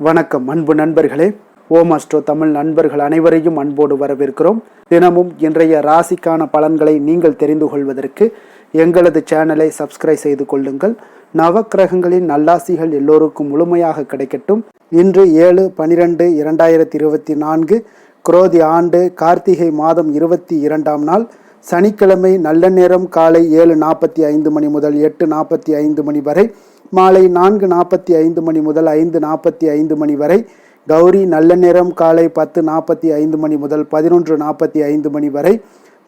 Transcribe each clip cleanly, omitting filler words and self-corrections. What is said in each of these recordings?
வணக்கம் அன்பு நண்பர்களே. ஓம் அஸ்ட்ரோ தமிழ் நண்பர்கள் அனைவரையும் அன்போடு வரவேற்கிறோம். தினமும் இன்றைய ராசிக்கான பலன்களை நீங்கள் தெரிந்து கொள்வதற்கு எங்களது சேனலை சப்ஸ்கிரைப் செய்து கொள்ளுங்கள். நவக்கிரகங்களின் நல்லாசிகள் எல்லோருக்கும் முழுமையாக கிடைக்கட்டும். இன்று 7/12/2024 குரோதி ஆண்டு கார்த்திகை மாதம் 22ஆம் நாள் சனிக்கிழமை. நல்ல நேரம் காலை 7:45 மணி முதல் 8:45 மணி வரை, மாலை 4:45 மணி முதல் 5:45 மணி வரை. கௌரி நல்ல நேரம் காலை 10:45 மணி முதல் 11:45 மணி வரை,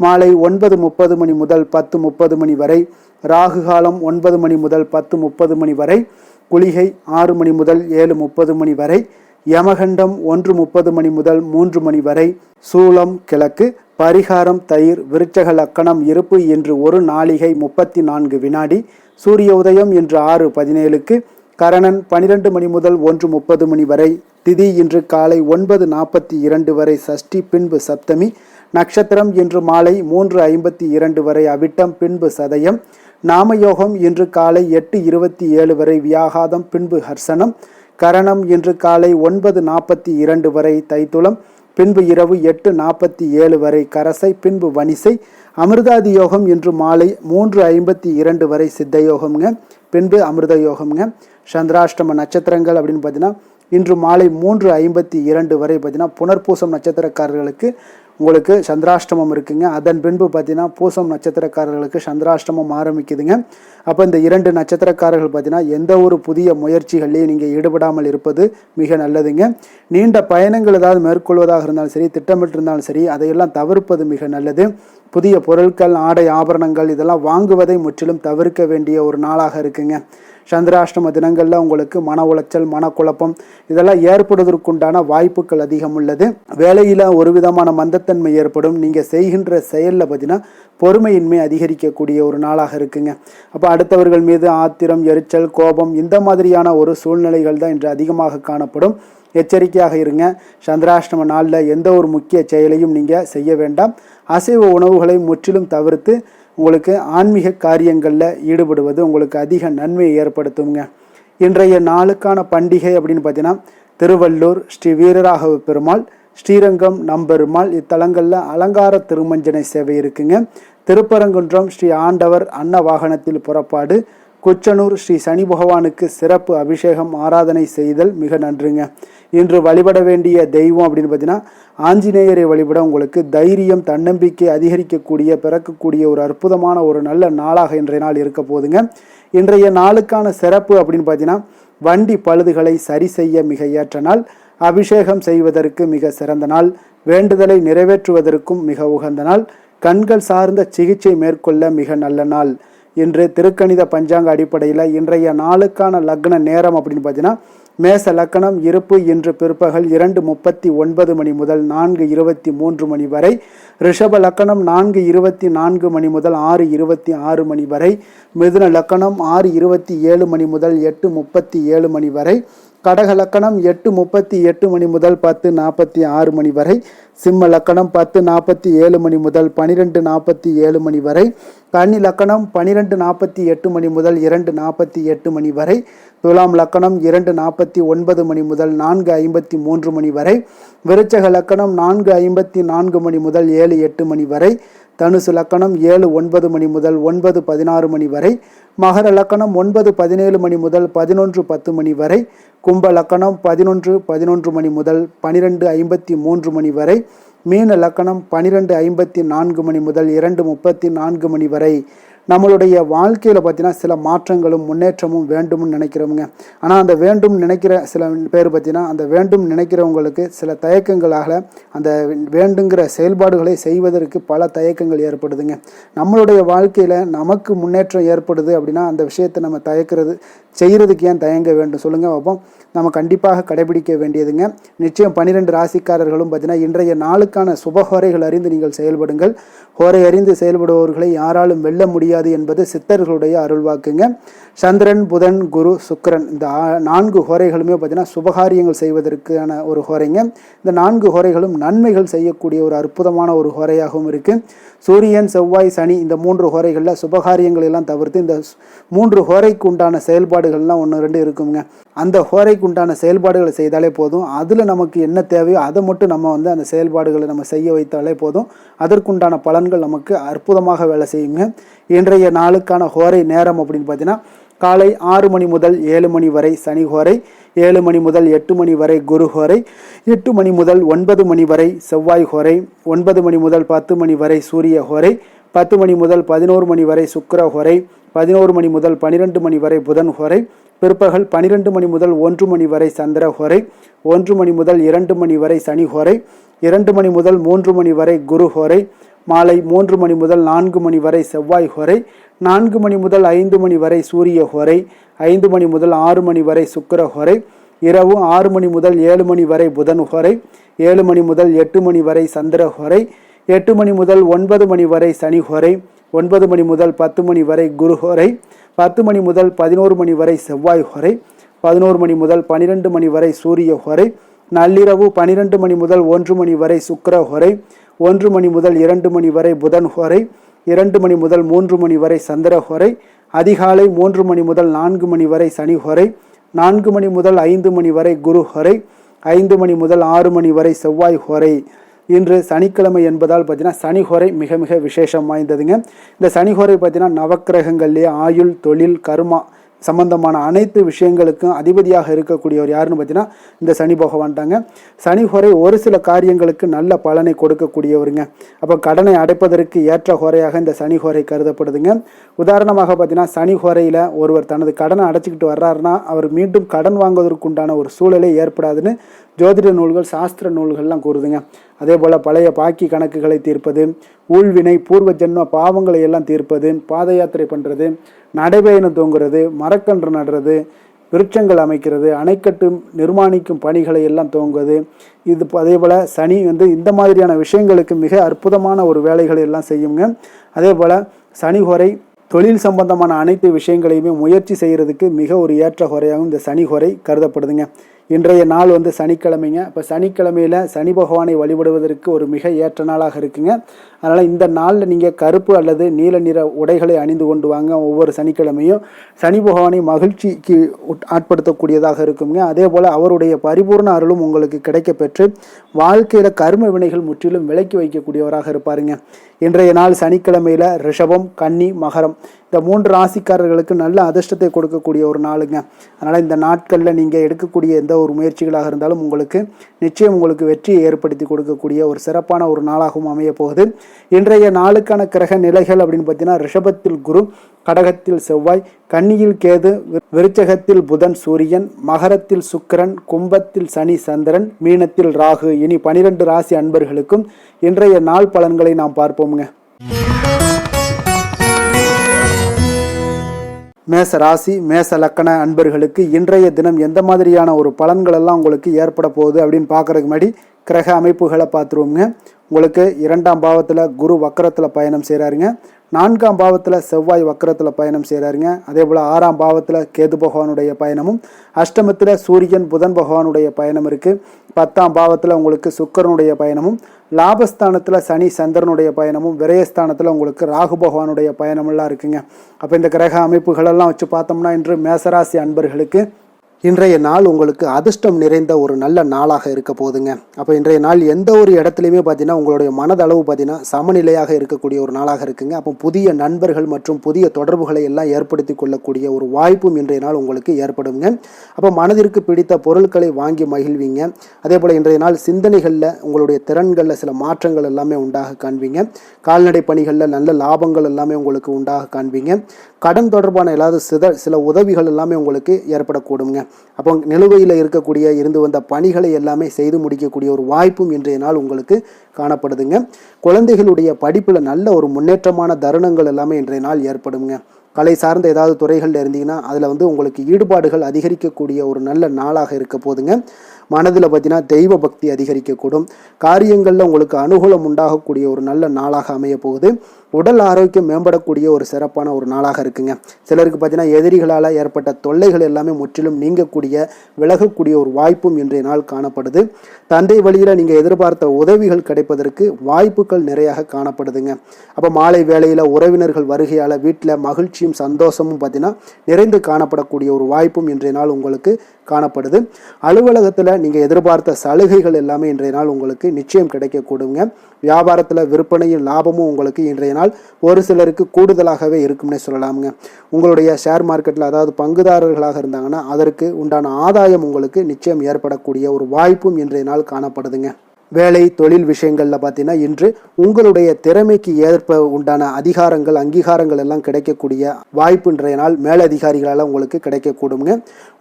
மாலை 9:30 மணி முதல் 10:30 மணி வரை. ராகு காலம் 9 மணி முதல் 10:30 மணி வரை. குளிகை 6 மணி முதல் 7:30 மணி வரை. யமகண்டம் 1:30 மணி முதல் 3 மணி வரை. சூலம் கிழக்கு. பரிகாரம் தயிர். விருச்சக லக்கணம் இருப்பு இன்று 1 நாளிகை 34 வினாடி. சூரிய உதயம் இன்று 6:17க்கு. கரணன் 12 மணி முதல் 1:30 மணி வரை. திதி இன்று காலை 9:42 வரை சஷ்டி, பின்பு சப்தமி. நட்சத்திரம் இன்று மாலை 3:52 வரை அவிட்டம், பின்பு சதயம். நாமயோகம் இன்று காலை 8:27 வரை வியாகாதம், பின்பு ஹர்சனம். கரணம் இன்று காலை 9:42 வரை தைத்துளம், பின்பு இரவு 8:47 வரை கரசை, பின்பு வனிசை. அமிர்தாதி யோகம் இன்று மாலை 3:52 வரை சித்த யோகம்ங்க, பின்பு அமிர்த யோகம்ங்க. சந்திராஷ்டம நட்சத்திரங்கள் அப்படின்னு பார்த்தீங்கன்னா இன்று மாலை 3:52 வரை பார்த்தீங்கன்னா புனர்பூசம் நட்சத்திரக்காரர்களுக்கு உங்களுக்கு சந்திராஷ்டமம் இருக்குங்க. அதன் பின்பு பார்த்தீங்கன்னா பூசம் நட்சத்திரக்காரர்களுக்கு சந்திராஷ்டமம் ஆரம்பிக்குதுங்க. அப்போ இந்த 2 நட்சத்திரக்காரர்கள் பார்த்தீங்கன்னா எந்த ஒரு புதிய முயற்சிகள்லையும் நீங்கள் ஈடுபடாமல் இருப்பது மிக நல்லதுங்க. நீண்ட பயணங்கள் ஏதாவது மேற்கொள்வதாக இருந்தாலும் சரி, திட்டமிட்டிருந்தாலும் சரி, அதையெல்லாம் தவிர்ப்பது மிக நல்லது. புதிய பொருட்கள், ஆடை, ஆபரணங்கள் இதெல்லாம் வாங்குவதை முற்றிலும் தவிர்க்க வேண்டிய ஒரு நாளாக இருக்குங்க. சந்திராஷ்டம தினங்களில் உங்களுக்கு மன உளைச்சல், மனக்குழப்பம் இதெல்லாம் ஏற்படுவதற்குண்டான வாய்ப்புகள் அதிகம் உள்ளது. வேலையில் ஒரு விதமான மந்தத்தன்மை ஏற்படும். நீங்கள் செய்கின்ற செயலில் பார்த்தீங்கன்னா பொறுமையின்மை அதிகரிக்கக்கூடிய ஒரு நாளாக இருக்குங்க. அப்போ அடுத்தவர்கள் மீது ஆத்திரம், எரிச்சல், கோபம் இந்த மாதிரியான ஒரு சூழ்நிலைகள் தான் இன்று அதிகமாக காணப்படும். எச்சரிக்கையாக இருங்க. சந்திராஷ்டம நாளில் எந்த ஒரு முக்கிய செயலையும் நீங்கள் செய்ய வேண்டாம். அசைவ உணவுகளை முற்றிலும் தவிர்த்து உங்களுக்கு ஆன்மீக காரியங்களில் ஈடுபடுவது உங்களுக்கு அதிக நன்மையை ஏற்படுத்துங்க. இன்றைய நாளுக்கான பண்டிகை அப்படின்னு பார்த்தீங்கன்னா திருவள்ளூர் ஸ்ரீ வீரராகவ பெருமாள், ஸ்ரீரங்கம் நம்பெருமாள் இத்தலங்களில் அலங்கார திருமஞ்சனை சேவை இருக்குங்க. திருப்பரங்குன்றம் ஸ்ரீ ஆண்டவர் அன்ன வாகனத்தில் புறப்பாடு, குச்சனூர் ஸ்ரீ சனி பகவானுக்கு சிறப்பு அபிஷேகம் ஆராதனை செய்தல் மிக நன்றுங்க. இன்று வழிபட வேண்டிய தெய்வம் அப்படின்னு பார்த்தீங்கன்னா ஆஞ்சநேயரை வழிபட உங்களுக்கு தைரியம், தன்னம்பிக்கை அதிகரிக்கக்கூடிய, பிறக்கக்கூடிய ஒரு அற்புதமான ஒரு நல்ல நாளாக இன்றைய நாள் இருக்க போதுங்க. இன்றைய நாளுக்கான சிறப்பு அப்படின்னு பார்த்தீங்கன்னா வண்டி பழுதுகளை சரி செய்ய மிக ஏற்ற நாள், அபிஷேகம் செய்வதற்கு மிக சிறந்த நாள், வேண்டுதலை நிறைவேற்றுவதற்கும் மிக உகந்த நாள், கண்கள் சார்ந்த சிகிச்சை மேற்கொள்ள மிக நல்ல நாள். இன்று திருக்கணித பஞ்சாங்க அடிப்படையில் இன்றைய நாளுக்கான லக்ன நேரம் அப்படின்னு பார்த்தீங்கன்னா மேச லக்கணம் இருப்பு இன்று பிற்பகல் 2:39 மணி முதல் 4:23 மணி வரை. ரிஷப லக்கணம் 4:24 மணி முதல் 6:26 மணி வரை. மிதுன லக்கணம் 6:27 மணி முதல் 8:37 மணி வரை. கடக லக்கணம் 8:38 மணி முதல் 10:46 மணி வரை. சிம்ம லக்கணம் 10:47 மணி முதல் 12:47 மணி வரை. கன்னி லக்கணம் 12:48 மணி முதல் 2:48 மணி வரை. துலாம் லக்கணம் 2:49 மணி முதல் 4:53 மணி வரை. விருச்சக லக்கணம் 4:54 மணி முதல் 7:08 மணி வரை. தனுசு லக்கணம் 7:09 மணி முதல் 9:16 மணி வரை. மகர லக்கணம் 9:17 மணி முதல் 11:10 மணி வரை. கும்ப லக்கணம் 11:11 மணி முதல் 12:53 மணி வரை. மீன லக்கணம் 12:54 மணி முதல் 2:34 மணி வரை. நம்மளுடைய வாழ்க்கையில் பார்த்தீங்கன்னா சில மாற்றங்களும் முன்னேற்றமும் வேண்டும்னு நினைக்கிறவங்க. ஆனால் அந்த வேண்டும் நினைக்கிற சில பேர் பார்த்தீங்கன்னா அந்த வேண்டும் நினைக்கிறவங்களுக்கு சில தயக்கங்களாக அந்த வேண்டுங்கிற செயல்பாடுகளை செய்வதற்கு பல தயக்கங்கள் ஏற்படுதுங்க. நம்மளுடைய வாழ்க்கையில் நமக்கு முன்னேற்றம் ஏற்படுது அப்படின்னா அந்த விஷயத்தை நம்ம செய்கிறதுக்கு ஏன் தயங்க வேண்டும் சொல்லுங்கள் பார்ப்போம். நம்ம கண்டிப்பாக கடைபிடிக்க வேண்டியதுங்க. நிச்சயம் 12 ராசிக்காரர்களும் பார்த்தீங்கன்னா இன்றைய நாளுக்கான சுபஹோரைகள் அறிந்து நீங்கள் செயல்படுங்கள். ஹோரை அறிந்து செயல்படுபவர்களை யாராலும் வெல்ல முடியாது என்பது சித்தர்களுடைய அருள்வாக்குங்க. சந்திரன், புதன், குரு, சுக்கிரன் இந்த 4 ஹோரைகளுமே பார்த்தீங்கன்னா சுபகாரியங்கள் செய்வதற்கான ஒரு ஹோரைங்க. இந்த 4 ஹோரைகளும் நன்மைகள் செய்யக்கூடிய ஒரு அற்புதமான ஒரு ஹோரையாகவும் இருக்குது. சூரியன், செவ்வாய், சனி இந்த 3 ஹோரைகளில் சுபகாரியங்கள் எல்லாம் தவிர்த்து இந்த 3 ஹோரைக்கு உண்டான செயல்பாடுகள்லாம் 1, 2 இருக்குங்க. அந்த ஹோரைக்கு உண்டான செயல்பாடுகளை செய்தாலே போதும். அதில் நமக்கு என்ன தேவையோ அதை மட்டும் நம்ம அந்த செயல்பாடுகளை நம்ம செய்ய வைத்தாலே போதும். அதற்குண்டான பலன்கள் நமக்கு அற்புதமாக வேலை செய்யுங்க. இன்றைய நாளுக்கான ஹோரை நேரம் அப்படின்னு பார்த்தீங்கன்னா காலை 6 மணி முதல் 7 மணி வரை சனி ஹோரை, 7 மணி முதல் 8 மணி வரை குரு ஹோரை, 8 மணி முதல் 9 மணி வரை செவ்வாய் ஹோரை, 9 மணி முதல் 10 மணி வரை சூரிய ஹோரை, 10 மணி முதல் 11 மணி வரை சுக்கிர ஹோரை, 11 மணி முதல் 12 மணி வரை புதன் ஹோரை, பிற்பகல் 12 மணி முதல் 1 மணி வரை சந்திர ஹோரை, 1 மணி முதல் 2 மணி வரை சனி ஹோரை, 2 மணி முதல் 3 மணி வரை குரு ஹோரை, மாலை 3 மணி முதல் 4 மணி வரை செவ்வாய் ஹோரை, 4 மணி முதல் 5 மணி வரை சூரிய ஹோரை, 5 மணி முதல் 6 மணி வரை சுக்கிர ஹோரை, இரவு 6 மணி முதல் 7 மணி வரை புதன் ஹோரை, 7 மணி முதல் 8 மணி வரை சந்திர ஹோரை, 8 மணி முதல் 9 மணி வரை சனி ஹோரை, 9 மணி முதல் 10 மணி வரை குரு ஹோரை, 10 மணி முதல் 11 மணி வரை செவ்வாய் ஹோரை, 11 மணி முதல் 12 மணி வரை சூரிய ஹோரை, நள்ளிரவு 12 மணி முதல் 1 மணி வரை சுக்கிர ஹோரை, 1 மணி முதல் 2 மணி வரை புதன் ஹோரை, 2 மணி முதல் 3 மணி வரை சந்திர ஹோரை, அதிகாலை 3 மணி முதல் 4 மணி வரை சனி ஹோரை, 4 மணி முதல் 5 மணி வரை குரு ஹோரை, 5 மணி முதல் 6 மணி வரை செவ்வாய் ஹோரை. இன்று சனிக்கிழமை என்பதால் பார்த்தீங்கன்னா சனி ஹோரை மிக மிக விசேஷம் வாய்ந்ததுங்க. இந்த சனி ஹோரை பார்த்தீங்கன்னா நவக்கிரகங்கள்லேயே ஆயுள், தொழில், கர்மா சம்பந்தமான அனைத்து விஷயங்களுக்கும் அதிபதியாக இருக்கக்கூடியவர் யாருன்னு பார்த்தீங்கன்னா இந்த சனி பகவான் தாங்க. சனி ஹோரை ஒரு சில காரியங்களுக்கு நல்ல பலனை கொடுக்கக்கூடியவருங்க. அப்போ கடனை அடைப்பதற்கு ஏற்ற ஹோரையாக இந்த சனி ஹோரை கருதப்படுதுங்க. உதாரணமாக பார்த்தீங்கன்னா சனி ஹோரையில் ஒருவர் தனது கடனை அடைச்சிக்கிட்டு வர்றாருன்னா அவர் மீண்டும் கடன் வாங்குவதற்கு உண்டான ஒரு சூழலே ஏற்படாதுன்னு ஜோதிட நூல்கள், சாஸ்திர நூல்கள்லாம் கூறுதுங்க. அதே போல் பழைய பாக்கி கணக்குகளை தீர்ப்பது, ஊழ்வினை, பூர்வ ஜென்ம பாவங்களை எல்லாம் தீர்ப்பது, பாத யாத்திரை பண்ணுறது, நடைபயணம் தூங்குறது, மரக்கன்று நடுறது, விருட்சங்கள் அமைக்கிறது, அணைக்கட்டு நிர்மாணிக்கும் பணிகளை எல்லாம் துவங்குவது, இது அதே போல் சனி இந்த மாதிரியான விஷயங்களுக்கு மிக அற்புதமான ஒரு வேலைகளை எல்லாம் செய்யுங்க. அதே போல் சனி ஹோரை தொழில் சம்பந்தமான அனைத்து விஷயங்களையுமே முயற்சி செய்கிறதுக்கு மிக ஒரு ஏற்ற ஹோரையாகவும் இந்த சனி ஹோரை கருதப்படுதுங்க. இன்றைய நாள் சனிக்கிழமைங்க. இப்போ சனிக்கிழமையில் சனி பகவானை வழிபடுவதற்கு ஒரு மிக ஏற்ற நாளாக இருக்குங்க. அதனால் இந்த நாளில் நீங்கள் கருப்பு அல்லது நீல நிற உடைகளை அணிந்து கொண்டு வாங்க. ஒவ்வொரு சனிக்கிழமையும் சனி பகவானை மகிழ்ச்சிக்கு ஆட்படுத்தக்கூடியதாக இருக்குங்க. அதே போல் அவருடைய பரிபூர்ண அருளும் உங்களுக்கு கிடைக்க பெற்று வாழ்க்கையில் கர்ம வினைகள் முற்றிலும் விலக்கி வைக்கக்கூடியவராக இருப்பாருங்க. இன்றைய நாள் சனிக்கிழமையில் ரிஷபம், கன்னி, மகரம் இந்த 3 ராசிக்காரர்களுக்கு நல்ல அதிர்ஷ்டத்தை கொடுக்கக்கூடிய ஒரு நாளுங்க. அதனால் இந்த நாட்களில் நீங்கள் எடுக்கக்கூடிய எந்த ஒரு முயற்சிகளாக இருந்தாலும் நிச்சயம் உங்களுக்கு வெற்றியை ஏற்படுத்தி கொடுக்கக்கூடிய ஒரு சிறப்பான ஒரு நாளாகவும் அமைய போகுது. இன்றைய நாளுக்கான கிரக நிலைகள் அப்படின்னு பார்த்தீங்கன்னா ரிஷபத்தில் குரு, கடகத்தில் செவ்வாய், கன்னியில் கேது, விருச்சகத்தில் புதன் சூரியன், மகரத்தில் சுக்கிரன், கும்பத்தில் சனி சந்திரன், மீனத்தில் ராகு. இனி 12 ராசி அன்பர்களுக்கும் இன்றைய நாள் பலன்களை நாம் பார்ப்போமுங்க. மேச ராசி, மேச லக்கண அன்பர்களுக்கு இன்றைய தினம் எந்த மாதிரியான ஒரு பலன்கள் எல்லாம் உங்களுக்கு ஏற்பட போகுது அப்படின்னு பார்க்கறதுக்கு முன்னாடி கிரக அமைப்புகளை பார்த்துருவோங்க. உங்களுக்கு 2ஆம் பாவத்தில் குரு வக்கரத்தில் பயணம் செய்கிறாருங்க. 4ஆம் பாவத்தில் செவ்வாய் வக்கரத்தில் பயணம் செய்கிறாருங்க. அதே போல் 6ஆம் பாவத்தில் கேது பகவானுடைய பயணமும், அஷ்டமத்தில் சூரியன் புதன் பகவானுடைய பயணம் இருக்குது. 10ஆம் பாவத்தில் உங்களுக்கு சுக்கிரனுடைய பயணமும், லாபஸ்தானத்தில் சனி சந்திரனுடைய பயணமும், விரயஸ்தானத்தில் உங்களுக்கு ராகு பகவானுடைய பயணமெல்லாம் இருக்குங்க. அப்போ இந்த கிரக அமைப்புகளெல்லாம் வச்சு பார்த்தோம்னா இன்று மேசராசி அன்பர்களுக்கு இன்றைய நாள் உங்களுக்கு அதிர்ஷ்டம் நிறைந்த ஒரு நல்ல நாளாக இருக்க போகுதுங்க. அப்போ இன்றைய நாள் எந்த ஒரு இடத்துலையுமே பார்த்தீங்கன்னா உங்களுடைய மனதளவு பார்த்தீங்கன்னா சமநிலையாக இருக்கக்கூடிய ஒரு நாளாக இருக்குங்க. அப்போ புதிய நண்பர்கள் மற்றும் புதிய தொடர்புகளை எல்லாம் ஏற்படுத்தி கொள்ளக்கூடிய ஒரு வாய்ப்பும் இன்றைய நாள் உங்களுக்கு ஏற்படுங்க. அப்போ மனதிற்கு பிடித்த பொருட்களை வாங்கி மகிழ்வீங்க. அதே போல் இன்றைய நாள் சிந்தனைகளில் உங்களுடைய திறன்களில் சில மாற்றங்கள் எல்லாமே உண்டாக காண்பீங்க. கால்நடை பணிகளில் நல்ல லாபங்கள் எல்லாமே உங்களுக்கு உண்டாக காண்பீங்க. கடன் தொடர்பான ஏதாவது சில உதவிகள் எல்லாமே உங்களுக்கு ஏற்படக்கூடுங்க. அப்போ நிலுவையில் இருந்து வந்த பணிகளை எல்லாமே செய்து முடிக்கக்கூடிய ஒரு வாய்ப்பும் இன்றைய நாள் உங்களுக்கு காணப்படுதுங்க. குழந்தைகளுடைய படிப்பில் நல்ல ஒரு முன்னேற்றமான தருணங்கள் எல்லாமே இன்றைய நாள் ஏற்படுங்க. கலை சார்ந்த ஏதாவது துறைகளில் இருந்தீங்கன்னா அதில் வந்து உங்களுக்கு ஈடுபாடுகள் அதிகரிக்கக்கூடிய ஒரு நல்ல நாளாக இருக்க போதுங்க. மனதில் பார்த்தீங்கன்னா தெய்வ பக்தி அதிகரிக்கக்கூடும். காரியங்களில் உங்களுக்கு அனுகூலம் உண்டாகக்கூடிய ஒரு நல்ல நாளாக அமைய போகுது. உடல் ஆரோக்கியம் மேம்படக்கூடிய ஒரு சிறப்பான ஒரு நாளாக இருக்குங்க. சிலருக்கு பார்த்தீங்கன்னா எதிரிகளால் ஏற்பட்ட தொல்லைகள் எல்லாமே முற்றிலும் நீங்கக்கூடிய விலகக்கூடிய ஒரு வாய்ப்பும் இன்றைய நாள் காணப்படுது. தந்தை வழியில் நீங்கள் எதிர்பார்த்த உதவிகள் கிடைப்பதற்கு வாய்ப்புகள் நிறையாக காணப்படுதுங்க. அப்போ மாலை வேளையில் உறவினர்கள் வருகையால் வீட்டில் மகிழ்ச்சியும் சந்தோஷமும் பார்த்தீங்கன்னா நிறைந்து காணப்படக்கூடிய ஒரு வாய்ப்பும் இன்றைய நாள் உங்களுக்கு காணப்படுது. அலுவலகத்தில் நீங்கள் எதிர்பார்த்த சலுகைகள் எல்லாமே இன்றைய நாள் உங்களுக்கு நிச்சயம் கிடைக்கக்கூடுங்க. வியாபாரத்தில் விற்பனையும் லாபமும் உங்களுக்கு இன்றைய நாள் ஒரு சிலருக்கு கூடுதலாகவே இருக்கும்னே சொல்லலாமுங்க. உங்களுடைய ஷேர் மார்க்கெட்டில் அதாவது பங்குதாரர்களாக இருந்தாங்கன்னா அதற்கு உண்டான ஆதாயம் உங்களுக்கு நிச்சயம் ஏற்படக்கூடிய ஒரு வாய்ப்பும் இன்றைய நாள் காணப்படுதுங்க. வேலை தொழில் விஷயங்களில் பார்த்தீங்கன்னா இன்று உங்களுடைய திறமைக்கு ஏற்ப உண்டான அதிகாரங்கள் அங்கீகாரங்கள் எல்லாம் கிடைக்கக்கூடிய வாய்ப்பு இன்றைய நாள் மேலதிகாரிகளால் உங்களுக்கு கிடைக்கக்கூடுங்க.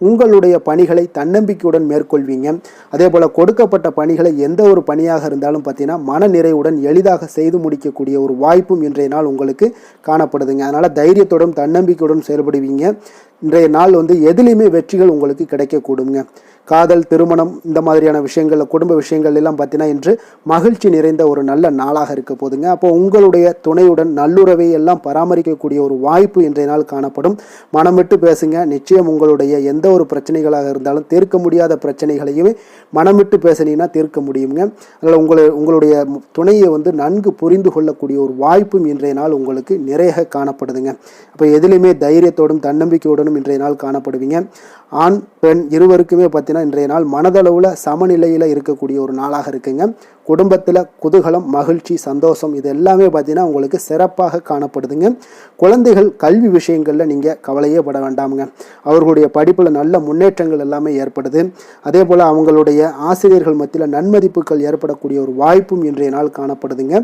உங்களுடைய பணிகளை தன்னம்பிக்கையுடன் மேற்கொள்வீங்க. அதே போல் கொடுக்கப்பட்ட பணிகளை எந்த ஒரு பணியாக இருந்தாலும் பார்த்தீங்கன்னா மன நிறைவுடன் எளிதாக செய்து முடிக்கக்கூடிய ஒரு வாய்ப்பும் இன்றைய நாள் உங்களுக்கு காணப்படுதுங்க. அதனால் தைரியத்துடன் தன்னம்பிக்கையுடன் செயல்படுவீங்க. இன்றைய நாள் வந்து எதிலையுமே வெற்றிகள் உங்களுக்கு கிடைக்கக்கூடுங்க. காதல் திருமணம் இந்த மாதிரியான விஷயங்கள் குடும்ப விஷயங்கள் எல்லாம் பார்த்தீங்கன்னா இன்று மகிழ்ச்சி நிறைந்த ஒரு நல்ல நாளாக இருக்க போதுங்க. அப்போ உங்களுடைய துணையுடன் நல்லுறவை எல்லாம் பராமரிக்கக்கூடிய ஒரு வாய்ப்பு இன்றைய நாள் காணப்படும். மனம் விட்டு பேசுங்க. நிச்சயம் உங்களுடைய எந்த ஒரு பிரச்சனைகளாக இருந்தாலும் தீர்க்க முடியாத பிரச்சனைகளையுமே மனம் விட்டு பேசினீங்கன்னா தீர்க்க முடியுங்க. அதனால் உங்களுடைய துணையை வந்து நன்கு புரிந்து கொள்ளக்கூடிய ஒரு வாய்ப்பும் இன்றைய நாள் உங்களுக்கு நிறைய காணப்படுதுங்க. அப்போ எதிலுமே தைரியத்தோடும் தன்னம்பிக்கையுடனும் இன்றைய நாள் காணப்படுவீங்க. ஆண் பெண் இருவருக்குமே பார்த்தீங்கன்னா இன்றைய நாள் மனதளவில் சமநிலையில் இருக்கக்கூடிய ஒரு நாளாக இருக்குங்க. குடும்பத்தில் குதூகலம் மகிழ்ச்சி சந்தோஷம் இது எல்லாமே பார்த்தீங்கன்னா உங்களுக்கு சிறப்பாக காணப்படுதுங்க. குழந்தைகள் கல்வி விஷயங்களில் நீங்கள் கவலையே பட வேண்டாமுங்க. அவர்களுடைய படிப்பில் நல்ல முன்னேற்றங்கள் எல்லாமே ஏற்படுது. அதே போல் அவங்களுடைய ஆசிரியர்கள் மத்தியில் நன்மதிப்புகள் ஏற்படக்கூடிய ஒரு வாய்ப்பும் இன்றைய நாள் காணப்படுதுங்க.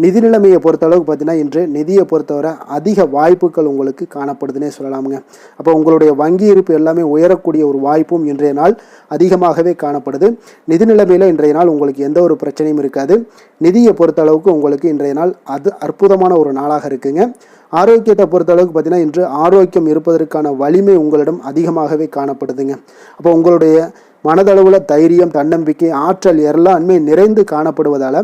நிதி நிலைமையை பொறுத்தளவுக்கு பார்த்தீங்கன்னா இன்று நிதியை பொறுத்தவரை அதிக வாய்ப்புகள் உங்களுக்கு காணப்படுதுன்னே சொல்லலாமுங்க. அப்போ உங்களுடைய வங்கி இருப்பு எல்லாமே உயரக்கூடிய ஒரு வாய்ப்பும் இன்றைய நாள் அதிகமாகவே காணப்படுது. நிதி நிலைமையில் இன்றைய நாள் உங்களுக்கு எந்த ஒரு பிரச்சனையும் இருக்காது. நிதியை பொறுத்தளவுக்கு உங்களுக்கு இன்றைய நாள் அது அற்புதமான ஒரு நாளாக இருக்குங்க. ஆரோக்கியத்தை பொறுத்தளவுக்கு பார்த்தீங்கன்னா இன்று ஆரோக்கியம் இருப்பதற்கான வலிமை உங்களிடம் அதிகமாகவே காணப்படுதுங்க. அப்போ உங்களுடைய மனதளவில் தைரியம் தன்னம்பிக்கை ஆற்றல் எல்லாமே நிறைந்து காணப்படுவதால்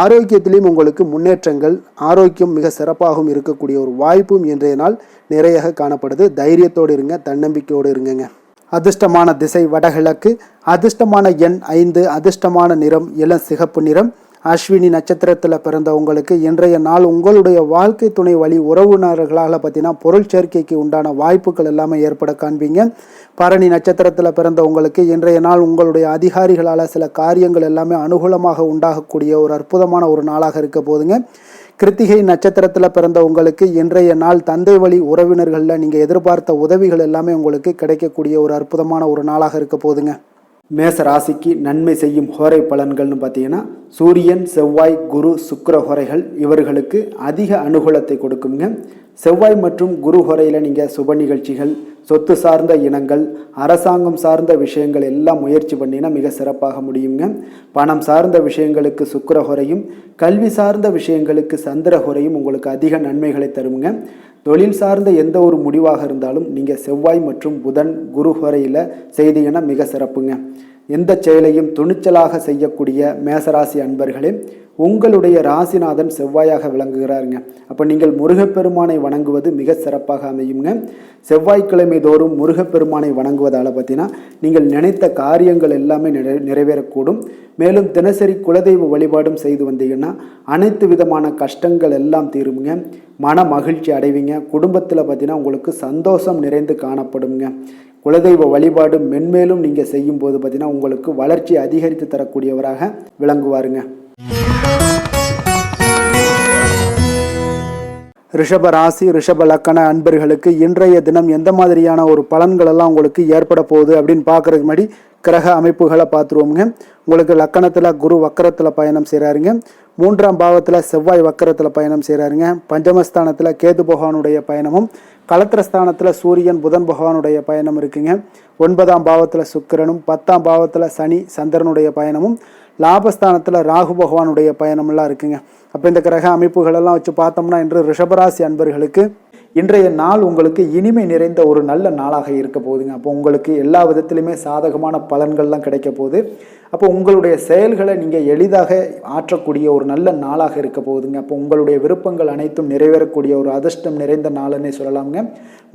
ஆரோக்கியத்திலையும் உங்களுக்கு முன்னேற்றங்கள் ஆரோக்கியம் மிக சிறப்பாகவும் இருக்கக்கூடிய ஒரு வாய்ப்பும் இன்றைய நாள் நிறைய காணப்படுது. தைரியத்தோடு இருங்க, தன்னம்பிக்கையோடு இருங்க. அதிர்ஷ்டமான திசை வடகிழக்கு, அதிர்ஷ்டமான எண் 5, அதிர்ஷ்டமான நிறம் இளம் சிகப்பு நிறம். அஸ்வினி நட்சத்திரத்தில் பிறந்த உங்களுக்கு இன்றைய நாள் உங்களுடைய வாழ்க்கை துணை வழி உறவினர்களால் பார்த்தீங்கன்னா பொருள் சேர்க்கைக்கு உண்டான வாய்ப்புகள் எல்லாமே ஏற்பட காண்பீங்க. பரணி நட்சத்திரத்தில் பிறந்த உங்களுக்கு இன்றைய நாள் உங்களுடைய அதிகாரிகளால் சில காரியங்கள் எல்லாமே அனுகூலமாக உண்டாகக்கூடிய ஒரு அற்புதமான ஒரு நாளாக இருக்க போதுங்க. கிருத்திகை நட்சத்திரத்தில் பிறந்த உங்களுக்கு இன்றைய நாள் தந்தை வழி உறவினர்களில் நீங்கள் எதிர்பார்த்த உதவிகள் எல்லாமே உங்களுக்கு கிடைக்கக்கூடிய ஒரு அற்புதமான ஒரு நாளாக இருக்க போதுங்க. மேச ராசிக்கு நன்மை செய்யும் ஹோரை பலன்கள்னு பார்த்தீங்கன்னா சூரியன் செவ்வாய் குரு சுக்கிர ஹோரைகள் இவர்களுக்கு அதிக அனுகூலத்தை கொடுக்குங்க. செவ்வாய் மற்றும் குரு ஹோரையில் நீங்கள் சுப நிகழ்ச்சிகள் சொத்து சார்ந்த இனங்கள் அரசாங்கம் சார்ந்த விஷயங்கள் எல்லாம் முயற்சி பண்ணினா மிக சிறப்பாக முடியுங்க. பணம் சார்ந்த விஷயங்களுக்கு சுக்கிர ஹோரையும் கல்வி சார்ந்த விஷயங்களுக்கு சந்திர ஹோரையும் உங்களுக்கு அதிக நன்மைகளை தருங்க. தொழில் சார்ந்த எந்த ஒரு முடிவாக இருந்தாலும் நீங்கள் செவ்வாய் மற்றும் புதன் குரு ஹோரையில் செய்தீங்கன்னா மிக சிறப்புங்க. எந்த செயலையும் துணிச்சலாக செய்யக்கூடிய மேசராசி அன்பர்களே, உங்களுடைய ராசிநாதன் செவ்வாயாக விளங்குகிறாருங்க. அப்போ நீங்கள் முருகப்பெருமானை வணங்குவது மிக சிறப்பாக அமையுங்க. செவ்வாய்க்கிழமை தோறும் முருகப்பெருமானை வணங்குவதால் பார்த்தீங்கன்னா நீங்கள் நினைத்த காரியங்கள் எல்லாமே நிறைவேறக்கூடும். மேலும் தினசரி குலதெய்வ வழிபாடும் செய்து வந்தீங்கன்னா அனைத்து விதமான கஷ்டங்கள் எல்லாம் தீருங்க. மன மகிழ்ச்சி அடைவீங்க. குடும்பத்தில் பார்த்தீங்கன்னா உங்களுக்கு சந்தோஷம் நிறைந்து காணப்படுங்க. குலதெய்வ வழிபாடு மென்மேலும் நீங்கள் செய்யும் போது பார்த்தீங்கன்னா உங்களுக்கு வளர்ச்சி அதிகரித்து தரக்கூடியவராக விளங்குவாருங்க. ரிஷப ராசி ரிஷப லக்கண அன்பர்களுக்கு இன்றைய தினம் எந்த மாதிரியான ஒரு பலன்கள் எல்லாம் உங்களுக்கு ஏற்பட போகுது அப்படின்னு பார்க்கறதுக்கு முன்னாடி கிரக அமைப்புகளை பார்த்துருவோமுங்க. உங்களுக்கு லக்கணத்தில் குரு வக்கரத்தில் பயணம் செய்கிறாருங்க. 3ஆம் பாவத்தில் செவ்வாய் வக்கரத்தில் பயணம் செய்கிறாருங்க. பஞ்சமஸ்தானத்தில் கேது பகவானுடைய பயணமும் களத்திரஸ்தானத்தில் சூரியன் புதன் பகவானுடைய பயணம் இருக்குங்க. 9ஆம் பாவத்தில் சுக்கிரனும் 10ஆம் பாவத்தில் சனி சந்திரனுடைய பயணமும் லாபஸ்தானத்தில் ராகு பகவானுடைய பயணமெல்லாம் இருக்குங்க. அப்போ இந்த கிரக அமைப்புகளெல்லாம் வச்சு பார்த்தோம்னா இன்று ரிஷபராசி அன்பர்களுக்கு இன்றைய நாள் உங்களுக்கு இனிமை நிறைந்த ஒரு நல்ல நாளாக இருக்க போகுதுங்க. அப்போ உங்களுக்கு எல்லா விதத்திலுமே சாதகமான பலன்கள்லாம் கிடைக்க போகுது. அப்போ உங்களுடைய செயல்களை நீங்கள் எளிதாக ஆற்றக்கூடிய ஒரு நல்ல நாளாக இருக்க போகுதுங்க. அப்போ உங்களுடைய விருப்பங்கள் அனைத்தும் நிறைவேறக்கூடிய ஒரு அதிர்ஷ்டம் நிறைந்த நாளுன்னே சொல்லலாமுங்க.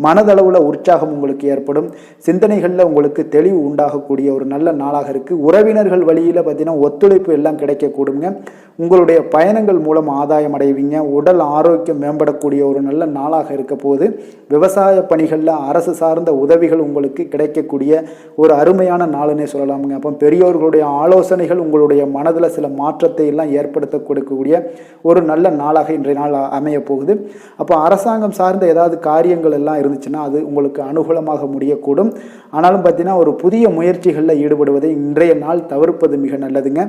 மனதளவில் உற்சாகம் உங்களுக்கு ஏற்படும். சிந்தனைகளில் உங்களுக்கு தெளிவு உண்டாகக்கூடிய ஒரு நல்ல நாளாக இருக்குது. உறவினர்கள் வழியில் பார்த்தீங்கன்னா ஒத்துழைப்பு எல்லாம் கிடைக்கக்கூடுங்க. உங்களுடைய பயணங்கள் மூலம் ஆதாயம் அடைவீங்க. உடல் ஆரோக்கியம் மேம்படக்கூடிய ஒரு நல்ல நாளாக இருக்க போது. விவசாய பணிகளில் அரசு சார்ந்த உதவிகள் உங்களுக்கு கிடைக்கக்கூடிய ஒரு அருமையான நாளுன்னே சொல்லலாமுங்க. அப்போ பெரியோர்களுடைய ஆலோசனைகள் உங்களுடைய மனதில் சில மாற்றத்தை எல்லாம் ஏற்படுத்த கொடுக்கக்கூடிய ஒரு நல்ல நாளாக இன்றைய நாள் அமைய போகுது. அப்போ அரசாங்கம் சார்ந்த ஏதாவது காரியங்கள் எல்லாம் இருந்துச்சுன்னா அது உங்களுக்கு அனுகூலமாக முடியக்கூடும். ஆனாலும் பார்த்தீங்கன்னா ஒரு புதிய முயற்சிகளில் ஈடுபடுவதை இன்றைய நாள் தவிர்ப்பது மிக நல்லதுங்க.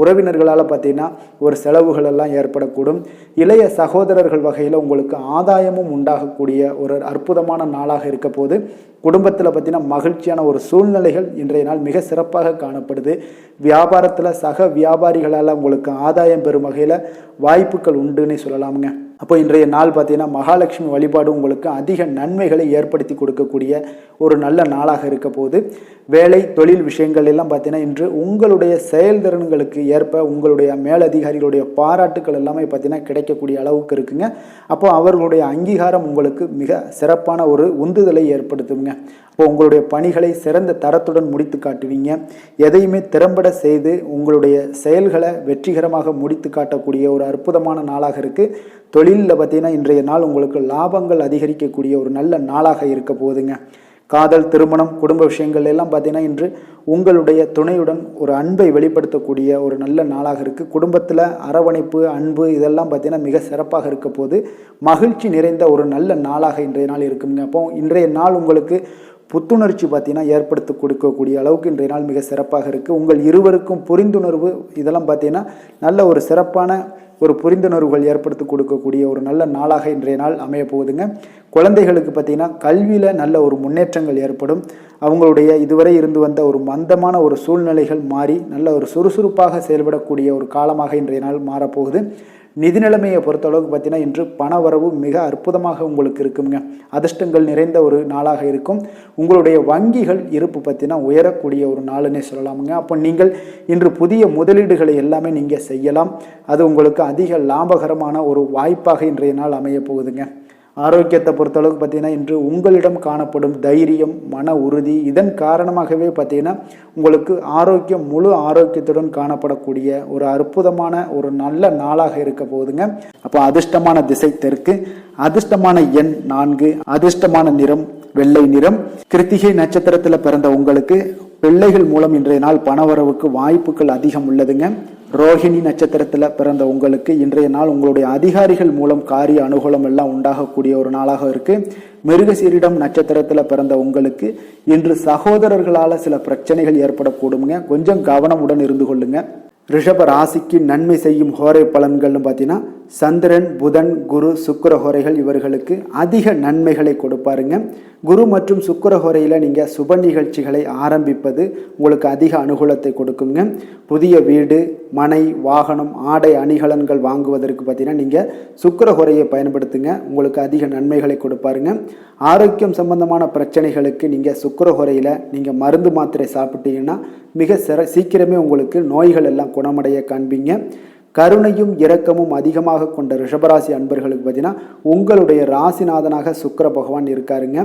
உறவினர்களால் பார்த்தீங்கன்னா ஒரு செலவுகள் எல்லாம் ஏற்படக்கூடும். இளைய சகோதரர்கள் வகையில் உங்களுக்கு ஆதாயமும் உண்டாகக்கூடிய ஒரு அற்புதமான நாளாக இருக்க போது. குடும்பத்தில் பார்த்தீங்கன்னா மகிழ்ச்சியான ஒரு சூழ்நிலைகள் இன்றைய நாள் மிக சிறப்பாக காணப்படுது. வியாபாரத்தில் சக வியாபாரிகளால் உங்களுக்கு ஆதாயம் பெறும் வகையில் வாய்ப்புகள் உண்டுன்னு சொல்லலாமுங்க. அப்போ இன்றைய நாள் பார்த்தீங்கன்னா மகாலட்சுமி வழிபாடு உங்களுக்கு அதிக நன்மைகளை ஏற்படுத்தி கொடுக்கக்கூடிய ஒரு நல்ல நாளாக இருக்க போது. வேலை தொழில் விஷயங்கள் எல்லாம் பார்த்தீங்கன்னா இன்று உங்களுடைய செயல்திறன்களுக்கு ஏற்ப உங்களுடைய மேலதிகாரிகளுடைய பாராட்டுக்கள் எல்லாமே பார்த்தீங்கன்னா கிடைக்கக்கூடிய அளவுக்கு இருக்குங்க. அப்போ அவர்களுடைய அங்கீகாரம் உங்களுக்கு மிக சிறப்பான ஒரு உந்துதலை ஏற்படுத்துங்க. அப்போ உங்களுடைய பணிகளை சிறந்த தரத்துடன் முடித்து காட்டுவீங்க. எதையுமே திறம்பட செய்து உங்களுடைய செயல்களை வெற்றிகரமாக முடித்து காட்டக்கூடிய ஒரு அற்புதமான நாளாக இருக்குது. தொழிலில் பார்த்தீங்கன்னா இன்றைய நாள் உங்களுக்கு லாபங்கள் அதிகரிக்கக்கூடிய ஒரு நல்ல நாளாக இருக்க போகுதுங்க. காதல், திருமணம், குடும்ப விஷயங்கள் எல்லாம் பார்த்தீங்கன்னா இன்று உங்களுடைய துணையுடன் ஒரு அன்பை வெளிப்படுத்தக்கூடிய ஒரு நல்ல நாளாக இருக்குது. குடும்பத்தில் அரவணைப்பு, அன்பு இதெல்லாம் பார்த்தீங்கன்னா மிக சிறப்பாக இருக்க போது. மகிழ்ச்சி நிறைந்த ஒரு நல்ல நாளாக இன்றைய நாள் இருக்குங்க. அப்போ இன்றைய நாள் உங்களுக்கு புத்துணர்ச்சி பார்த்தீங்கன்னா ஏற்படுத்தி கொடுக்கக்கூடிய அளவுக்கு இன்றைய நாள் மிக சிறப்பாக இருக்குது. உங்கள் இருவருக்கும் புரிந்துணர்வு இதெல்லாம் பார்த்தீங்கன்னா நல்ல ஒரு சிறப்பான ஒரு புரிந்துணர்வுகள் ஏற்படுத்தி கொடுக்கக்கூடிய ஒரு நல்ல நாளாக இன்றைய நாள் அமைய போகுதுங்க. குழந்தைகளுக்கு பார்த்தீங்கன்னா கல்வியில் நல்ல ஒரு முன்னேற்றங்கள் ஏற்படும். அவங்களுடைய இதுவரை இருந்து வந்த ஒரு மந்தமான ஒரு சூழ்நிலைகள் மாறி நல்ல ஒரு சுறுசுறுப்பாக செயல்படக்கூடிய ஒரு காலமாக இன்றைய நாள் மாறப்போகுது. நிதி நிலைமையை பொறுத்தளவுக்கு பார்த்தீங்கன்னா இன்று பண வரவு மிக அற்புதமாக உங்களுக்கு இருக்குங்க. அதிர்ஷ்டங்கள் நிறைந்த ஒரு நாளாக இருக்கும். உங்களுடைய வங்கிகள் இருப்பு பார்த்தீங்கன்னா உயரக்கூடிய ஒரு நாளுன்னே சொல்லலாமுங்க. அப்போ நீங்கள் இன்று புதிய முதலீடுகளை எல்லாமே நீங்கள் செய்யலாம். அது உங்களுக்கு அதிக லாபகரமான ஒரு வாய்ப்பாக இன்றைய நாள் அமைய போகுதுங்க. ஆரோக்கியத்தை பொறுத்தளவுக்கு பார்த்தீங்கன்னா இன்று உங்களிடம் காணப்படும் தைரியம், மன உறுதி இதன் காரணமாகவே பார்த்தீங்கன்னா உங்களுக்கு ஆரோக்கியம் முழு ஆரோக்கியத்துடன் காணப்படக்கூடிய ஒரு அற்புதமான ஒரு நல்ல நாளாக இருக்க போகுதுங்க. அப்போ அதிர்ஷ்டமான திசை தெற்கு, அதிர்ஷ்டமான எண் 4, அதிர்ஷ்டமான நிறம் வெள்ளை நிறம். கிருத்திகை நட்சத்திரத்தில் பிறந்த உங்களுக்கு பிள்ளைகள் மூலம் இன்றைய நாள் பணவரவுக்கு வாய்ப்புகள் அதிகம் உள்ளதுங்க. ரோஹிணி நட்சத்திரத்தில் பிறந்த உங்களுக்கு இன்றைய நாள் உங்களுடைய அதிகாரிகள் மூலம் காரிய அனுகூலம் எல்லாம் உண்டாகக்கூடிய ஒரு நாளாக இருக்கு. மிருகசீரிடம் நட்சத்திரத்தில் பிறந்த உங்களுக்கு இன்று சகோதரர்களால் சில பிரச்சனைகள் ஏற்படக்கூடுங்க. கொஞ்சம் கவனமுடன் இருந்து கொள்ளுங்க. ரிஷப ராசிக்கு நன்மை செய்யும் ஹோரை பலன்கள்னு பார்த்தீங்கன்னா சந்திரன், புதன், குரு, சுக்கிர ஹோரைகள் இவர்களுக்கு அதிக நன்மைகளை கொடுப்பாருங்க. குரு மற்றும் சுக்கிர ஹோரையில் நீங்கள் சுப நிகழ்ச்சிகளை ஆரம்பிப்பது உங்களுக்கு அதிக அனுகூலத்தை கொடுக்குங்க. புதிய வீடு, மனை, வாகனம், ஆடை அணிகலன்கள் வாங்குவதற்கு பார்த்தீங்கன்னா நீங்கள் சுக்கிர ஹோரையை பயன்படுத்துங்க. உங்களுக்கு அதிக நன்மைகளை கொடுப்பாருங்க. ஆரோக்கியம் சம்பந்தமான பிரச்சனைகளுக்கு நீங்கள் சுக்கிர ஹோரையில் நீங்கள் மருந்து மாத்திரை சாப்பிட்டீங்கன்னா மிக சீக்கிரமே உங்களுக்கு நோய்கள் எல்லாம் குணமடைய காண்பீங்க. கருணையும் இரக்கமும் அதிகமாக கொண்ட ரிஷபராசி அன்பர்களுக்கு பார்த்தீங்கன்னா உங்களுடைய ராசிநாதனாக சுக்கிர பகவான் இருக்காருங்க.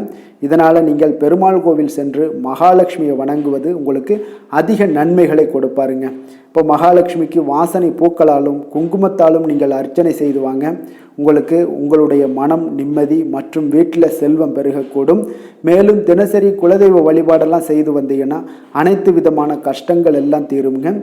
இதனால் நீங்கள் பெருமாள் கோவில் சென்று மகாலட்சுமியை வணங்குவது உங்களுக்கு அதிக நன்மைகளை கொடுப்பாருங்க. இப்போ மகாலட்சுமிக்கு வாசனை பூக்களாலும் குங்குமத்தாலும் நீங்கள் அர்ச்சனை செய்து வாங்க. உங்களுக்கு உங்களுடைய மனம் நிம்மதி மற்றும் வீட்டில் செல்வம் பெருகக்கூடும். மேலும் தினசரி குலதெய்வ வழிபாடெல்லாம் செய்து வந்தீங்கன்னா அனைத்து விதமான கஷ்டங்கள் எல்லாம் தீருங்க.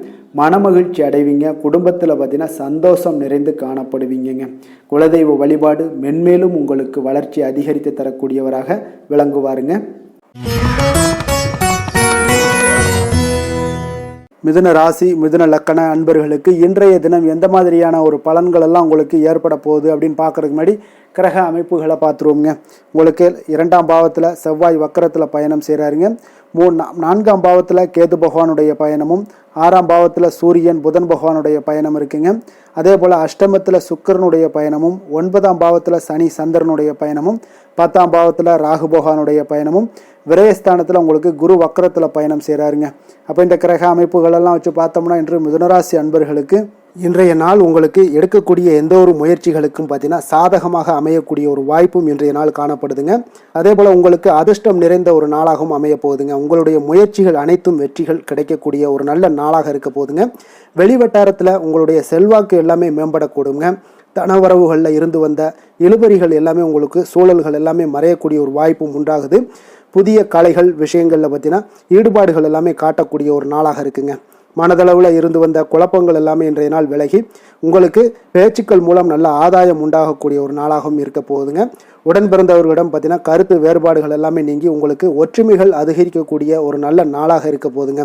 மனமகிழ்ச்சி அடைவீங்க. குடும்பத்தில் பார்த்தீங்கன்னா சந்தோஷம் நிறைந்து காணப்படுவீங்க. குலதெய்வ வழிபாடு மென்மேலும் உங்களுக்கு வளர்ச்சி அதிகரித்து தரக்கூடியவராக விளங்குவாருங்க. மிதுன ராசி, மிதுன லக்கண அன்பர்களுக்கு இன்றைய தினம் எந்த மாதிரியான ஒரு பலன்கள் எல்லாம் உங்களுக்கு ஏற்பட போகுது அப்படின்னு பார்க்கறதுக்கு முன்னாடி கிரக அமைப்புகளை பார்த்துருவோங்க. உங்களுக்கு 2ஆம் பாவத்தில் செவ்வாய் வக்கரத்தில் பயணம் செய்கிறாருங்க. 4ஆம் பாவத்தில் கேது பகவானுடைய பயணமும் 6ஆம் பாவத்தில் சூரியன் புதன் பகவானுடைய பயணம் இருக்குங்க. அதே போல் அஷ்டமத்தில் சுக்கிரனுடைய பயணமும் 9ஆம் பாவத்தில் சனி சந்திரனுடைய பயணமும் 10ஆம் பாவத்தில் ராகு பகவானுடைய பயணமும் விரயஸ்தானத்தில் உங்களுக்கு குரு வக்கரத்தில் பயணம் செய்கிறாருங்க. அப்போ இந்த கிரக அமைப்புகளெல்லாம் வச்சு பார்த்தோம்னா இன்று மிதுனராசி அன்பர்களுக்கு இன்றைய நாள் உங்களுக்கு எடுக்கக்கூடிய எந்த ஒரு முயற்சிகளுக்கும் பார்த்தீங்கன்னா சாதகமாக அமையக்கூடிய ஒரு வாய்ப்பும் இன்றைய நாள் காணப்படுதுங்க. அதே போல் உங்களுக்கு அதிர்ஷ்டம் நிறைந்த ஒரு நாளாகவும் அமைய போகுதுங்க. உங்களுடைய முயற்சிகள் அனைத்தும் வெற்றிகள் கிடைக்கக்கூடிய ஒரு நல்ல நாளாக இருக்க போகுதுங்க. வெளிவட்டாரத்தில் உங்களுடைய செல்வாக்கு எல்லாமே மேம்படக்கூடுங்க. தனவரவுகளில் இருந்து வந்த இழுபறிகள் எல்லாமே உங்களுக்கு சூழல்கள் எல்லாமே மறையக்கூடிய ஒரு வாய்ப்பும் உண்டாகுது. புதிய கலைகள் விஷயங்களில் பார்த்தீங்கன்னா ஈடுபாடுகள் எல்லாமே காட்டக்கூடிய ஒரு நாளாக இருக்குங்க. மனதளவில் இருந்து வந்த குழப்பங்கள் எல்லாமே இன்றைய நாள் விலகி உங்களுக்கு பேச்சுக்கள் மூலம் நல்ல ஆதாயம் உண்டாகக்கூடிய ஒரு நாளாகவும் இருக்க போகுதுங்க. உடன் பிறந்தவர்களிடம் பார்த்தீங்கன்னா கருத்து வேறுபாடுகள் எல்லாமே நீங்கி உங்களுக்கு ஒற்றுமைகள் அதிகரிக்கக்கூடிய ஒரு நல்ல நாளாக இருக்க போகுதுங்க.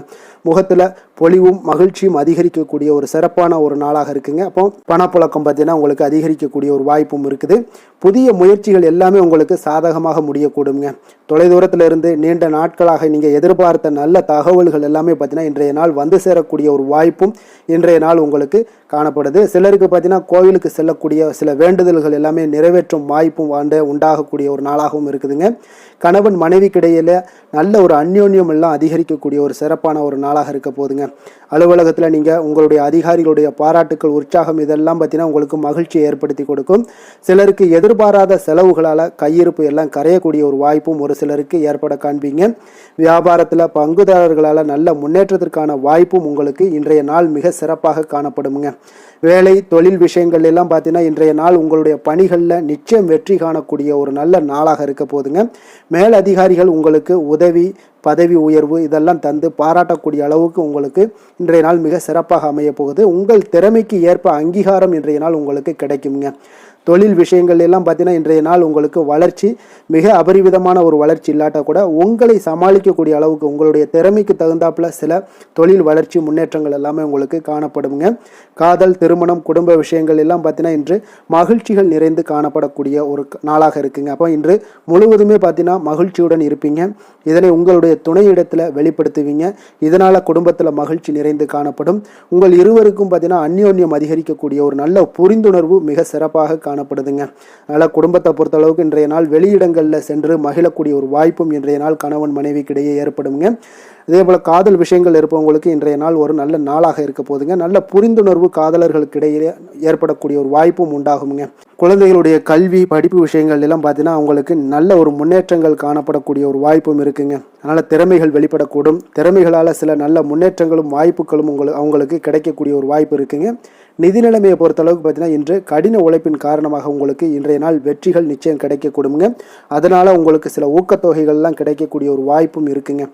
முகத்தில் பொலிவும் மகிழ்ச்சியும் அதிகரிக்கக்கூடிய ஒரு சிறப்பான ஒரு நாளாக இருக்குங்க. அப்போ பணப்புழக்கம் பார்த்தீங்கன்னா உங்களுக்கு அதிகரிக்கக்கூடிய ஒரு வாய்ப்பும் இருக்குது. புதிய முயற்சிகள் எல்லாமே உங்களுக்கு சாதகமாக முடியக்கூடுங்க. தொலைதூரத்தில் இருந்து நீண்ட நாட்களாக நீங்கள் எதிர்பார்த்த நல்ல தகவல்கள் எல்லாமே பார்த்தீங்கன்னா இன்றைய நாள் வந்து சேரக்கூடிய ஒரு வாய்ப்பும் இன்றைய நாள் உங்களுக்கு காணப்படுது. சிலருக்கு பார்த்தீங்கன்னா கோவிலுக்கு செல்லக்கூடிய சில வேண்டுதல்கள் எல்லாமே நிறைவேற்றும் வாய்ப்பும் உண்டாகக்கூடிய ஒரு நாளாகவும் இருக்குதுங்க. கணவன் மனைவிக்கிடையில நல்ல ஒரு அந்யோன்யம் எல்லாம் அதிகரிக்கக்கூடிய ஒரு சிறப்பான ஒரு நாளாக இருக்க போகுதுங்க. அலுவலகத்தில் நீங்கள் உங்களுடைய அதிகாரிகளுடைய பாராட்டுக்கள் உற்சாகம் இதெல்லாம் பார்த்தீங்கன்னா உங்களுக்கு மகிழ்ச்சியை ஏற்படுத்தி கொடுக்கும். சிலருக்கு எதிர்பாராத செலவுகளால் கையிருப்பு எல்லாம் கரையக்கூடிய ஒரு வாய்ப்பும் ஒரு சிலருக்கு ஏற்பட காண்பீங்க. வியாபாரத்தில் பங்குதாரர்களால் நல்ல முன்னேற்றத்திற்கான வாய்ப்பும் உங்களுக்கு இன்றைய நாள் மிக சிறப்பாக காணப்படுங்க. வேலை தொழில் விஷயங்கள் எல்லாம் பார்த்தீங்கன்னா இன்றைய நாள் உங்களுடைய பணிகளில் நிச்சயம் வெற்றி காணக்கூடிய ஒரு நல்ல நாளாக இருக்க போதுங்க. மேல் அதிகாரிகள் உங்களுக்கு உதவி பதவி உயர்வு இதெல்லாம் தந்து பாராட்டக்கூடிய அளவுக்கு உங்களுக்கு இன்றைய நாள் மிக சிறப்பாக அமைய போகுது. உங்கள் திறமைக்கு ஏற்ப அங்கீகாரம் இன்றைய நாள் உங்களுக்கு கிடைக்குங்க. தொழில் விஷயங்கள் எல்லாம் பார்த்தீங்கன்னா இன்றைய நாள் உங்களுக்கு வளர்ச்சி மிக அபரிவிதமான ஒரு வளர்ச்சி இல்லாட்டா கூட உங்களை சமாளிக்கக்கூடிய அளவுக்கு உங்களுடைய திறமைக்கு தகுந்தாப்புல சில தொழில் வளர்ச்சி முன்னேற்றங்கள் எல்லாமே உங்களுக்கு காணப்படுங்க. காதல் திருமணம் குடும்ப விஷயங்கள் எல்லாம் பார்த்தீங்கன்னா இன்று மகிழ்ச்சிகள் நிறைந்து காணப்படக்கூடிய ஒரு நாளாக இருக்குங்க. அப்போ இன்று முழுவதுமே பார்த்தீங்கன்னா மகிழ்ச்சியுடன் இருப்பீங்க. இதனை உங்களுடைய துணையிடத்தில் வெளிப்படுத்துவீங்க. இதனால குடும்பத்தில் மகிழ்ச்சி நிறைந்து காணப்படும். உங்கள் இருவருக்கும் பார்த்தீங்கன்னா அந்யோன்யம் அதிகரிக்கக்கூடிய ஒரு நல்ல புரிந்துணர்வு மிக சிறப்பாக காணப்படுதுங்க. அதனால் குடும்பத்தை பொறுத்தளவுக்கு இன்றைய நாள் வெளியிடங்களில் சென்று மகிழக்கூடிய ஒரு வாய்ப்பும் இன்றைய நாள் கணவன் மனைவிக்கிடையே ஏற்படுங்க. அதே போல் காதல் விஷயங்கள் இருப்பவங்களுக்கு இன்றைய நாள் ஒரு நல்ல நாளாக இருக்க போதுங்க. நல்ல புரிந்துணர்வு காதலர்களுக்கு இடையே ஏற்படக்கூடிய ஒரு வாய்ப்பும் உண்டாகுங்க. குழந்தைகளுடைய கல்வி படிப்பு விஷயங்கள் எல்லாம் பார்த்தீங்கன்னா அவங்களுக்கு நல்ல ஒரு முன்னேற்றங்கள் காணப்படக்கூடிய ஒரு வாய்ப்பும் இருக்குங்க. அதனால் திறமைகள் வெளிப்படக்கூடும். திறமைகளால் சில நல்ல முன்னேற்றங்களும் வாய்ப்புகளும் அவங்களுக்கு கிடைக்கக்கூடிய ஒரு வாய்ப்பு இருக்குங்க. நிதி நிலைமையை பொறுத்தளவுக்கு பார்த்தீங்கன்னா இன்று கடின உழைப்பின் காரணமாக உங்களுக்கு இன்றைய நாள் வெற்றிகள் நிச்சயம் கிடைக்கக்கூடுங்க. அதனால் உங்களுக்கு சில ஊக்கத்தொகைகள்லாம் கிடைக்கக்கூடிய ஒரு வாய்ப்பும் இருக்குங்க.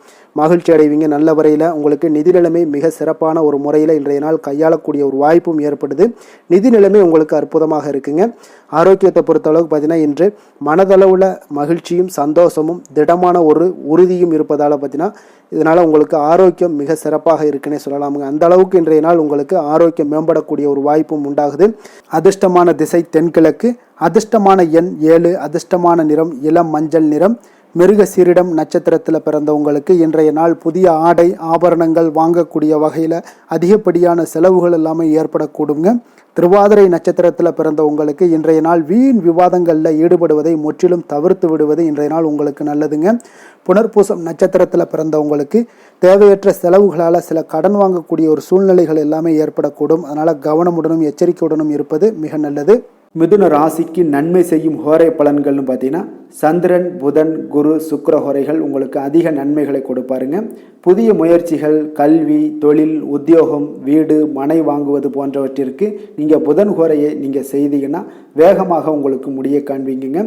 மகிழ்ச்சி அடைவீங்க. நல்ல வரையில் உங்களுக்கு நிதி நிலைமை மிக சிறப்பான ஒரு முறையில் இன்றைய நாள் கையாளக்கூடிய ஒரு வாய்ப்பும் ஏற்படுது. நிதி நிலைமை உங்களுக்கு அற்புதமாக இருக்குங்க. ஆரோக்கியத்தை பொறுத்தளவுக்கு பார்த்தீங்கன்னா இன்று மனதளவில் மகிழ்ச்சியும் சந்தோஷமும் திடமான ஒரு உறுதியும் இருப்பதால் பார்த்தீங்கன்னா இதனால் உங்களுக்கு ஆரோக்கியம் மிக சிறப்பாக இருக்குன்னே சொல்லலாமுங்க. அந்த அளவுக்கு இன்றைய நாள் உங்களுக்கு ஆரோக்கியம் மேம்படக்கூடிய ஒரு வாய்ப்பும் உண்டாகுது. அதிர்ஷ்டமான திசை தென்கிழக்கு, அதிர்ஷ்டமான எண் 7, அதிர்ஷ்டமான நிறம் இளம் மஞ்சள் நிறம். மிருக சீரிடம் நட்சத்திரத்தில் பிறந்தவங்களுக்கு இன்றைய நாள் புதிய ஆடை ஆபரணங்கள் வாங்கக்கூடிய வகையில் அதிகப்படியான செலவுகள் எல்லாமே ஏற்படக்கூடுங்க. திருவாதிரை நட்சத்திரத்தில் பிறந்தவங்களுக்கு இன்றைய நாள் வீண் விவாதங்களில் ஈடுபடுவதை முற்றிலும் தவிர்த்து விடுவது இன்றைய நாள் உங்களுக்கு நல்லதுங்க. புனர்பூசம் நட்சத்திரத்தில் பிறந்தவங்களுக்கு தேவையற்ற செலவுகளால் சில கடன் வாங்கக்கூடிய ஒரு சூழ்நிலைகள் எல்லாமே ஏற்படக்கூடும். அதனால் கவனமுடனும் எச்சரிக்கையுடனும் இருப்பது மிக நல்லது. மிதுன ராசிக்கு நன்மை செய்யும் ஹோரை பலன்கள்னு பார்த்தீங்கன்னா சந்திரன் புதன் குரு சுக்கிர ஹோரைகள் உங்களுக்கு அதிக நன்மைகளை கொடுப்பாருங்க. புதிய முயற்சிகள் கல்வி தொழில் உத்தியோகம் வீடு மனை வாங்குவது போன்றவற்றிற்கு நீங்கள் புதன் ஹோரையை நீங்கள் செய்தீங்கன்னா வேகமாக உங்களுக்கு முடிய காண்பீங்க.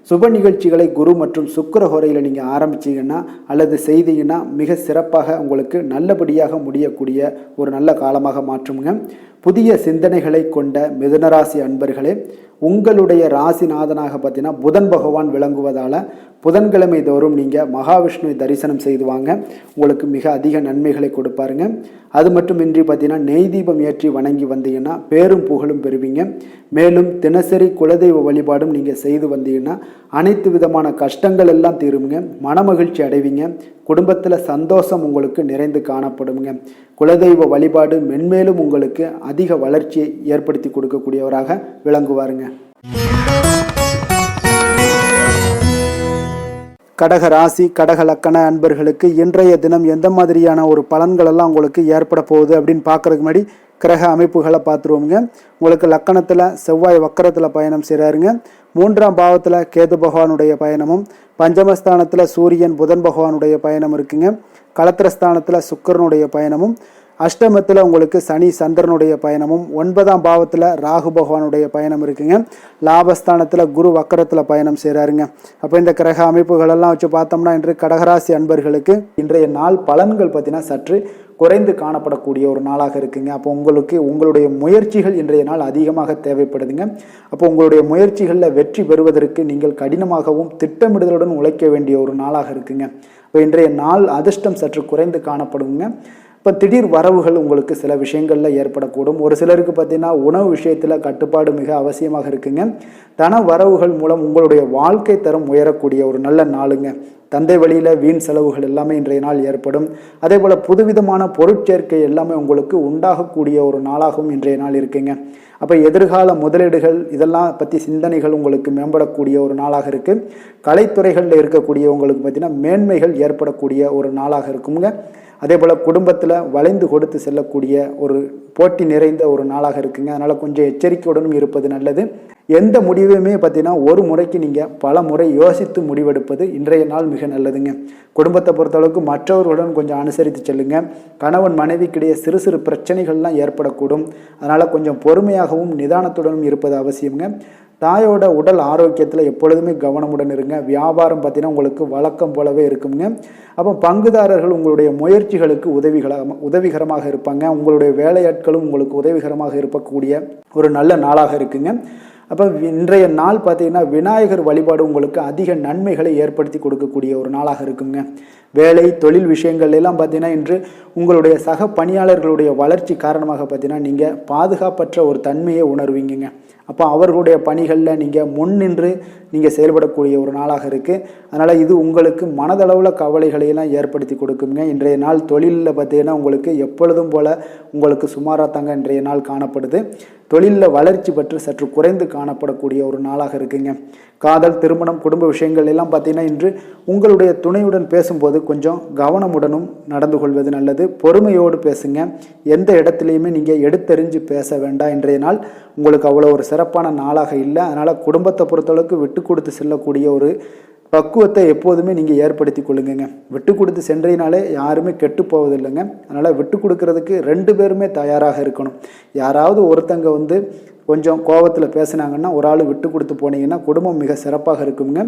சுப நிகழ்ச்சிகளை குரு மற்றும் சுக்கிர ஹோரையில் நீங்கள் ஆரம்பிச்சிங்கன்னா அல்லது செய்தீங்கன்னா மிக சிறப்பாக உங்களுக்கு நல்லபடியாக முடியக்கூடிய ஒரு நல்ல காலமாக மாற்றுங்க. புதிய சிந்தனைகளை கொண்ட மிதுனராசி அன்பர்களே, உங்களுடைய ராசிநாதனாக பார்த்தீங்கன்னா புதன் பகவான் விளங்குவதால் புதன்கிழமை தோறும் நீங்கள் மகாவிஷ்ணுவை தரிசனம் செய்து வாங்க. உங்களுக்கு மிக அதிக நன்மைகளை கொடுப்பாருங்க. அது மட்டுமின்றி பார்த்தீங்கன்னா நெய் தீபம் ஏற்றி வணங்கி வந்தீங்கன்னா பேரும் புகழும் பெறுவீங்க. மேலும் தினசரி குலதெய்வ வழிபாடும் நீங்கள் செய்து வந்தீங்கன்னா அனைத்து விதமான கஷ்டங்கள் எல்லாம் தீருங்க. மனமகிழ்ச்சி அடைவீங்க. குடும்பத்தில் சந்தோஷம் உங்களுக்கு நிறைந்து காணப்படுங்க. குலதெய்வ வழிபாடு மென்மேலும் உங்களுக்கு அதிக வளர்ச்சியை ஏற்படுத்தி கொடுக்கக்கூடியவராக விளங்குவாருங்க. கடக ராசி கடக லக்கண அன்பர்களுக்கு இன்றைய தினம் எந்த மாதிரியான ஒரு பலன்கள் எல்லாம் உங்களுக்கு ஏற்பட போகுது அப்படின்னு பார்க்கறதுக்கு முன்னாடி கிரக அமைப்புகளை பார்த்துருவோங்க. உங்களுக்கு லக்கணத்தில் செவ்வாய் வக்கரத்தில் பயணம் செய்கிறாருங்க. 3ஆம் பாவத்தில் கேது பகவானுடைய பயணமும், பஞ்சமஸ்தானத்தில் சூரியன் புதன் பகவானுடைய பயணம் இருக்குங்க. களத்திரஸ்தானத்தில் சுக்கிரனுடைய பயணமும், அஷ்டமத்தில் உங்களுக்கு சனி சந்திரனுடைய பயணமும், 9ஆம் பாவத்தில் ராகு பகவானுடைய பயணம் இருக்குங்க. லாபஸ்தானத்தில் குரு வக்கரத்தில் பயணம் செய்கிறாருங்க. அப்போ இந்த கிரக அமைப்புகளெல்லாம் வச்சு பார்த்தோம்னா இன்று கடகராசி அன்பர்களுக்கு இன்றைய நாள் பலன்கள் பார்த்தீங்கன்னா சற்று குறைந்து காணப்படக்கூடிய ஒரு நாளாக இருக்குங்க. அப்போ உங்களுடைய முயற்சிகள் இன்றைய நாள் அதிகமாக தேவைப்படுதுங்க. அப்போ உங்களுடைய முயற்சிகளில் வெற்றி பெறுவதற்கு நீங்கள் கடினமாகவும் திட்டமிடுதலுடன் உழைக்க வேண்டிய ஒரு நாளாக இருக்குங்க. இப்போ இன்றைய நாள் அதிர்ஷ்டம் சற்று குறைந்து காணப்படுங்க. இப்போ திடீர் வரவுகள் உங்களுக்கு சில விஷயங்களில் ஏற்படக்கூடும். ஒரு சிலருக்கு பார்த்தீங்கன்னா உணவு விஷயத்தில் கட்டுப்பாடு மிக அவசியமாக இருக்குங்க. தன வரவுகள் மூலம் உங்களுடைய வாழ்க்கை தரம் உயரக்கூடிய ஒரு நல்ல நாளுங்க. தந்தை வழியில் வீண் செலவுகள் எல்லாமே இன்றைய நாள் ஏற்படும். அதே போல் புதுவிதமான பொருட்சேர்க்கை எல்லாமே உங்களுக்கு உண்டாகக்கூடிய ஒரு நாளாகவும் இன்றைய நாள் இருக்குங்க. அப்போ எதிர்கால முதலீடுகள் இதெல்லாம் பற்றி சிந்தனைகள் உங்களுக்கு மேம்படக்கூடிய ஒரு நாளாக இருக்குது. கலைத்துறைகளில் இருக்கக்கூடியவங்களுக்கு பார்த்தீங்கன்னா மேன்மைகள் ஏற்படக்கூடிய ஒரு நாளாக இருக்குங்க. அதே போல் குடும்பத்தில் வளைந்து கொடுத்து செல்லக்கூடிய ஒரு போட்டி நிறைந்த ஒரு நாளாக இருக்குங்க. அதனால் கொஞ்சம் எச்சரிக்கையுடனும் இருப்பது நல்லது. எந்த முடிவையுமே பார்த்தீங்கன்னா ஒரு முறைக்கு நீங்கள் பல முறை யோசித்து முடிவெடுப்பது இன்றைய நாள் மிக நல்லதுங்க. குடும்பத்தை பொறுத்தளவுக்கு மற்றவர்களுடன் கொஞ்சம் அனுசரித்து செல்லுங்க. கணவன் மனைவிக்கிடையே சிறு சிறு பிரச்சனைகள்லாம் ஏற்படக்கூடும். அதனால் கொஞ்சம் பொறுமையாகவும் நிதானத்துடனும் இருப்பது அவசியங்க. தாயோட உடல் ஆரோக்கியத்தில் எப்பொழுதுமே கவனமுடன் இருங்க. வியாபாரம் பார்த்தீங்கன்னா உங்களுக்கு வழக்கம் போலவே இருக்குங்க. அப்போ பங்குதாரர்கள் உங்களுடைய முயற்சிகளுக்கு உதவிகரமாக இருப்பாங்க. உங்களுடைய வேலையாட்களும் உங்களுக்கு உதவிகரமாக இருக்கக்கூடிய ஒரு நல்ல நாளாக இருக்குங்க. அப்போ இன்றைய நாள் பார்த்தீங்கன்னா விநாயகர் வழிபாடு உங்களுக்கு அதிக நன்மைகளை ஏற்படுத்தி கொடுக்கக்கூடிய ஒரு நாளாக இருக்குங்க. வேலை தொழில் விஷயங்கள் எல்லாம் பார்த்தீங்கன்னா இன்று உங்களுடைய சக பணியாளர்களுடைய வளர்ச்சி காரணமாக பார்த்தீங்கன்னா நீங்கள் பாதுகாப்பற்ற ஒரு தன்மையை உணர்வீங்க. அப்போ அவர்களுடைய பணிகளில் நீங்கள் முன்னின்று நீங்கள் செயல்படக்கூடிய ஒரு நாளாக இருக்குது. அதனால் இது உங்களுக்கு மனதளவில் கவலைகளையெல்லாம் ஏற்படுத்தி கொடுக்குங்க. இன்றைய நாள் தொழிலில் பார்த்தீங்கன்னா உங்களுக்கு எப்பொழுதும் போல் உங்களுக்கு சுமாராக தாங்க இன்றைய நாள் காணப்படுது. தொழிலில் வளர்ச்சி பற்றி சற்று குறைந்து காணப்படக்கூடிய ஒரு நாளாக இருக்குங்க. காதல் திருமணம் குடும்ப விஷயங்கள் எல்லாம் பார்த்தீங்கன்னா இன்று உங்களுடைய துணையுடன் பேசும்போது கொஞ்சம் கவனமுடனும் நடந்து கொள்வது நல்லது. பொறுமையோடு பேசுங்க. எந்த இடத்துலையுமே நீங்கள் எடுத்தெறிஞ்சு பேச வேண்டாம். இன்றைய நாள் உங்களுக்கு அவ்வளோ ஒரு சிறப்பான நாளாக இல்லை. அதனால் குடும்பத்தை பொறுத்தளவுக்கு விட்டு கொடுத்து செல்லக்கூடிய ஒரு பக்குவத்தை எப்போதுமே நீங்கள் ஏற்படுத்தி கொள்ளுங்க. விட்டு கொடுத்து சென்றீனாலே யாருமே கெட்டு போவதில்லைங்க. அதனால் விட்டு கொடுக்கறதுக்கு 2 பேருமே தயாராக இருக்கணும். யாராவது ஒருத்தங்க கொஞ்சம் கோபத்தில் பேசுனாங்கன்னா ஒரு ஆள் விட்டு கொடுத்து போனீங்கன்னா குடும்பம் மிக சிறப்பாக இருக்குங்க.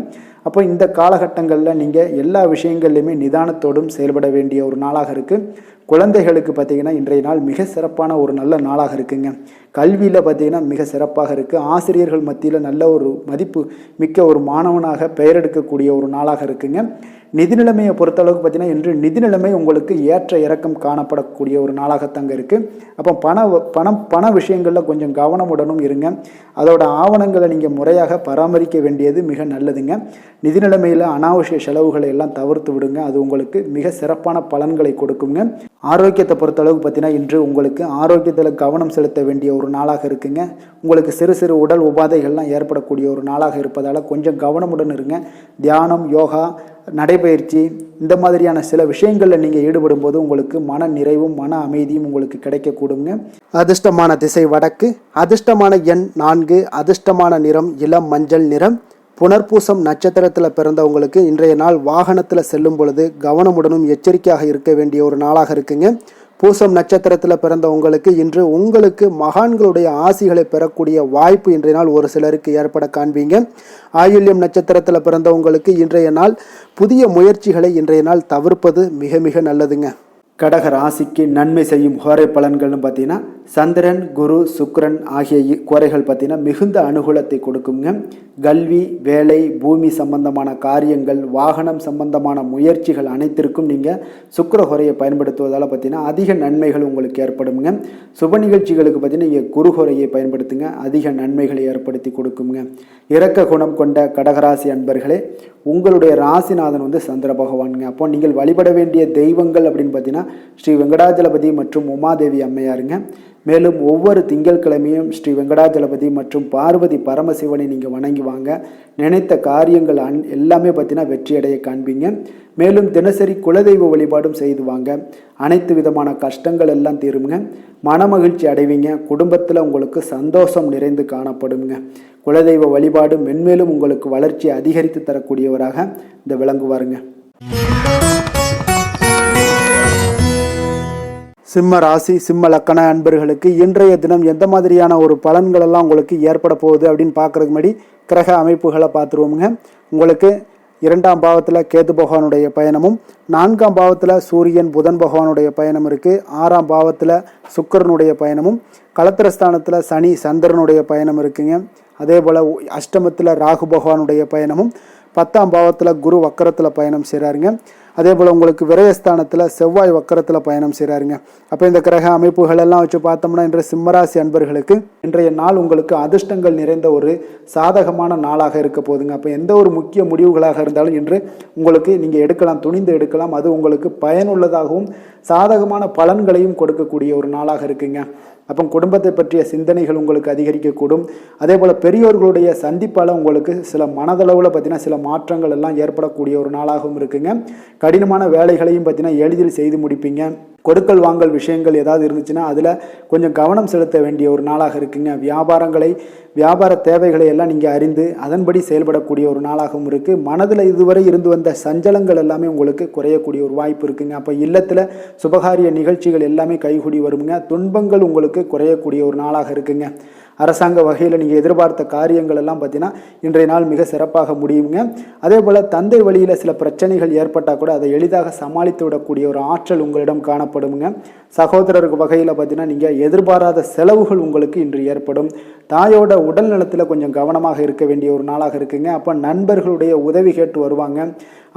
அப்போ இந்த காலகட்டங்களில் நீங்கள் எல்லா விஷயங்கள்லையுமே நிதானத்தோடும் செயல்பட வேண்டிய ஒரு நாளாக இருக்குது. குழந்தைகளுக்கு பார்த்தீங்கன்னா இன்றைய நாள் மிக சிறப்பான ஒரு நல்ல நாளாக இருக்குங்க. கல்வியில் பார்த்தீங்கன்னா மிக சிறப்பாக இருக்குது. ஆசிரியர்கள் மத்தியில் நல்ல ஒரு மதிப்பு மிக்க ஒரு மாணவனாக பெயர் எடுக்கக்கூடிய ஒரு நாளாக இருக்குங்க. நிதி நிலைமையை பொறுத்தளவுக்கு பார்த்தீங்கன்னா இன்று நிதி நிலைமை உங்களுக்கு ஏற்ற இறக்கம் காணப்படக்கூடிய ஒரு நாளாகத்தாங்க இருக்குது. அப்போ பண விஷயங்களில் கொஞ்சம் கவனமுடனும் இருங்க. அதோட ஆவணங்களை நீங்கள் முறையாக பராமரிக்க வேண்டியது மிக நல்லதுங்க. நிதி நிலைமையில் அனாவசிய செலவுகளை எல்லாம் தவிர்த்து விடுங்க. அது உங்களுக்கு மிக சிறப்பான பலன்களை கொடுக்குங்க. ஆரோக்கியத்தை பொறுத்தளவுக்கு பார்த்தீங்கன்னா இன்று உங்களுக்கு ஆரோக்கியத்தில் கவனம் செலுத்த வேண்டிய ஒரு நாளாக இருக்குங்க. உங்களுக்கு சிறு சிறு உடல் உபாதைகள்லாம் ஏற்படக்கூடிய ஒரு நாளாக இருப்பதால் கொஞ்சம் கவனமுடன் இருங்க. தியானம் யோகா நடைபயிற்சி இந்த மாதிரியான சில விஷயங்களில் நீங்கள் ஈடுபடும் போது உங்களுக்கு மன நிறைவும் மன அமைதியும் உங்களுக்கு கிடைக்கக்கூடுங்க. அதிர்ஷ்டமான திசை வடக்கு, அதிர்ஷ்டமான எண் 4, அதிர்ஷ்டமான நிறம் இளம் மஞ்சள் நிறம். புனர்பூசம் நட்சத்திரத்தில் பிறந்தவங்களுக்கு இன்றைய நாள் வாகனத்தில் செல்லும் பொழுது கவனமுடனும் எச்சரிக்கையாக இருக்க வேண்டிய ஒரு நாளாக இருக்குங்க. பூசம் நட்சத்திரத்தில் பிறந்த இன்று உங்களுக்கு மகான்களுடைய ஆசிகளை பெறக்கூடிய வாய்ப்பு இன்றைய நாள் ஒரு சிலருக்கு ஏற்பட காண்பீங்க. ஆயுள்யம் நட்சத்திரத்தில் பிறந்தவங்களுக்கு இன்றைய நாள் புதிய முயற்சிகளை இன்றைய நாள் தவிர்ப்பது மிக மிக நல்லதுங்க. கடக ராசிக்கு நன்மை செய்யும் கோரை பலன்கள்னு பார்த்தீங்கன்னா சந்திரன், குரு, சுக்கிரன் ஆகிய கோரைகள் பார்த்தீங்கன்னா மிகுந்த அனுகூலத்தை கொடுக்குங்க. கல்வி, வேலை, பூமி சம்பந்தமான காரியங்கள், வாகனம் சம்பந்தமான முயற்சிகள் அனைத்திற்கும் நீங்கள் சுக்கிர கோரையை பயன்படுத்துவதால் பார்த்தீங்கன்னா அதிக நன்மைகள் உங்களுக்கு ஏற்படுங்க. சுப நிகழ்ச்சிகளுக்கு பார்த்தீங்கன்னா நீங்கள் குரு கோரையை பயன்படுத்துங்க, அதிக நன்மைகளை ஏற்படுத்தி கொடுக்குங்க. இரக்க குணம் கொண்ட கடகராசி அன்பர்களே, உங்களுடைய ராசிநாதன் வந்து சந்திர பகவானுங்க. அப்போ நீங்கள் வழிபட வேண்டிய தெய்வங்கள் அப்படின்னு பார்த்தீங்கன்னா ஸ்ரீ வெங்கடாஜலபதி மற்றும் உமாதேவி அம்மையாருங்க. மேலும் ஒவ்வொரு திங்கட்கிழமையும் ஸ்ரீ வெங்கடாஜலபதி மற்றும் பார்வதி பரமசிவனை நீங்கள் வணங்கி வாங்க. நினைத்த காரியங்கள் எல்லாமே பார்த்தீங்கன்னா வெற்றியடைய காண்பீங்க. மேலும் தினசரி குலதெய்வ வழிபாடும் செய்து வாங்க. அனைத்து விதமான கஷ்டங்கள் எல்லாம் தீருங்க. மனமகிழ்ச்சி அடைவீங்க. குடும்பத்தில் உங்களுக்கு சந்தோஷம் நிறைந்து காணப்படுங்க. குலதெய்வ வழிபாடு மென்மேலும் உங்களுக்கு வளர்ச்சி அதிகரித்து தரக்கூடியவராக இந்த விளங்குவாருங்க. சிம்ம ராசி, சிம்ம லக்கண அன்பர்களுக்கு இன்றைய தினம் எந்த மாதிரியான ஒரு பலன்கள் எல்லாம் உங்களுக்கு ஏற்பட போகுது அப்படின்னு பார்க்கறதுக்கு முன்னாடி கிரக அமைப்புகளை பார்த்துருவோமுங்க. உங்களுக்கு 2ஆம் பாவத்தில் கேது பகவானுடைய பயணமும், 4ஆம் பாவத்தில் சூரியன் புதன் பகவானுடைய பயணம் இருக்குது. 6ஆம் பாவத்தில் சுக்கிரனுடைய பயணமும், களத்திரஸ்தானத்தில் சனி சந்திரனுடைய பயணம் இருக்குங்க. அதே போல் அஷ்டமத்தில் ராகு பகவானுடைய பயணமும், 10ஆம் பாவத்தில் குரு வக்கரத்தில் பயணம் செய்கிறாருங்க. அதே போல் உங்களுக்கு விரயஸ்தானத்தில் செவ்வாய் வக்கரத்தில் பயணம் செய்கிறாருங்க. அப்போ இந்த கிரக அமைப்புகள் எல்லாம் வச்சு பார்த்தோம்னா இன்று சிம்மராசி அன்பர்களுக்கு இன்றைய நாள் உங்களுக்கு அதிர்ஷ்டங்கள் நிறைந்த ஒரு சாதகமான நாளாக இருக்க போகுதுங்க. அப்போ எந்த ஒரு முக்கிய முடிவுகளாக இருந்தாலும் இன்று உங்களுக்கு நீங்கள் எடுக்கலாம், துணிந்து எடுக்கலாம். அது உங்களுக்கு பயனுள்ளதாகவும் சாதகமான பலன்களையும் கொடுக்கக்கூடிய ஒரு நாளாக இருக்குங்க. அப்போ குடும்பத்தை பற்றிய சிந்தனைகள் உங்களுக்கு அதிகரிக்கக்கூடும். அதே போல் பெரியோர்களுடைய சந்திப்பால் உங்களுக்கு சில மனதளவில் பார்த்தீங்கன்னா சில மாற்றங்கள் எல்லாம் ஏற்படக்கூடிய ஒரு நாளாகவும் இருக்குங்க. கடினமான வேலைகளையும் பார்த்தீங்கன்னா எளிதில் செய்து முடிப்பீங்க. கொடுக்கல் வாங்கல் விஷயங்கள் ஏதாவது இருந்துச்சுன்னா அதில் கொஞ்சம் கவனம் செலுத்த வேண்டிய ஒரு நாளாக இருக்குங்க. வியாபார தேவைகளை எல்லாம் நீங்கள் அறிந்து அதன்படி செயல்படக்கூடிய ஒரு நாளாகவும் இருக்குது. மனதில் இதுவரை இருந்து வந்த சஞ்சலங்கள் எல்லாமே உங்களுக்கு குறையக்கூடிய ஒரு வாய்ப்பு இருக்குங்க. அப்போ இல்லத்தில் சுபகாரிய நிகழ்ச்சிகள் எல்லாமே கைகூடி வருங்க. துன்பங்கள் உங்களுக்கு குறையக்கூடிய ஒரு நாளாக இருக்குங்க. அரசாங்க வகையில் நீங்கள் எதிர்பார்த்த காரியங்கள் எல்லாம் பார்த்தீங்கன்னா இன்றைய நாள் மிக சிறப்பாக முடியுங்க. அதே போல் தந்தை வழியில் சில பிரச்சனைகள் ஏற்பட்டால் கூட அதை எளிதாக சமாளித்து விடக்கூடிய ஒரு ஆற்றல் உங்களிடம் காணப்படுங்க. சகோதரருக்கு வகையில் பார்த்தீங்கன்னா நீங்கள் எதிர்பாராத செலவுகள் உங்களுக்கு இன்று ஏற்படும். தாயோட உடல் நலத்தில் கொஞ்சம் கவனமாக இருக்க வேண்டிய ஒரு நாளாக இருக்குங்க. அப்போ நண்பர்களுடைய உதவி கேட்டு வருவாங்க.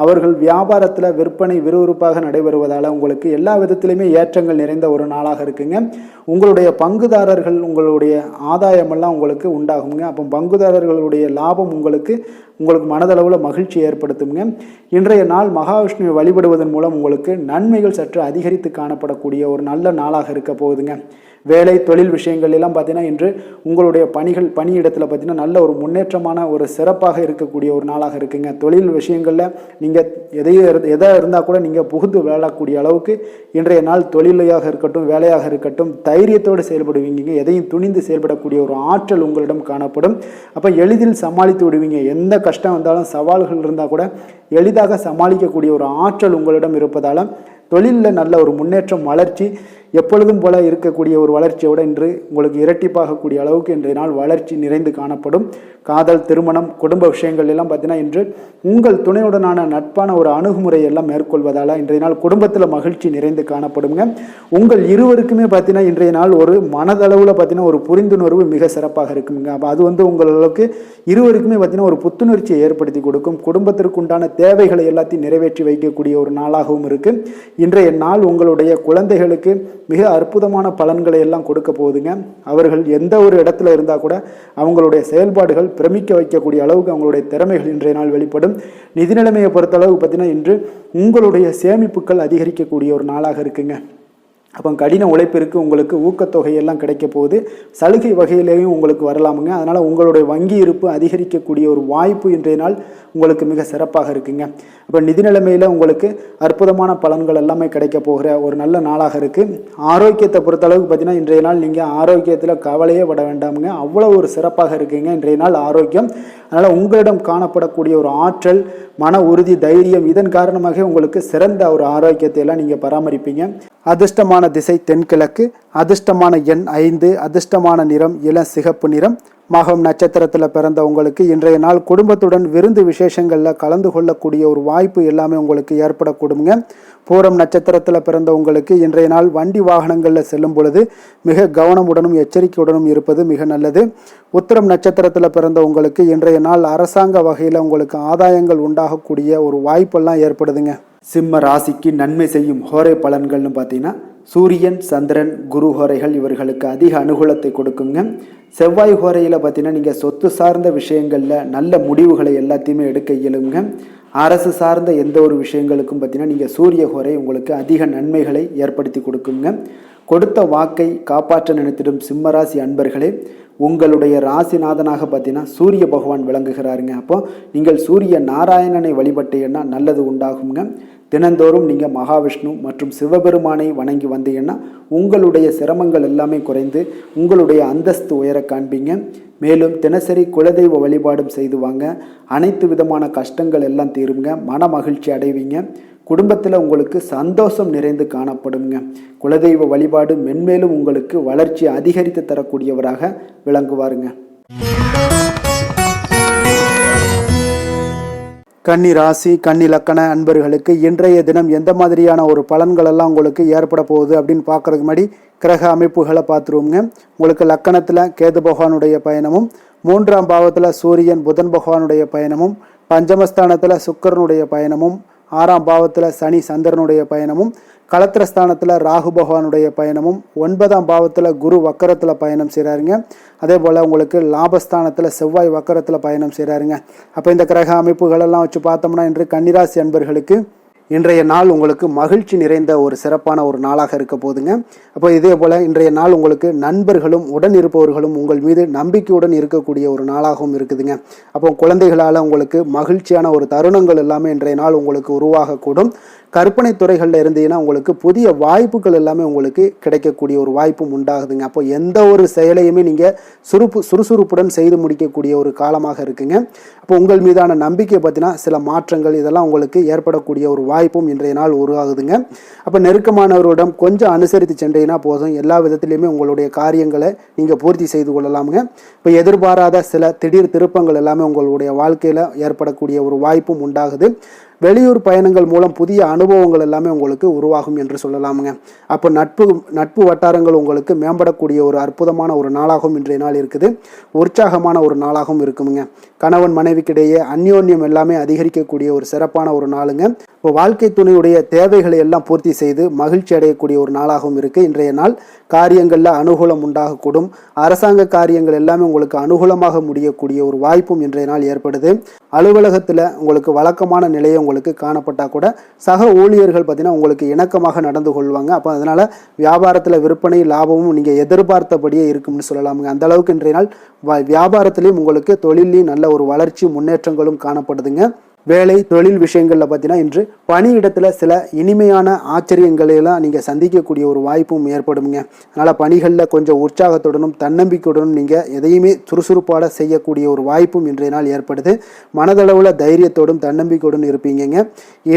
அவர்கள் வியாபாரத்தில் விற்பனை விறுவிறுப்பாக நடைபெறுவதால் உங்களுக்கு எல்லா விதத்திலையுமே ஏற்றங்கள் நிறைந்த ஒரு நாளாக இருக்குங்க. உங்களுடைய பங்குதாரர்கள் உங்களுடைய ஆதாயமெல்லாம் உங்களுக்கு உண்டாகுங்க. அப்போ பங்குதாரர்களுடைய லாபம் உங்களுக்கு மனதளவில் மகிழ்ச்சி ஏற்படுத்துங்க. இன்றைய நாள் மகாவிஷ்ணுவை வழிபடுவதன் மூலம் உங்களுக்கு நன்மைகள் சற்று அதிகரித்து காணப்படக்கூடிய ஒரு நல்ல நாளாக இருக்க போகுதுங்க. வேலை தொழில் விஷயங்கள் எல்லாம் பார்த்தீங்கன்னா இன்று உங்களுடைய பணியிடத்தில் பார்த்தீங்கன்னா நல்ல ஒரு முன்னேற்றமான ஒரு சிறப்பாக இருக்கக்கூடிய ஒரு நாளாக இருக்குங்க. தொழில் விஷயங்களில் நீங்கள் எதாக இருந்தால் கூட நீங்கள் புகுந்து விளையாடக்கூடிய அளவுக்கு இன்றைய நாள் தொழிலையாக இருக்கட்டும் வேலையாக இருக்கட்டும் தைரியத்தோடு செயல்படுவீங்க. எதையும் துணிந்து செயல்படக்கூடிய ஒரு ஆற்றல் உங்களிடம் காணப்படும். அப்போ எளிதில் சமாளித்து விடுவீங்க. எந்த கஷ்டம் வந்தாலும் சவால்கள் இருந்தால் கூட எளிதாக சமாளிக்கக்கூடிய ஒரு ஆற்றல் உங்களிடம் இருப்பதால் தொழிலில் நல்ல ஒரு முன்னேற்றம் வளர்ச்சி எப்பொழுதும் போல இருக்கக்கூடிய ஒரு வளர்ச்சியோடு இன்று உங்களுக்கு இரட்டிப்பாகக்கூடிய அளவுக்கு இன்றைய நாள் வளர்ச்சி நிறைந்து காணப்படும். காதல், திருமணம், குடும்ப விஷயங்கள் எல்லாம் பார்த்தீங்கன்னா இன்று உங்கள் துணையுடனான நட்பான ஒரு அணுகுமுறை எல்லாம் மேற்கொள்வதால் இன்றைய நாள் குடும்பத்தில் மகிழ்ச்சி நிறைந்து காணப்படுங்க. உங்கள் இருவருக்குமே பார்த்தீங்கன்னா இன்றைய நாள் ஒரு மனதளவில் பார்த்தீங்கன்னா ஒரு புரிந்துணர்வு மிக சிறப்பாக இருக்குங்க. அப்போ அது உங்களுக்கு இருவருக்குமே பார்த்தீங்கன்னா ஒரு புத்துணர்ச்சியை ஏற்படுத்தி கொடுக்கும். குடும்பத்திற்கு உண்டான தேவைகளை எல்லாத்தையும் நிறைவேற்றி வைக்கக்கூடிய ஒரு நாளாகவும் இருக்குது. இன்றைய நாள் உங்களுடைய குழந்தைகளுக்கு மிக அற்புதமான பலன்களை எல்லாம் கொடுக்க போகுதுங்க. அவர்கள் எந்த ஒரு இடத்துல இருந்தால் கூட அவங்களுடைய செயல்பாடுகள் பிரமிக்க வைக்கக்கூடிய அளவுக்கு அவங்களுடைய திறமைகள் இன்றைய நாள் வெளிப்படும். நிதி நிலைமையை பொறுத்தளவுக்கு பார்த்தீங்கன்னா இன்று உங்களுடைய சேமிப்புகள் அதிகரிக்கக்கூடிய ஒரு நாளாக இருக்குங்க. அப்போ கடின உழைப்பிற்கு உங்களுக்கு ஊக்கத்தொகையெல்லாம் கிடைக்க போகுது. சலுகை வகையிலேயும் உங்களுக்கு வரலாமுங்க. அதனால் உங்களுடைய வங்கி இருப்பு அதிகரிக்கக்கூடிய ஒரு வாய்ப்பு இன்றைய நாள் உங்களுக்கு மிக சிறப்பாக இருக்குங்க. அப்போ நிதி நிலைமையில் உங்களுக்கு அற்புதமான பலன்கள் எல்லாமே கிடைக்க போகிற ஒரு நல்ல நாளாக இருக்குது. ஆரோக்கியத்தை பொறுத்தளவுக்கு பார்த்தீங்கன்னா இன்றைய நாள் நீங்கள் ஆரோக்கியத்தில் கவலையே பட வேண்டாமுங்க. அவ்வளோ ஒரு சிறப்பாக இருக்குங்க இன்றைய நாள் ஆரோக்கியம். அதனால் உங்களிடம் காணப்படக்கூடிய ஒரு ஆற்றல், மன உறுதி, தைரியம் இதன் காரணமாக உங்களுக்கு சிறந்த ஒரு ஆரோக்கியத்தை எல்லாம் நீங்கள் பராமரிப்பீங்க. அதிர்ஷ்டமான திசை தென்கிழக்கு, அதிர்ஷ்டமான எண் 5, அதிர்ஷ்டமான நிறம் இளம் சிகப்பு நிறம். மகம் நட்சத்திரத்தில் பிறந்த உங்களுக்கு இன்றைய நாள் குடும்பத்துடன் விருந்து விசேஷங்களில் கலந்து கொள்ளக்கூடிய ஒரு வாய்ப்பு எல்லாமே உங்களுக்கு ஏற்படக்கூடுங்க. பூரம் நட்சத்திரத்தில் பிறந்த உங்களுக்கு இன்றைய நாள் வண்டி வாகனங்களில் செல்லும் பொழுது மிக கவனமுடனும் எச்சரிக்கையுடனும் இருப்பது மிக நல்லது. உத்திரம் நட்சத்திரத்தில் பிறந்த உங்களுக்கு இன்றைய நாள் அரசாங்க வகையில் உங்களுக்கு ஆதாயங்கள் உண்டாகக்கூடிய ஒரு வாய்ப்பெல்லாம் ஏற்படுதுங்க. சிம்ம ராசிக்கு நன்மை செய்யும் ஹோரை பலன்கள்னு பார்த்தீங்கன்னா சூரியன், சந்திரன், குரு ஹோரைகள் இவர்களுக்கு அதிக அனுகூலத்தை கொடுக்குங்க. செவ்வாய் ஹோரையில் பார்த்தீங்கன்னா நீங்கள் சொத்து சார்ந்த விஷயங்களில் நல்ல முடிவுகளை எல்லாத்தையுமே எடுக்க இயலுங்க. அரசு சார்ந்த எந்த ஒரு விஷயங்களுக்கும் பார்த்தீங்கன்னா நீங்கள் சூரிய ஹோரை உங்களுக்கு அதிக நன்மைகளை ஏற்படுத்தி கொடுக்குங்க. கொடுத்த வாக்கை காப்பாற்ற நினைத்திடும் சிம்மராசி அன்பர்களே, உங்களுடைய ராசிநாதனாக பார்த்தீங்கன்னா சூரிய பகவான் விளங்குகிறாருங்க. அப்போ நீங்கள் சூரிய நாராயணனை வழிபட்டீங்கன்னா நல்லது உண்டாகுங்க. தினந்தோறும் நீங்கள் மகாவிஷ்ணு மற்றும் சிவபெருமானை வணங்கி வந்தீங்கன்னா உங்களுடைய சிரமங்கள் எல்லாமே குறைந்து உங்களுடைய அந்தஸ்து உயர காண்பீங்க. மேலும் தினசரி குலதெய்வ வழிபாடும் செய்து வாங்க. அனைத்து விதமான கஷ்டங்கள் எல்லாம் தீருங்க. மன மகிழ்ச்சி அடைவீங்க. குடும்பத்தில் உங்களுக்கு சந்தோஷம் நிறைந்து காணப்படுங்க. குலதெய்வ வழிபாடு மென்மேலும் உங்களுக்கு வளர்ச்சி அதிகரித்து தரக்கூடியவராக விளங்குவாருங்க. கன்னி ராசி, கன்னி லக்கண அன்பர்களுக்கு இன்றைய தினம் எந்த மாதிரியான ஒரு பலன்கள் எல்லாம் உங்களுக்கு ஏற்பட போகுது அப்படின்னு பார்க்கறதுக்கு முன்னாடி கிரக அமைப்புகளை பார்த்துருவோங்க. உங்களுக்கு லக்கணத்தில் கேது பகவானுடைய பயணமும், 3ஆம் பாவத்தில் சூரியன் புதன் பகவானுடைய பயணமும், பஞ்சமஸ்தானத்தில் சுக்கிரனுடைய பயணமும், 6ஆம் பாவத்தில் சனி சந்திரனுடைய பயணமும், களத்திரஸ்தானத்தில் ராகு பகவானுடைய பயணமும், 9ஆம் பாவத்தில் குரு வக்கரத்தில் பயணம் செய்கிறாருங்க. அதே போல் உங்களுக்கு லாபஸ்தானத்தில் செவ்வாய் வக்கரத்தில் பயணம் செய்கிறாருங்க. அப்போ இந்த கிரக அமைப்புகளெல்லாம் வச்சு பார்த்தோம்னா இன்று கன்னிராசி அன்பர்களுக்கு இன்றைய நாள் உங்களுக்கு மகிழ்ச்சி நிறைந்த ஒரு சிறப்பான ஒரு நாளாக இருக்க போதுங்க. அப்போ இதே போல் இன்றைய நாள் உங்களுக்கு நண்பர்களும் உடன் இருப்பவர்களும் உங்கள் மீது நம்பிக்கையுடன் இருக்கக்கூடிய ஒரு நாளாகவும் இருக்குதுங்க. அப்போ குழந்தைகளால் உங்களுக்கு மகிழ்ச்சியான ஒரு தருணங்கள் எல்லாமே இன்றைய நாள் உங்களுக்கு உருவாகக்கூடும். கற்பனை துறைகளில் இருந்தீங்கன்னா உங்களுக்கு புதிய வாய்ப்புகள் எல்லாமே உங்களுக்கு கிடைக்கக்கூடிய ஒரு வாய்ப்பும் உண்டாகுதுங்க. அப்போ எந்த ஒரு செயலையுமே நீங்கள் சுறுசுறுப்புடன் செய்து முடிக்கக்கூடிய ஒரு காலமாக இருக்குங்க. அப்போ உங்கள் மீதான நம்பிக்கை பார்த்தீங்கன்னா சில மாற்றங்கள் இதெல்லாம் உங்களுக்கு ஏற்படக்கூடிய ஒரு வாய்ப்பும் இன்றைய நாள் உருவாகுதுங்க. அப்போ நெருக்கமானவர்களிடம் கொஞ்சம் அனுசரித்து சென்றீங்கன்னா போதும், எல்லா விதத்திலையுமே உங்களுடைய காரியங்களை நீங்கள் பூர்த்தி செய்து கொள்ளலாமுங்க. இப்போ எதிர்பாராத சில திடீர் திருப்பங்கள் எல்லாமே உங்களுடைய வாழ்க்கையில் ஏற்படக்கூடிய ஒரு வாய்ப்பும் உண்டாகுது. வெளியூர் பயணங்கள் மூலம் புதிய அனுபவங்கள் எல்லாமே உங்களுக்கு உருவாகும் என்று சொல்லலாமுங்க. அப்போ நட்பு வட்டாரங்கள் உங்களுக்கு மேம்படக்கூடிய ஒரு அற்புதமான ஒரு நாளாகவும் இன்றைய நாள் இருக்குது. உற்சாகமான ஒரு நாளாகவும் இருக்குமுங்க. கணவன் மனைவிக்கிடையே அந்யோன்யம் எல்லாமே அதிகரிக்கக்கூடிய ஒரு சிறப்பான ஒரு நாளுங்க. இப்போ வாழ்க்கை துணையுடைய தேவைகளை எல்லாம் பூர்த்தி செய்து மகிழ்ச்சி அடையக்கூடிய ஒரு நாளாகவும் இருக்குது இன்றைய நாள். காரியங்களில் அனுகூலம் உண்டாகக்கூடும். அரசாங்க காரியங்கள் எல்லாமே உங்களுக்கு அனுகூலமாக முடியக்கூடிய ஒரு வாய்ப்பும் இன்றைய நாள் ஏற்படுது. அலுவலகத்தில் உங்களுக்கு வழக்கமான நிலையை உங்களுக்கு காணப்பட்டால் கூட சக ஊழியர்கள் பார்த்தீங்கன்னா உங்களுக்கு இணக்கமாக நடந்து கொள்வாங்க. அப்போ அதனால் வியாபாரத்தில் விற்பனை லாபமும் நீங்கள் எதிர்பார்த்தபடியே இருக்கும்னு சொல்லலாமுங்க. அந்த அளவுக்கு இன்றைய நாள் வியாபாரத்திலையும் உங்களுக்கு தொழிலையும் நல்ல ஒரு வளர்ச்சி முன்னேற்றங்களும் காணப்படுதுங்க. வேலை தொழில் விஷயங்களில் பார்த்தீங்கன்னா இன்று பணியிடத்தில் சில இனிமையான ஆச்சரியங்களையெல்லாம் நீங்கள் சந்திக்கக்கூடிய ஒரு வாய்ப்பும் ஏற்படுங்க. அதனால் பணிகளில் கொஞ்சம் உற்சாகத்துடனும் தன்னம்பிக்கையுடனும் நீங்கள் எதையுமே சுறுசுறுப்பாக செய்யக்கூடிய ஒரு வாய்ப்பும் இன்றைய நாள் ஏற்படுது. மனதளவில் தைரியத்தோடும் தன்னம்பிக்கையுடன் இருப்பீங்க.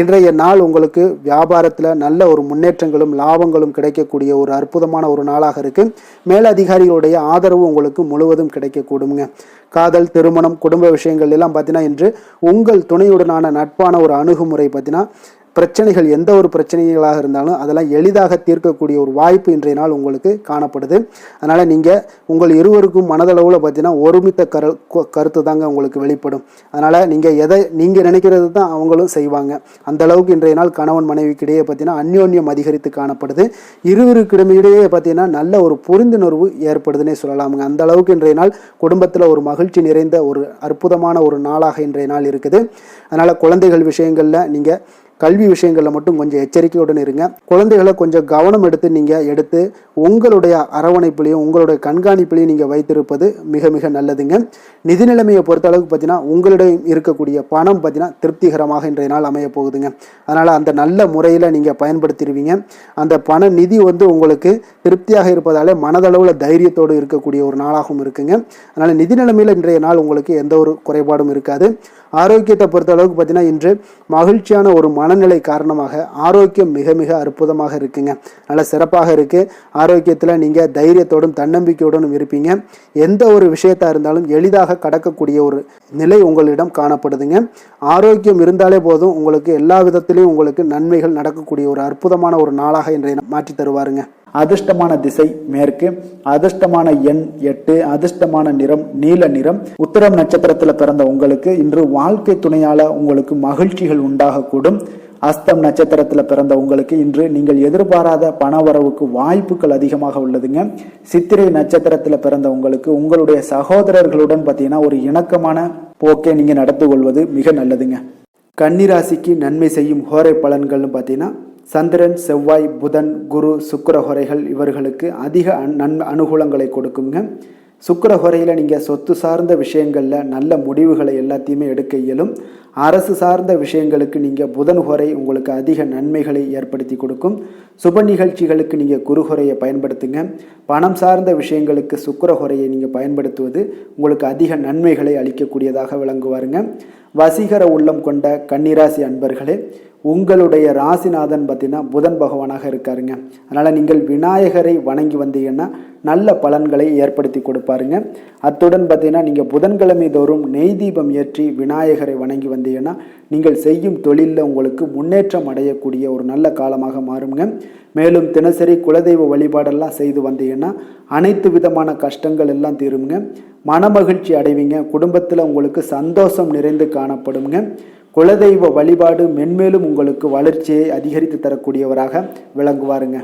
இன்றைய நாள் உங்களுக்கு வியாபாரத்தில் நல்ல ஒரு முன்னேற்றங்களும் லாபங்களும் கிடைக்கக்கூடிய ஒரு அற்புதமான ஒரு நாளாக இருக்குது. மேலதிகாரிகளுடைய ஆதரவு உங்களுக்கு முழுவதும் கிடைக்கக்கூடுங்க. காதல், திருமணம், குடும்ப விஷயங்கள் எல்லாம் பார்த்தீங்கன்னா இன்று உங்கள் துணையுடனான நட்பான ஒரு அணுகுமுறை பார்த்தீங்கன்னா பிரச்சனைகள் எந்த ஒரு பிரச்சனைகளாக இருந்தாலும் அதெல்லாம் எளிதாக தீர்க்கக்கூடிய ஒரு வாய்ப்பு இன்றைய நாள் உங்களுக்கு காணப்படுது. அதனால் நீங்கள் உங்கள் இருவருக்கும் மனதளவில் பார்த்தீங்கன்னா ஒருமித்த கருத்து தாங்க உங்களுக்கு வெளிப்படும். அதனால் நீங்கள் எதை நீங்கள் நினைக்கிறது தான் அவங்களும் செய்வாங்க. அந்த அளவுக்கு இன்றைய நாள் கணவன் மனைவிக்கிடையே பார்த்தீங்கன்னா அந்யோன்யம் அதிகரித்து காணப்படுது. இருவருக்கிடையே பார்த்தீங்கன்னா நல்ல ஒரு புரிந்துணர்வு ஏற்படுதுன்னே சொல்லலாமுங்க. அந்த அளவுக்கு இன்றைய நாள் குடும்பத்தில் ஒரு மகிழ்ச்சி நிறைந்த ஒரு அற்புதமான ஒரு நாளாக இன்றைய நாள் இருக்குது. அதனால் குழந்தைகள் விஷயங்களில் நீங்கள் கல்வி விஷயங்களில் மட்டும் கொஞ்சம் எச்சரிக்கையுடன் இருங்க. குழந்தைகளை கொஞ்சம் கவனம் எடுத்து உங்களுடைய அரவணைப்புலையும் உங்களுடைய கண்காணிப்புலையும் நீங்கள் வைத்திருப்பது மிக மிக நல்லதுங்க. நிதி நிலைமையை பொறுத்த அளவுக்கு பார்த்தீங்கன்னா உங்களிடம் இருக்கக்கூடிய பணம் பார்த்தீங்கன்னா திருப்திகரமாக இன்றைய நாள் அமைய போகுதுங்க. அதனால் அந்த நல்ல முறையில் நீங்கள் பயன்படுத்திடுவீங்க. அந்த பண நிதி உங்களுக்கு திருப்தியாக இருப்பதாலே மனதளவில் தைரியத்தோடு இருக்கக்கூடிய ஒரு நாளாகவும் இருக்குங்க. அதனால் நிதி நிலைமையில் இன்றைய நாள் உங்களுக்கு எந்த ஒரு குறைபாடும் இருக்காது. ஆரோக்கியத்தை பொறுத்த அளவுக்கு பார்த்தீங்கன்னா இன்று மகிழ்ச்சியான ஒரு மனநிலை காரணமாக ஆரோக்கியம் மிக மிக அற்புதமாக இருக்குங்க. நல்ல சிறப்பாக இருக்கு. ஆரோக்கியத்தில் நீங்கள் தைரியத்தோடும் தன்னம்பிக்கையோடும் இருப்பீங்க. எந்த ஒரு விஷயத்தா இருந்தாலும் எளிதாக கடக்கக்கூடிய ஒரு நிலை உங்களிடம் காணப்படுதுங்க. ஆரோக்கியம் இருந்தாலே போதும், உங்களுக்கு எல்லா விதத்திலையும் உங்களுக்கு நன்மைகள் நடக்கக்கூடிய ஒரு அற்புதமான ஒரு நாளாக இன்றைய மாற்றி தருவாருங்க. அதிர்ஷ்டமான திசை மேற்கு, அதிர்ஷ்டமான எண் 8, அதிர்ஷ்டமான நிறம் நீல நிறம். உத்திரம் நட்சத்திரத்தில் பிறந்த உங்களுக்கு இன்று வாழ்க்கை துணையால உங்களுக்கு மகிழ்ச்சிகள் உண்டாகக்கூடும். அஸ்தம் நட்சத்திரத்தில் பிறந்த உங்களுக்கு இன்று நீங்கள் எதிர்பாராத பணவரவுக்கு வாய்ப்புகள் அதிகமாக உள்ளதுங்க. சித்திரை நட்சத்திரத்தில் பிறந்த உங்களுக்கு உங்களுடைய சகோதரர்களுடன் பார்த்தீங்கன்னா ஒரு இணக்கமான போக்கை நீங்க நடந்து கொள்வது மிக நல்லதுங்க. கன்னிராசிக்கு நன்மை செய்யும் ஹோரை பலன்கள்னு பார்த்தீங்கன்னா சந்திரன், செவ்வாய், புதன், குரு, சுக்கிர ஹோரைகள் இவர்களுக்கு அதிக அனுகூலங்களை கொடுக்குங்க. சுக்கிர ஹோரையில் நீங்கள் சொத்து சார்ந்த விஷயங்களில் நல்ல முடிவுகளை எல்லாத்தையுமே எடுக்க இயலும். அரசு சார்ந்த விஷயங்களுக்கு நீங்கள் புதன் ஹோரை உங்களுக்கு அதிக நன்மைகளை ஏற்படுத்தி கொடுக்கும். சுப நிகழ்ச்சிகளுக்கு நீங்கள் குரு ஹோரையை பயன்படுத்துங்க. பணம் சார்ந்த விஷயங்களுக்கு சுக்கிர ஹோரையை நீங்கள் பயன்படுத்துவது உங்களுக்கு அதிக நன்மைகளை அளிக்கக்கூடியதாக விளங்குவாருங்க. வசீகர உள்ளம் கொண்ட கன்னிராசி அன்பர்களே, உங்களுடைய ராசிநாதன் பார்த்தீங்கன்னா புதன் பகவானாக இருக்காருங்க. அதனால் நீங்கள் விநாயகரை வணங்கி வந்தீங்கன்னா நல்ல பலன்களை ஏற்படுத்தி கொடுப்பாருங்க. அத்துடன் பார்த்தீங்கன்னா நீங்கள் புதன்கிழமை தோறும் நெய் தீபம் ஏற்றி விநாயகரை வணங்கி வந்தீங்கன்னா நீங்கள் செய்யும் தொழிலில் உங்களுக்கு முன்னேற்றம் அடையக்கூடிய ஒரு நல்ல காலமாக மாறுங்க. மேலும் தினசரி குலதெய்வ வழிபாடெல்லாம் செய்து வந்தீங்கன்னா அனைத்து விதமான கஷ்டங்கள் எல்லாம் தீருங்க. மனமகிழ்ச்சி அடைவீங்க. குடும்பத்தில் உங்களுக்கு சந்தோஷம் நிறைந்து காணப்படுங்க. குலதெய்வ வழிபாடு மென்மேலும் உங்களுக்கு வளர்ச்சியை அதிகரித்து தரக்கூடியவராக விளங்குவாருங்க.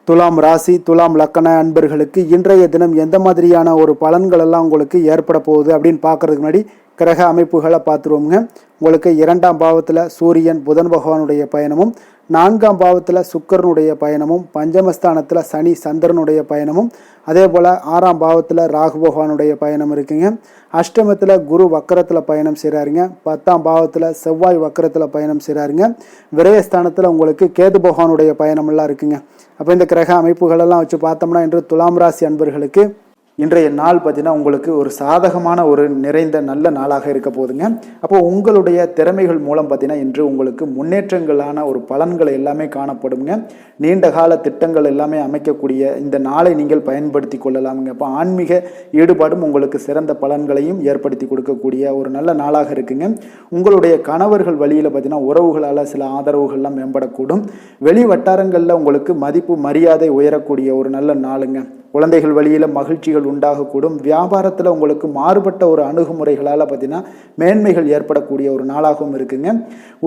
துலாம் ராசி, துலாம் லக்கண அன்பர்களுக்கு இன்றைய தினம் எந்த மாதிரியான ஒரு பலன்கள் எல்லாம் உங்களுக்கு ஏற்பட போகுது அப்படின்னு பார்க்கறதுக்கு முன்னாடி கிரக அமைப்புகளை பார்த்துருவோங்க. உங்களுக்கு 2ஆம் பாவத்தில் சூரியன் புதன் பகவானுடைய பயணமும், 4ஆம் பாவத்தில் சுக்கிரனுடைய பயணமும், பஞ்சமஸ்தானத்தில் சனி சந்திரனுடைய பயணமும், அதே போல் 6ஆம் பாவத்தில் ராகு பகவானுடைய பயணம் இருக்குங்க. அஷ்டமத்தில் குரு வக்கரத்தில் பயணம் செய்கிறாருங்க. 10ஆம் பாவத்தில் செவ்வாய் வக்கரத்தில் பயணம் செய்கிறாருங்க. விரயஸ்தானத்தில் உங்களுக்கு கேது பகவானுடைய பயணமெல்லாம் இருக்குங்க. அப்போ இந்த கிரக அமைப்புகளெல்லாம் வச்சு பார்த்தோம்னா இன்று துலாம் ராசி அன்பர்களுக்கு இன்றைய நாள் பார்த்தீங்கன்னா உங்களுக்கு ஒரு சாதகமான ஒரு நிறைந்த நல்ல நாளாக இருக்க போதுங்க. அப்போ உங்களுடைய திறமைகள் மூலம் பார்த்தீங்கன்னா இன்று உங்களுக்கு முன்னேற்றங்களான ஒரு பலன்கள் எல்லாமே காணப்படுங்க. நீண்ட கால திட்டங்கள் எல்லாமே அமைக்கக்கூடிய இந்த நாளை நீங்கள் பயன்படுத்தி கொள்ளலாமுங்க. அப்போ ஆன்மீக ஈடுபாடும் உங்களுக்கு சிறந்த பலன்களையும் ஏற்படுத்தி கொடுக்கக்கூடிய ஒரு நல்ல நாளாக இருக்குங்க. உங்களுடைய கணவர்கள் வழியில் பார்த்தீங்கன்னா உறவுகளால் சில ஆதரவுகள்லாம் மேம்படக்கூடும். வெளி வட்டாரங்களில் உங்களுக்கு மதிப்பு மரியாதை உயரக்கூடிய ஒரு நல்ல நாளுங்க. குழந்தைகள் வழியில் மகிழ்ச்சிகள் உண்டாகக்கூடும். வியாபாரத்தில் உங்களுக்கு மாறுபட்ட ஒரு அணுகுமுறைகளால் பார்த்தீங்கன்னா மேன்மைகள் ஏற்படக்கூடிய ஒரு நாளாகவும் இருக்குங்க.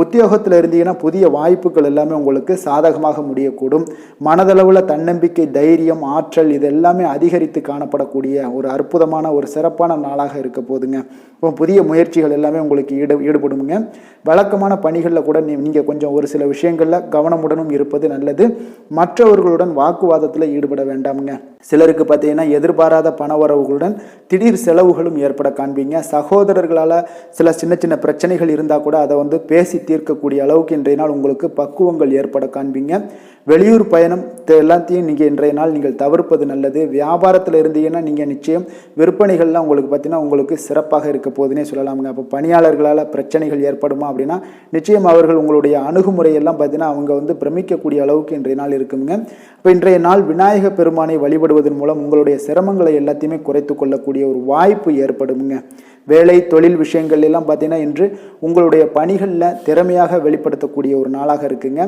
உத்தியோகத்தில் இருந்தீங்கன்னா புதிய வாய்ப்புகள் எல்லாமே உங்களுக்கு சாதகமாக முடியக்கூடும். மனதளவில் தன்னம்பிக்கை, தைரியம், ஆற்றல் இது எல்லாமே அதிகரித்து காணப்படக்கூடிய ஒரு அற்புதமான ஒரு சிறப்பான நாளாக இருக்க போதுங்க. புதிய முயற்சிகள் எல்லாமே உங்களுக்கு ஈடுபடுங்க. வழக்கமான பணிகளில் கூட நீங்கள் கொஞ்சம் ஒரு சில விஷயங்களில் கவனமுடனும் இருப்பது நல்லது. மற்றவர்களுடன் வாக்குவாதத்தில் ஈடுபட வேண்டாமுங்க. சிலருக்கு பார்த்தீங்கன்னா எதிர்பாராத பணவரவுகளுடன் திடீர் செலவுகளும் ஏற்பட காண்பீங்க. சகோதரர்களால் சில சின்ன சின்ன பிரச்சனைகள் இருந்தால் கூட அதை பேசி தீர்க்கக்கூடிய அளவுக்கு இன்றைய நாள் உங்களுக்கு பக்குவங்கள் ஏற்பட காண்பீங்க. வெளியூர் பயணம் எல்லாத்தையும் நீங்கள் இன்றைய நாள் நீங்கள் தவிர்ப்பது நல்லது. வியாபாரத்தில் இருந்தீங்கன்னா நீங்கள் நிச்சயம் விற்பனைகள்லாம் உங்களுக்கு பார்த்தீங்கன்னா உங்களுக்கு சிறப்பாக இருக்க போதுன்னே சொல்லலாமுங்க. அப்போ பணியாளர்களால் பிரச்சனைகள் ஏற்படுமா அப்படின்னா நிச்சயம் அவர்கள் உங்களுடைய அணுகுமுறையெல்லாம் பார்த்தீங்கன்னா அவங்க பிரமிக்கக்கூடிய அளவுக்கு இன்றைய நாள் இருக்குங்க. இப்போ இன்றைய நாள் விநாயக பெருமானை வழிபடுவதன் மூலம் உங்களுடைய சிரமங்களை எல்லாத்தையுமே குறைத்து கொள்ளக்கூடிய ஒரு வாய்ப்பு ஏற்படுங்க. வேலை தொழில் விஷயங்கள் எல்லாம் பார்த்தீங்கன்னா இன்று உங்களுடைய பணிகளில் திறமையாக வெளிப்படுத்தக்கூடிய ஒரு நாளாக இருக்குங்க.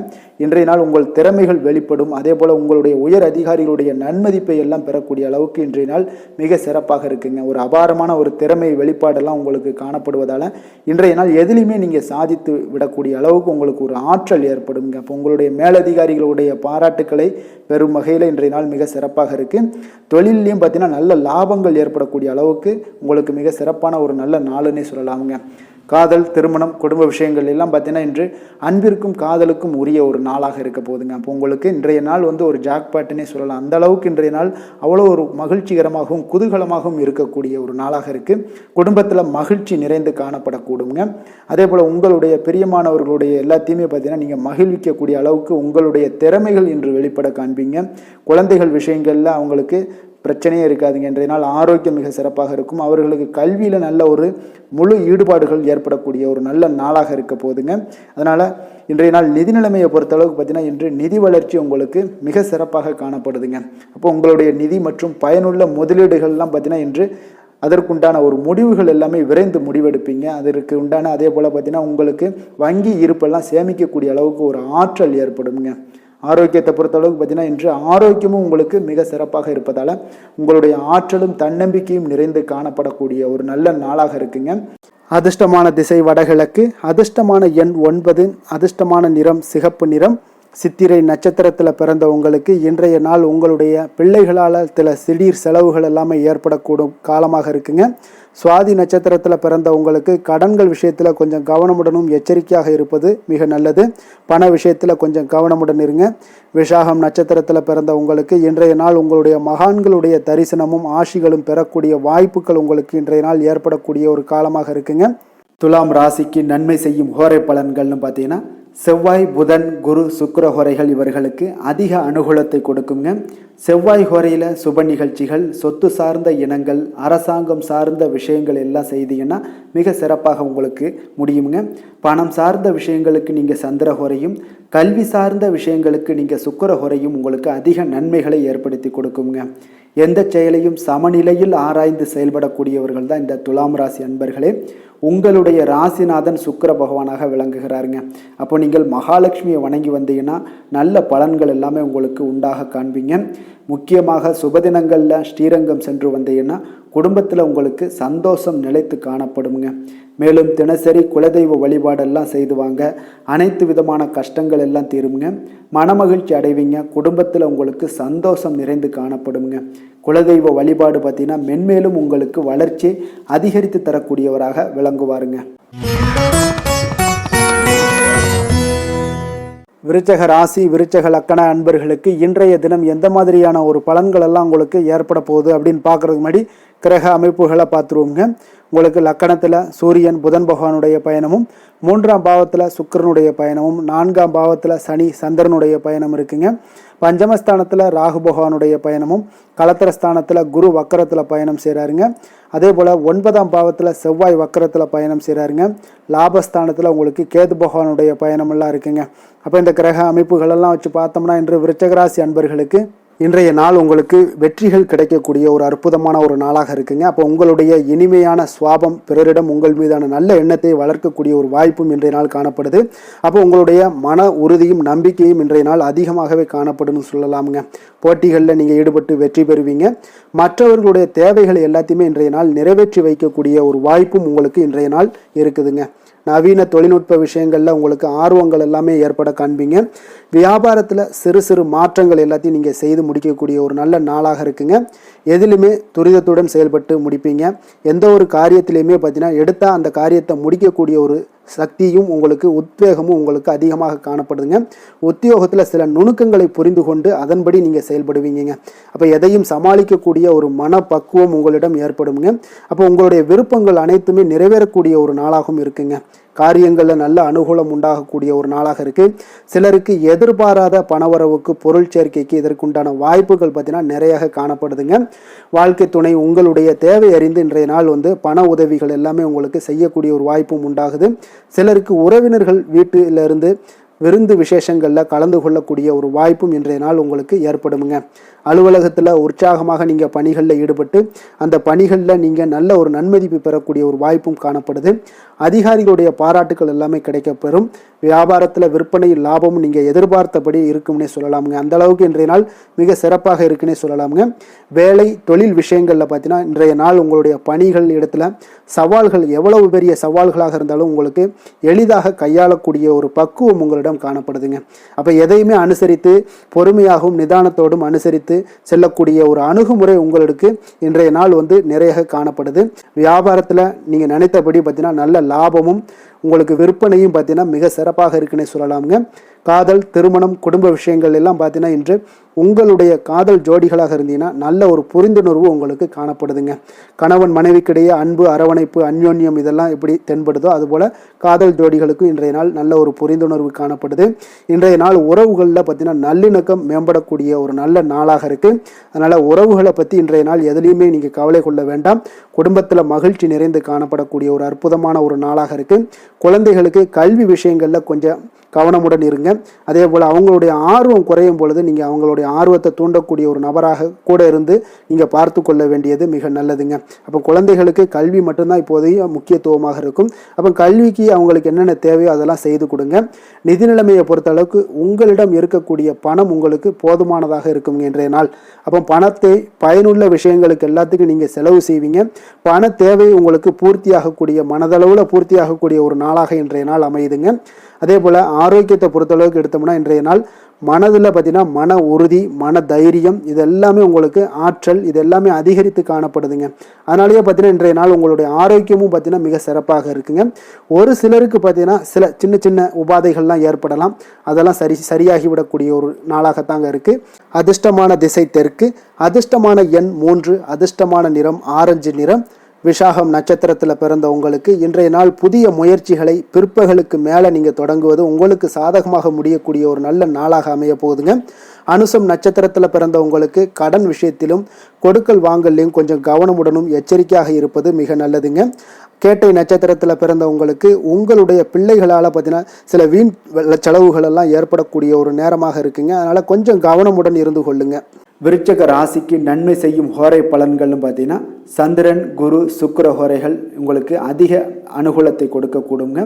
இன்றைய நாள் உங்கள் திறமைகள் வெளிப்படும். அதே போல் உங்களுடைய உயர் அதிகாரிகளுடைய நன்மதிப்பை எல்லாம் பெறக்கூடிய அளவுக்கு இன்றைய நாள் மிக சிறப்பாக இருக்குங்க. ஒரு அபாரமான ஒரு திறமை வெளிப்பாடெல்லாம் உங்களுக்கு காணப்படுவதால் இன்றைய நாள் எதிலையுமே நீங்கள் சாதித்து விடக்கூடிய அளவுக்கு உங்களுக்கு ஒரு ஆற்றல் ஏற்படுங்க. அப்போ உங்களுடைய மேலதிகாரிகளுடைய பாராட்டுக்களை பெறும் வகையில் இன்றைய நாள் மிக சிறப்பாக இருக்குது. தொழிலையும் பார்த்தீங்கன்னா நல்ல லாபங்கள் ஏற்படக்கூடிய அளவுக்கு உங்களுக்கு மிக சிறப்பான ஒரு நல்ல நாளுன்னே சொல்லலாமுங்க. காதல், திருமணம், குடும்ப விஷயங்கள் எல்லாம் பார்த்தீங்கன்னா இன்று அன்பிற்கும் காதலுக்கும் உரிய ஒரு நாளாக இருக்க போகுதுங்க. அப்போ உங்களுக்கு இன்றைய நாள் ஒரு ஜாக்பாட்டுன்னே சொல்லலாம். அந்த அளவுக்கு இன்றைய நாள் அவ்வளோ ஒரு மகிழ்ச்சிகரமாகவும் குதூகலமாகவும் இருக்கக்கூடிய ஒரு நாளாக இருக்குது. குடும்பத்தில் மகிழ்ச்சி நிறைந்து காணப்படக்கூடுங்க. அதே போல் உங்களுடைய பிரியமானவர்களுடைய எல்லாத்தையுமே பார்த்தீங்கன்னா நீங்கள் மகிழ்விக்கக்கூடிய அளவுக்கு உங்களுடைய திறமைகள் இன்று வெளிப்பட காண்பீங்க. குழந்தைகள் விஷயங்களில் அவங்களுக்கு பிரச்சனையே இருக்காதுங்க. இன்றைய நாள் ஆரோக்கியம் மிக சிறப்பாக இருக்கும். அவர்களுக்கு கல்வியில் நல்ல ஒரு முழு ஈடுபாடுகள் ஏற்படக்கூடிய ஒரு நல்ல நாளாக இருக்க போகுதுங்க. அதனால் இன்றைய நாள் நிதி நிலைமையை பொறுத்தளவுக்கு பார்த்தீங்கன்னா இன்று நிதி வளர்ச்சி உங்களுக்கு மிக சிறப்பாக காணப்படுதுங்க. அப்போ உங்களுடைய நிதி மற்றும் பயனுள்ள முதலீடுகள்லாம் பார்த்தீங்கன்னா இன்று அதற்குண்டான ஒரு முடிவுகள் எல்லாமே விரைந்து முடிவெடுப்பீங்க. அதற்கு உண்டான அதே போல் பார்த்தீங்கன்னா உங்களுக்கு வங்கி இருப்பெல்லாம் சேமிக்கக்கூடிய அளவுக்கு ஒரு ஆற்றல் ஏற்படுங்க. ஆரோக்கியத்தை பொறுத்தளவுக்கு பார்த்தீங்கன்னா இன்று ஆரோக்கியமும் உங்களுக்கு மிக சிறப்பாக இருப்பதால் உங்களுடைய ஆற்றலும் தன்னம்பிக்கையும் நிறைந்து காணப்படக்கூடிய ஒரு நல்ல நாளாக இருக்குங்க. அதிர்ஷ்டமான திசை வடகிழக்கு, அதிர்ஷ்டமான எண் 9, அதிர்ஷ்டமான நிறம் சிகப்பு நிறம். சித்திரை நட்சத்திரத்தில் பிறந்த உங்களுக்கு இன்றைய நாள் உங்களுடைய பிள்ளைகளால் சில திடீர் செலவுகள் எல்லாமே ஏற்படக்கூடும் காலமாக இருக்குங்க. சுவாதி நட்சத்திரத்தில் பிறந்த உங்களுக்கு கடன்கள் விஷயத்தில் கொஞ்சம் கவனமுடனும் எச்சரிக்கையாக இருப்பது மிக நல்லது. பண விஷயத்தில் கொஞ்சம் கவனமுடன் இருங்க. விஷாகம் நட்சத்திரத்தில் பிறந்த உங்களுக்கு இன்றைய நாள் உங்களுடைய மகான்களுடைய தரிசனமும் ஆசிகளும் பெறக்கூடிய வாய்ப்புகள் உங்களுக்கு இன்றைய நாள் ஏற்படக்கூடிய ஒரு காலமாக இருக்குங்க. துலாம் ராசிக்கு நன்மை செய்யும் ஹோரை பலன்கள்னு பார்த்தீங்கன்னா செவ்வாய், புதன், குரு, சுக்கிர ஹோரைகள் இவர்களுக்கு அதிக அனுகூலத்தை கொடுக்குங்க. செவ்வாய் ஹோரையில் சுப நிகழ்ச்சிகள், சொத்து சார்ந்த இனங்கள், அரசாங்கம் சார்ந்த விஷயங்கள் எல்லாம் செய்தீங்கன்னா மிக சிறப்பாக உங்களுக்கு முடியுங்க. பணம் சார்ந்த விஷயங்களுக்கு நீங்கள் சந்திர ஹோரையும், கல்வி சார்ந்த விஷயங்களுக்கு நீங்கள் சுக்கிர ஹோரையும் உங்களுக்கு அதிக நன்மைகளை ஏற்படுத்தி கொடுக்குங்க. எந்த செயலையும் சமநிலையில் ஆராய்ந்து செயல்படக்கூடியவர்கள் தான் இந்த துலாம் ராசி அன்பர்களே. உங்களுடைய ராசிநாதன் சுக்கிர பகவானாக விளங்குகிறாருங்க. அப்போ நீங்கள் மகாலட்சுமியை வணங்கி வந்தீங்கன்னா நல்ல பலன்கள் எல்லாமே உங்களுக்கு உண்டாக காண்பீங்க. முக்கியமாக சுபதினங்களில் ஸ்ரீரங்கம் சென்று வந்தீங்கன்னா குடும்பத்தில் உங்களுக்கு சந்தோஷம் நிலைத்து காணப்படுங்க. மேலும் தினசரி குலதெய்வ வழிபாடெல்லாம் செய்து வாங்க. அனைத்து விதமான கஷ்டங்கள் எல்லாம் தீருங்க. மனமகிழ்ச்சி அடைவீங்க. குடும்பத்தில் உங்களுக்கு சந்தோஷம் நிறைந்து காணப்படுங்க. குலதெய்வ வழிபாடு பார்த்தீங்கன்னா மென்மேலும் உங்களுக்கு வளர்ச்சி அதிகரித்து தரக்கூடியவராக விளங்குவாருங்க. விருச்சக ராசி, விருச்சக லக்கண அன்பர்களுக்கு இன்றைய தினம் எந்த மாதிரியான ஒரு பலன்கள் எல்லாம் உங்களுக்கு ஏற்பட போகுது அப்படின்னு பார்க்கறதுக்கு முன்னாடி கிரக அமைப்புகளை பார்த்துருவோங்க. உங்களுக்கு லக்கணத்தில் சூரியன் புதன் பகவானுடைய பயணமும், 3ஆம் பாவத்தில் சுக்கிரனுடைய பயணமும், 4ஆம் பாவத்தில் சனி சந்திரனுடைய பயணம் இருக்குங்க. பஞ்சமஸ்தானத்தில் ராகு பகவானுடைய பயணமும், கலத்திரஸ்தானத்தில் குரு வக்கரத்தில் பயணம் செய்கிறாருங்க. அதே போல் 9ஆம் பாவத்தில் செவ்வாய் வக்கரத்தில் பயணம் செய்கிறாருங்க. லாபஸ்தானத்தில் உங்களுக்கு கேது பகவானுடைய பயணமெல்லாம் இருக்குங்க. அப்போ இந்த கிரக அமைப்புகளெல்லாம் வச்சு பார்த்தோம்னா இன்று விருச்சகராசி அன்பர்களுக்கு இன்றைய நாள் உங்களுக்கு வெற்றிகள் கிடைக்கக்கூடிய ஒரு அற்புதமான ஒரு நாளாக இருக்குங்க. அப்போ உங்களுடைய இனிமையான சுவாபம் பிறரிடம் உங்கள் மீதான நல்ல எண்ணத்தை வளர்க்கக்கூடிய ஒரு வாய்ப்பும் இன்றைய நாள் காணப்படுது. அப்போ உங்களுடைய மன உறுதியும் நம்பிக்கையும் இன்றைய நாள் அதிகமாகவே காணப்படும்னு சொல்லலாமுங்க. போட்டிகளில் நீங்கள் ஈடுபட்டு வெற்றி பெறுவீங்க. மற்றவர்களுடைய தேவைகளை எல்லாத்தையுமே இன்றைய நாள் நிறைவேற்றி வைக்கக்கூடிய ஒரு வாய்ப்பும் உங்களுக்கு இன்றைய நாள் இருக்குதுங்க. நவீன தொழில்நுட்ப விஷயங்களில் உங்களுக்கு ஆர்வங்கள் எல்லாமே ஏற்பட காண்பீங்க. வியாபாரத்தில் சிறு சிறு மாற்றங்கள் எல்லாத்தையும் நீங்கள் செய்து முடிக்கக்கூடிய ஒரு நல்ல நாளாக இருக்குங்க. எதிலுமே துரிதத்துடன் செயல்பட்டு முடிப்பீங்க. எந்த ஒரு காரியத்திலையுமே பார்த்தீங்கன்னா எடுத்தால் அந்த காரியத்தை முடிக்கக்கூடிய ஒரு சக்தியும் உங்களுக்கு உத்வேகமும் உங்களுக்கு அதிகமாக காணப்படுதுங்க. உத்தியோகத்தில் சில நுணுக்கங்களை புரிந்து கொண்டு அதன்படி நீங்கள் செயல்படுவீங்க. அப்போ எதையும் சமாளிக்கக்கூடிய ஒரு மனப்பக்குவம் உங்களிடம் ஏற்படுங்க. அப்போ உங்களுடைய விருப்பங்கள் அனைத்துமே நிறைவேறக்கூடிய ஒரு நாளாகவும் இருக்குங்க. காரியங்களில் நல்ல அனுகூலம் உண்டாகக்கூடிய ஒரு நாளாக இருக்குது. சிலருக்கு எதிர்பாராத பணவரவுக்கு பொருள் சேர்க்கைக்கு இதற்குண்டான வாய்ப்புகள் பார்த்தீங்கன்னா நிறைய காணப்படுதுங்க. வாழ்க்கை துணை உங்களுடைய தேவை அறிந்து இன்றைய நாள் பண உதவிகள் எல்லாமே உங்களுக்கு செய்யக்கூடிய ஒரு வாய்ப்பும் உண்டாகுது. சிலருக்கு உறவினர்கள் வீட்டிலிருந்து விருந்து விசேஷங்களில் கலந்து கொள்ளக்கூடிய ஒரு வாய்ப்பும் இன்றைய நாள் உங்களுக்கு ஏற்படுமுங்க. அலுவலகத்தில் உற்சாகமாக நீங்கள் பணிகளில் ஈடுபட்டு அந்த பணிகளில் நீங்கள் நல்ல ஒரு நன்மதிப்பு பெறக்கூடிய ஒரு வாய்ப்பும் காணப்படுது. அதிகாரிகளுடைய பாராட்டுகள் எல்லாமே கிடைக்கப்பெறும். வியாபாரத்தில் விற்பனை லாபமும் நீங்கள் எதிர்பார்த்தபடி இருக்கும்னே சொல்லலாமுங்க. அந்த அளவுக்கு இன்றைய நாள் மிக சிறப்பாக இருக்குன்னே சொல்லலாமுங்க. வேலை தொழில் விஷயங்களில் பார்த்தீங்கன்னா இன்றைய நாள் உங்களுடைய பணிகள் இடத்துல சவால்கள் எவ்வளவு பெரிய சவால்களாக இருந்தாலும் உங்களுக்கு எளிதாக கையாளக்கூடிய ஒரு பக்குவம் உங்களிடம் உங்களிடம் காணப்படுதுங்க. அப்போ எதையுமே அனுசரித்து பொறுமையாகவும் நிதானத்தோடும் அனுசரித்து செல்லக்கூடிய ஒரு அணுகுமுறை உங்களுக்கு இன்றைய நாள் நிறைய காணப்படுது. வியாபாரத்தில் நீங்கள் நினைத்தபடி பார்த்தீங்கன்னா நல்ல லாபமும் உங்களுக்கு விற்பனையும் பார்த்தீங்கன்னா மிக சிறப்பாக இருக்குன்னே சொல்லலாமுங்க. காதல், திருமணம், குடும்ப விஷயங்கள் எல்லாம் பார்த்தீங்கன்னா இன்று உங்களுடைய காதல் ஜோடிகளாக இருந்தீங்கன்னா நல்ல ஒரு புரிந்துணர்வு உங்களுக்கு காணப்படுதுங்க. கணவன் மனைவிக்கிடையே அன்பு, அரவணைப்பு, அந்யோன்யம் இதெல்லாம் எப்படி தென்படுதோ அதுபோல் காதல் ஜோடிகளுக்கும் இன்றைய நாள் நல்ல ஒரு புரிந்துணர்வு காணப்படுது. இன்றைய நாள் உறவுகளில் பார்த்தீங்கன்னா நல்லிணக்கம் மேம்படக்கூடிய ஒரு நல்ல நாளாக இருக்குது. அதனால் உறவுகளை பற்றி இன்றைய நாள் எதுலேயுமே நீங்கள் கவலை கொள்ள வேண்டாம். குடும்பத்தில் மகிழ்ச்சி நிறைந்து காணப்படக்கூடிய ஒரு அற்புதமான ஒரு நாளாக இருக்குது. குழந்தைகளுக்கு கல்வி விஷயங்களில் கொஞ்சம் கவனமுடன் இருங்க. அதே போல் அவங்களுடைய ஆர்வம் குறையும் பொழுது நீங்கள் அவங்களுடைய ஆர்வத்தை தூண்டக்கூடிய ஒரு நபராக கூட இருந்து நீங்கள் பார்த்து கொள்ள வேண்டியது மிக நல்லதுங்க. அப்போ குழந்தைகளுக்கு கல்வி மட்டும்தான் இப்போதைய முக்கியத்துவமாக இருக்கும். அப்போ கல்விக்கு அவங்களுக்கு என்னென்ன தேவையோ அதெல்லாம் செய்து கொடுங்க. நிதி நிலைமையை பொறுத்த அளவுக்கு உங்களிடம் இருக்கக்கூடிய பணம் உங்களுக்கு போதுமானதாக இருக்குங்க இன்றைய நாள். அப்போ பணத்தை பயனுள்ள விஷயங்களுக்கு எல்லாத்துக்கும் நீங்கள் செலவு செய்வீங்க. பண தேவை உங்களுக்கு பூர்த்தியாகக்கூடிய மனதளவில் பூர்த்தியாகக்கூடிய ஒரு நாளாக இன்றைய நாள் அமையுதுங்க. அதே போல் ஆரோக்கியத்தை பொறுத்தளவுக்கு எடுத்தோம்னா இன்றைய நாள் மனதில் பார்த்தீங்கன்னா மன உறுதி, மன தைரியம் இது எல்லாமே உங்களுக்கு ஆற்றல் இது எல்லாமே அதிகரித்து காணப்படுதுங்க. அதனாலேயே பார்த்தீங்கன்னா இன்றைய நாள் உங்களுடைய ஆரோக்கியமும் பார்த்தீங்கன்னா மிக சிறப்பாக இருக்குங்க. ஒரு சிலருக்கு பார்த்தீங்கன்னா சில சின்ன சின்ன உபாதைகள்லாம் ஏற்படலாம். அதெல்லாம் சரியாகிவிடக்கூடிய ஒரு நாளாகத்தாங்க இருக்குது. அதிர்ஷ்டமான திசை தெற்கு, அதிர்ஷ்டமான எண் 3, அதிர்ஷ்டமான நிறம் ஆரஞ்சு நிறம். விஷாகம் நட்சத்திரத்தில் பிறந்த உங்களுக்கு இன்றைய நாள் புதிய முயற்சிகளை பிற்பகலுக்கு மேலே நீங்கள் தொடங்குவது உங்களுக்கு சாதகமாக முடியக்கூடிய ஒரு நல்ல நாளாக அமைய போகுதுங்க. அனுசம் நட்சத்திரத்தில் பிறந்த உங்களுக்கு கடன் விஷயத்திலும் கொடுக்கல் வாங்கலையும் கொஞ்சம் கவனமுடனும் எச்சரிக்கையாக இருப்பது மிக நல்லதுங்க. கேட்டை நட்சத்திரத்தில் பிறந்த உங்களுக்கு உங்களுடைய பிள்ளைகளால் பார்த்தீங்கன்னா சில வீண் செலவுகள் எல்லாம் ஏற்படக்கூடிய ஒரு நேரமாக இருக்குங்க. அதனால் கொஞ்சம் கவனமுடன் இருந்து கொள்ளுங்க. விருச்சக ராசிக்கு நன்மை செய்யும் ஹோரை பலன்கள்னு பார்த்தீங்கன்னா சந்திரன், குரு, சுக்கிர ஹோரைகள் உங்களுக்கு அதிக அனுகூலத்தை கொடுக்கக்கூடுங்க.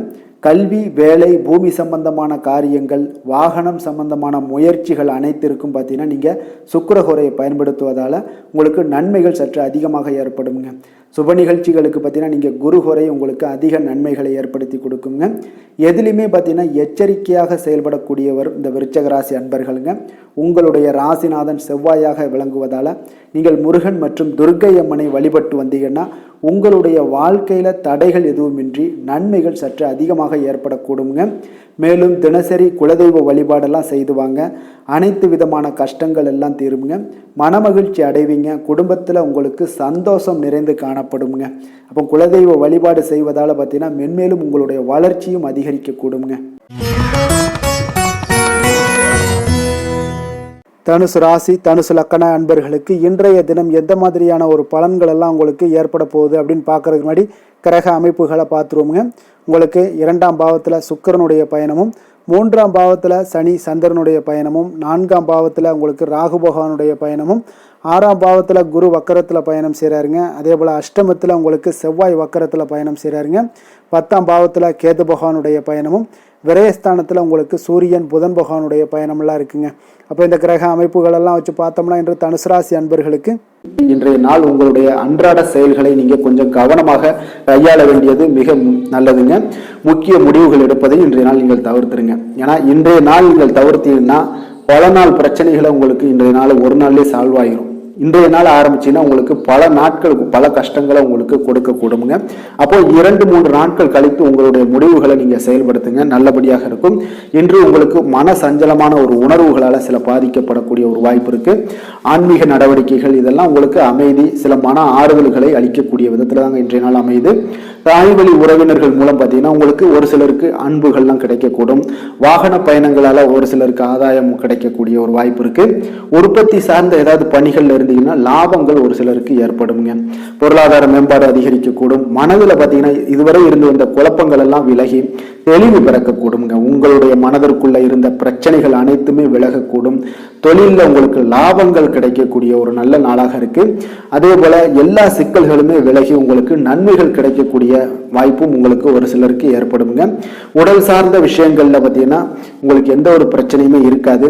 கல்வி, வேலை, பூமி சம்பந்தமான காரியங்கள், வாகனம் சம்பந்தமான முயற்சிகள் அனைத்திற்கும் பார்த்தீங்கன்னா நீங்கள் சுக்கிர ஹோரையை பயன்படுத்துவதால் உங்களுக்கு நன்மைகள் சற்று அதிகமாக ஏற்படுங்க. சுப நிகழ்ச்சிகளுக்கு பார்த்தீங்கன்னா நீங்கள் குரு ஹோரை உங்களுக்கு அதிக நன்மைகளை ஏற்படுத்தி கொடுக்குங்க. எதுலையுமே பார்த்தீங்கன்னா எச்சரிக்கையாக செயல்படக்கூடியவர் இந்த விருச்சக ராசி அன்பர்களுங்க. உங்களுடைய ராசிநாதன் செவ்வாயாக விளங்குவதால் நீங்கள் முருகன் மற்றும் துர்க்கை அம்மனை வழிபட்டு வந்தீங்கன்னா உங்களுடைய வாழ்க்கையில் தடைகள் எதுவுமின்றி நன்மைகள் சற்று அதிகமாக ஏற்படக்கூடுங்க. மேலும் தினசரி குலதெய்வ வழிபாடெல்லாம் செய்து வாங்க. அனைத்து விதமான கஷ்டங்கள் எல்லாம் தீருங்க. மனமகிழ்ச்சி அடைவீங்க. குடும்பத்தில் உங்களுக்கு சந்தோஷம் நிறைந்து காணப்படுங்க. அப்போ குலதெய்வ வழிபாடு செய்வதால் பார்த்தீங்கன்னா மென்மேலும் உங்களுடைய வளர்ச்சியும் அதிகரிக்கக்கூடுங்க. தனுசு ராசி, தனுசு லக்கண அன்பர்களுக்கு இன்றைய தினம் எந்த மாதிரியான ஒரு பலன்கள் எல்லாம் உங்களுக்கு ஏற்பட போகுது அப்படின்னு பார்க்கறதுக்கு முன்னாடி கிரக அமைப்புகளை பார்த்துருவோங்க. உங்களுக்கு 2ஆம் பாவத்தில் சுக்கிரனுடைய பயணமும், 3ஆம் பாவத்தில் சனி சந்திரனுடைய பயணமும், 4ஆம் பாவத்தில் உங்களுக்கு ராகு பகவானுடைய பயணமும், 6ஆம் பாவத்தில் குரு வக்கரத்தில் பயணம் செய்கிறாருங்க. அதே போல் அஷ்டமத்தில் உங்களுக்கு செவ்வாய் வக்கரத்தில் பயணம் செய்கிறாருங்க. 10ஆம் பாவத்தில் கேது பகவானுடைய பயணமும், விரயஸ்தானத்தில் உங்களுக்கு சூரியன் புதன் பகவானுடைய பயணமெல்லாம் இருக்குங்க. அப்போ இந்த கிரக அமைப்புகளெல்லாம் வச்சு பார்த்தோம்னா இன்று தனுசு ராசி அன்பர்களுக்கு இன்றைய நாள் உங்களுடைய அன்றாட செயல்களை நீங்கள் கொஞ்சம் கவனமாக கையாள வேண்டியது மிக நல்லதுங்க. முக்கிய முடிவுகள் எடுப்பதை இன்றைய நாள் நீங்கள் தவிர்த்துருங்க. ஏன்னா இன்றைய நாள் நீங்கள் தவிர்த்தீங்கன்னா பல நாள் பிரச்சனைகளை உங்களுக்கு இன்றைய நாள் ஒரு நாள்லேயே சால்வ் ஆகிரும். இன்றைய நாள் ஆரம்பிச்சுன்னா உங்களுக்கு பல நாட்களுக்கு பல கஷ்டங்களை உங்களுக்கு கொடுக்க கூடுங்க. அப்போ 2-3 நாட்கள் கழித்து உங்களுடைய முடிவுகளை நீங்கள் செயல்படுத்துங்க, நல்லபடியாக இருக்கும். இன்று உங்களுக்கு மன சஞ்சலமான ஒரு உணர்வுகளால் சில பாதிக்கப்படக்கூடிய ஒரு வாய்ப்பு இருக்கு. ஆன்மீக நடவடிக்கைகள் இதெல்லாம் உங்களுக்கு அமைதி, சில மன ஆறுதல்களை அளிக்கக்கூடிய விதத்தில் தாங்க இன்றைய நாள் அமையுது. தாய்வழி உறவினர்கள் மூலம் பார்த்தீங்கன்னா உங்களுக்கு ஒரு சிலருக்கு அன்புகள்லாம் கிடைக்கக்கூடும். வாகன பயணங்களால் ஒரு சிலருக்கு ஆதாயம் கிடைக்கக்கூடிய ஒரு வாய்ப்பு இருக்கு. உற்பத்தி சார்ந்த ஏதாவது பணிகள் இருந்தீங்கன்னா லாபங்கள் ஒரு சிலருக்கு ஏற்படுங்க. பொருளாதார மேம்பாடு அதிகரிக்கக்கூடும். மனதில் பார்த்தீங்கன்னா இதுவரை இருந்து வந்த குழப்பங்கள் எல்லாம் விலகி தெளிவு பிறக்கக்கூடுங்க. உங்களுடைய மனதிற்குள்ள இருந்த பிரச்சனைகள் அனைத்துமே விலகக்கூடும். தொழிலில் உங்களுக்கு லாபங்கள் கிடைக்கக்கூடிய ஒரு நல்ல நாளாக இருக்கு. அதே போல எல்லா சிக்கல்களுமே விலகி உங்களுக்கு நன்மைகள் கிடைக்கக்கூடிய வாய்ப்பும் உங்களுக்கு ஒரு சிலருக்கு ஏற்படுங்க. உடல் சார்ந்த விஷயங்கள்ல பார்த்தீங்கன்னா உங்களுக்கு எந்த ஒரு பிரச்சனையுமே இருக்காது.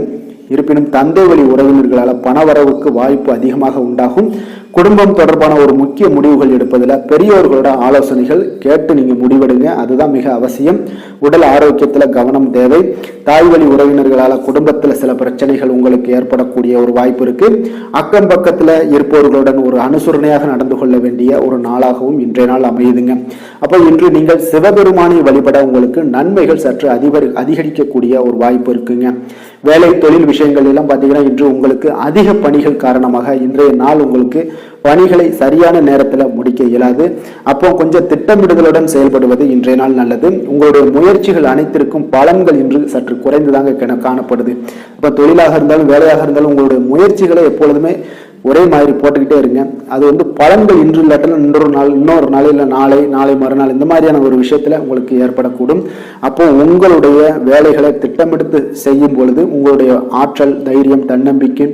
இருப்பினும் தந்தை வழி உறவினர்களால் பணவரவுக்கு வாய்ப்பு அதிகமாக உண்டாகும். குடும்பம் தொடர்பான ஒரு முக்கிய முடிவுகள் எடுப்பதில் பெரியோர்களோட ஆலோசனைகள் கேட்டு நீங்க முடிவெடுங்க, அதுதான் மிக அவசியம். உடல் ஆரோக்கியத்துல கவனம் தேவை. தாய்வழி உறவினர்களால குடும்பத்துல சில பிரச்சனைகள் உங்களுக்கு ஏற்படக்கூடிய ஒரு வாய்ப்பு இருக்கு. அக்கம் பக்கத்துல இருப்பவர்களுடன் ஒரு அனுசரணையாக நடந்து கொள்ள வேண்டிய ஒரு நாளாகவும் இன்றைய நாள் அமையுதுங்க. அப்போ இன்று நீங்கள் சிவபெருமானை வழிபட உங்களுக்கு நன்மைகள் சற்று அதிகரிக்கக்கூடிய ஒரு வாய்ப்பு இருக்குங்க. வேலை தொழில் விஷயங்கள் எல்லாம் பார்த்தீங்கன்னா இன்று உங்களுக்கு அதிக பணிகள் காரணமாக இன்றைய நாள் உங்களுக்கு பணிகளை சரியான நேரத்தில் முடிக்க இயலாது. அப்போ கொஞ்சம் திட்டமிடுதலுடன் செயல்படுவது இன்றைய நாள் நல்லது. உங்களுடைய முயற்சிகள் அனைத்திற்கும் பலன்கள் இன்று சற்று குறைந்துதாங்க காணப்படுது. அப்போ தொழிலாக இருந்தாலும் வேலையாக இருந்தாலும் உங்களுடைய முயற்சிகளை எப்பொழுதுமே ஒரே மாதிரி போட்டுக்கிட்டே இருங்க. அது பலன்கள் இன்று இல்லாட்டாலும் இன்னொரு நாள் இல்லை நாளை மறுநாள் இந்த மாதிரியான ஒரு விஷயத்துல உங்களுக்கு ஏற்படக்கூடும். அப்போ உங்களுடைய வேலைகளை திட்டமிட்டு செய்யும் பொழுது உங்களுடைய ஆற்றல், தைரியம், தன்னம்பிக்கை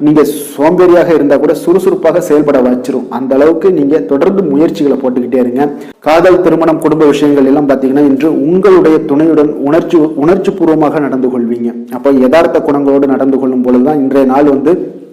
நீங்க சோம்பேறியாக இருந்தா கூட சுறுசுறுப்பாக செயல்பட வச்சிரும். அந்த அளவுக்கு நீங்க தொடர்ந்து முயற்சிகளை போட்டுக்கிட்டே இருங்க. காதல், திருமணம், குடும்ப விஷயங்கள் எல்லாம் பாத்தீங்கன்னா இன்று உங்களுடைய துணையுடன் உணர்ச்சி பூர்வமாக நடந்து கொள்வீங்க. அப்போ யதார்த்த குணங்களோடு நடந்து கொள்ளும் பொழுதுதான் இன்றைய நாள்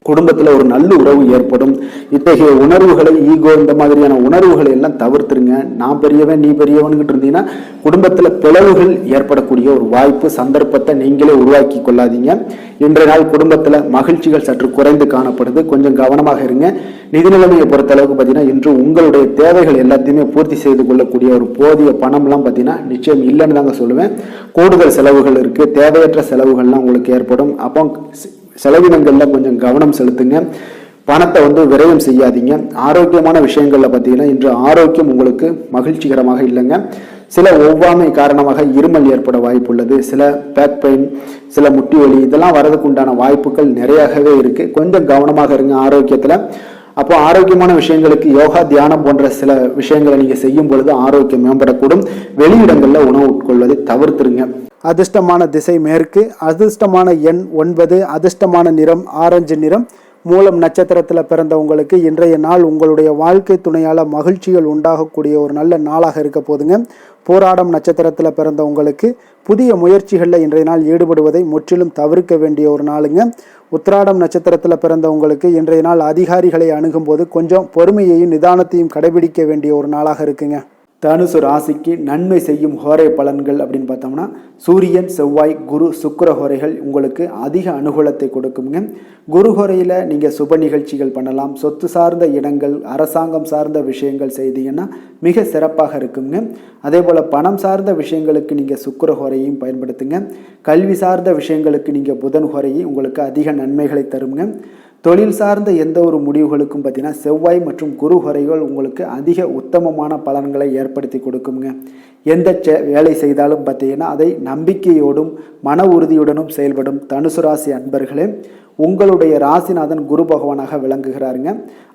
குடும்பத்துல ஒரு நல்ல உறவு ஏற்படும். இத்தகைய உணர்வுகளை, ஈகோ, இந்த மாதிரியான உணர்வுகளை எல்லாம் தவிர்த்துருங்க. நான் பெரியவன் நீ பெரியவன்கிட்ட இருந்தீங்கன்னா குடும்பத்துல பிளவுகள் ஏற்படக்கூடிய ஒரு வாய்ப்பு, சந்தர்ப்பத்தை நீங்களே உருவாக்கி கொள்ளாதீங்க. இன்றைய நாள் குடும்பத்துல மகிழ்ச்சிகள் சற்று குறைந்து காணப்படுது, கொஞ்சம் கவனமாக இருங்க. நிதி நிலைமையை பொறுத்த அளவுக்கு பார்த்தீங்கன்னா இன்று உங்களுடைய தேவைகள் எல்லாத்தையுமே பூர்த்தி செய்து கொள்ளக்கூடிய ஒரு போதிய பணம்லாம் பார்த்தீங்கன்னா நிச்சயம் இல்லைன்னு தாங்க சொல்லுவேன். கூடுதல் செலவுகள் இருக்கு, தேவையற்ற செலவுகள்லாம் உங்களுக்கு ஏற்படும். அப்போ செலவினங்கள்ல கொஞ்சம் கவனம் செலுத்துங்க. பணத்தை விரயம் செய்யாதீங்க. ஆரோக்கியமான விஷயங்கள்ல பார்த்தீங்கன்னா இன்று ஆரோக்கியம் உங்களுக்கு மகிழ்ச்சிகரமாக இல்லைங்க. சில ஒவ்வாமை காரணமாக இருமல் ஏற்பட வாய்ப்பு உள்ளது. சில பேக் பெயின், சில முட்டி வலி இதெல்லாம் வரதுக்கு உண்டான வாய்ப்புகள் நிறையாகவே இருக்கு. கொஞ்சம் கவனமாக இருங்க ஆரோக்கியத்துல. அப்போ ஆரோக்கியமான விஷயங்களுக்கு யோகா, தியானம் போன்ற சில விஷயங்களை நீங்க செய்யும் பொழுது ஆரோக்கியம் மேம்படக்கூடும். வெளியிடங்கள்ல உணவு உட்கொள்வதை தவிர்த்துருங்க. அதிர்ஷ்டமான திசை மேற்கு, அதிர்ஷ்டமான எண் 9, அதிர்ஷ்டமான நிறம் ஆரஞ்சு நிறம். மூலம் நட்சத்திரத்தில் பிறந்தவங்களுக்கு இன்றைய நாள் உங்களுடைய வாழ்க்கை துணையால் மகிழ்ச்சிகள் உண்டாகக்கூடிய ஒரு நல்ல நாளாக இருக்க போதுங்க. போராடம் நட்சத்திரத்தில் பிறந்தவங்களுக்கு புதிய முயற்சிகளில் இன்றைய நாள் ஈடுபடுவதை முற்றிலும் தவிர்க்க வேண்டிய ஒரு நாளுங்க. உத்திராடம் நட்சத்திரத்தில் பிறந்தவங்களுக்கு இன்றைய நாள் அதிகாரிகளை அணுகும் போது கொஞ்சம் பொறுமையையும் நிதானத்தையும் கடைபிடிக்க வேண்டிய ஒரு நாளாக இருக்குங்க. தனுசு ராசிக்கு நன்மை செய்யும் ஹோரை பலன்கள் அப்படின்னு பார்த்தோம்னா சூரியன், செவ்வாய், குரு, சுக்கிர ஹோரைகள் உங்களுக்கு அதிக அனுகூலத்தை கொடுக்குங்க. குரு ஹோரையில் நீங்கள் சுப நிகழ்ச்சிகள் பண்ணலாம். சொத்து சார்ந்த இடங்கள், அரசாங்கம் சார்ந்த விஷயங்கள் செய்தீங்கன்னா மிக சிறப்பாக இருக்குங்க. அதே போல் பணம் சார்ந்த விஷயங்களுக்கு நீங்கள் சுக்கிர ஹோரையும் பயன்படுத்துங்க. கல்வி சார்ந்த விஷயங்களுக்கு நீங்கள் புதன் ஹோரையை உங்களுக்கு அதிக நன்மைகளை தருங்க. தொழில் சார்ந்த எந்த ஒரு முடிவுகளுக்கும் பார்த்தீங்கன்னா செவ்வாய் மற்றும் குரு ஹோரைகள் உங்களுக்கு அதிக உத்தமமான பலன்களை ஏற்படுத்தி கொடுக்குங்க. எந்த வேலை செய்தாலும் பார்த்தீங்கன்னா அதை நம்பிக்கையோடும் மன உறுதியுடனும் செயல்படும் தனுசு ராசி அன்பர்களே, உங்களுடைய ராசிநாதன் குரு பகவானாக விளங்குகிறாருங்க.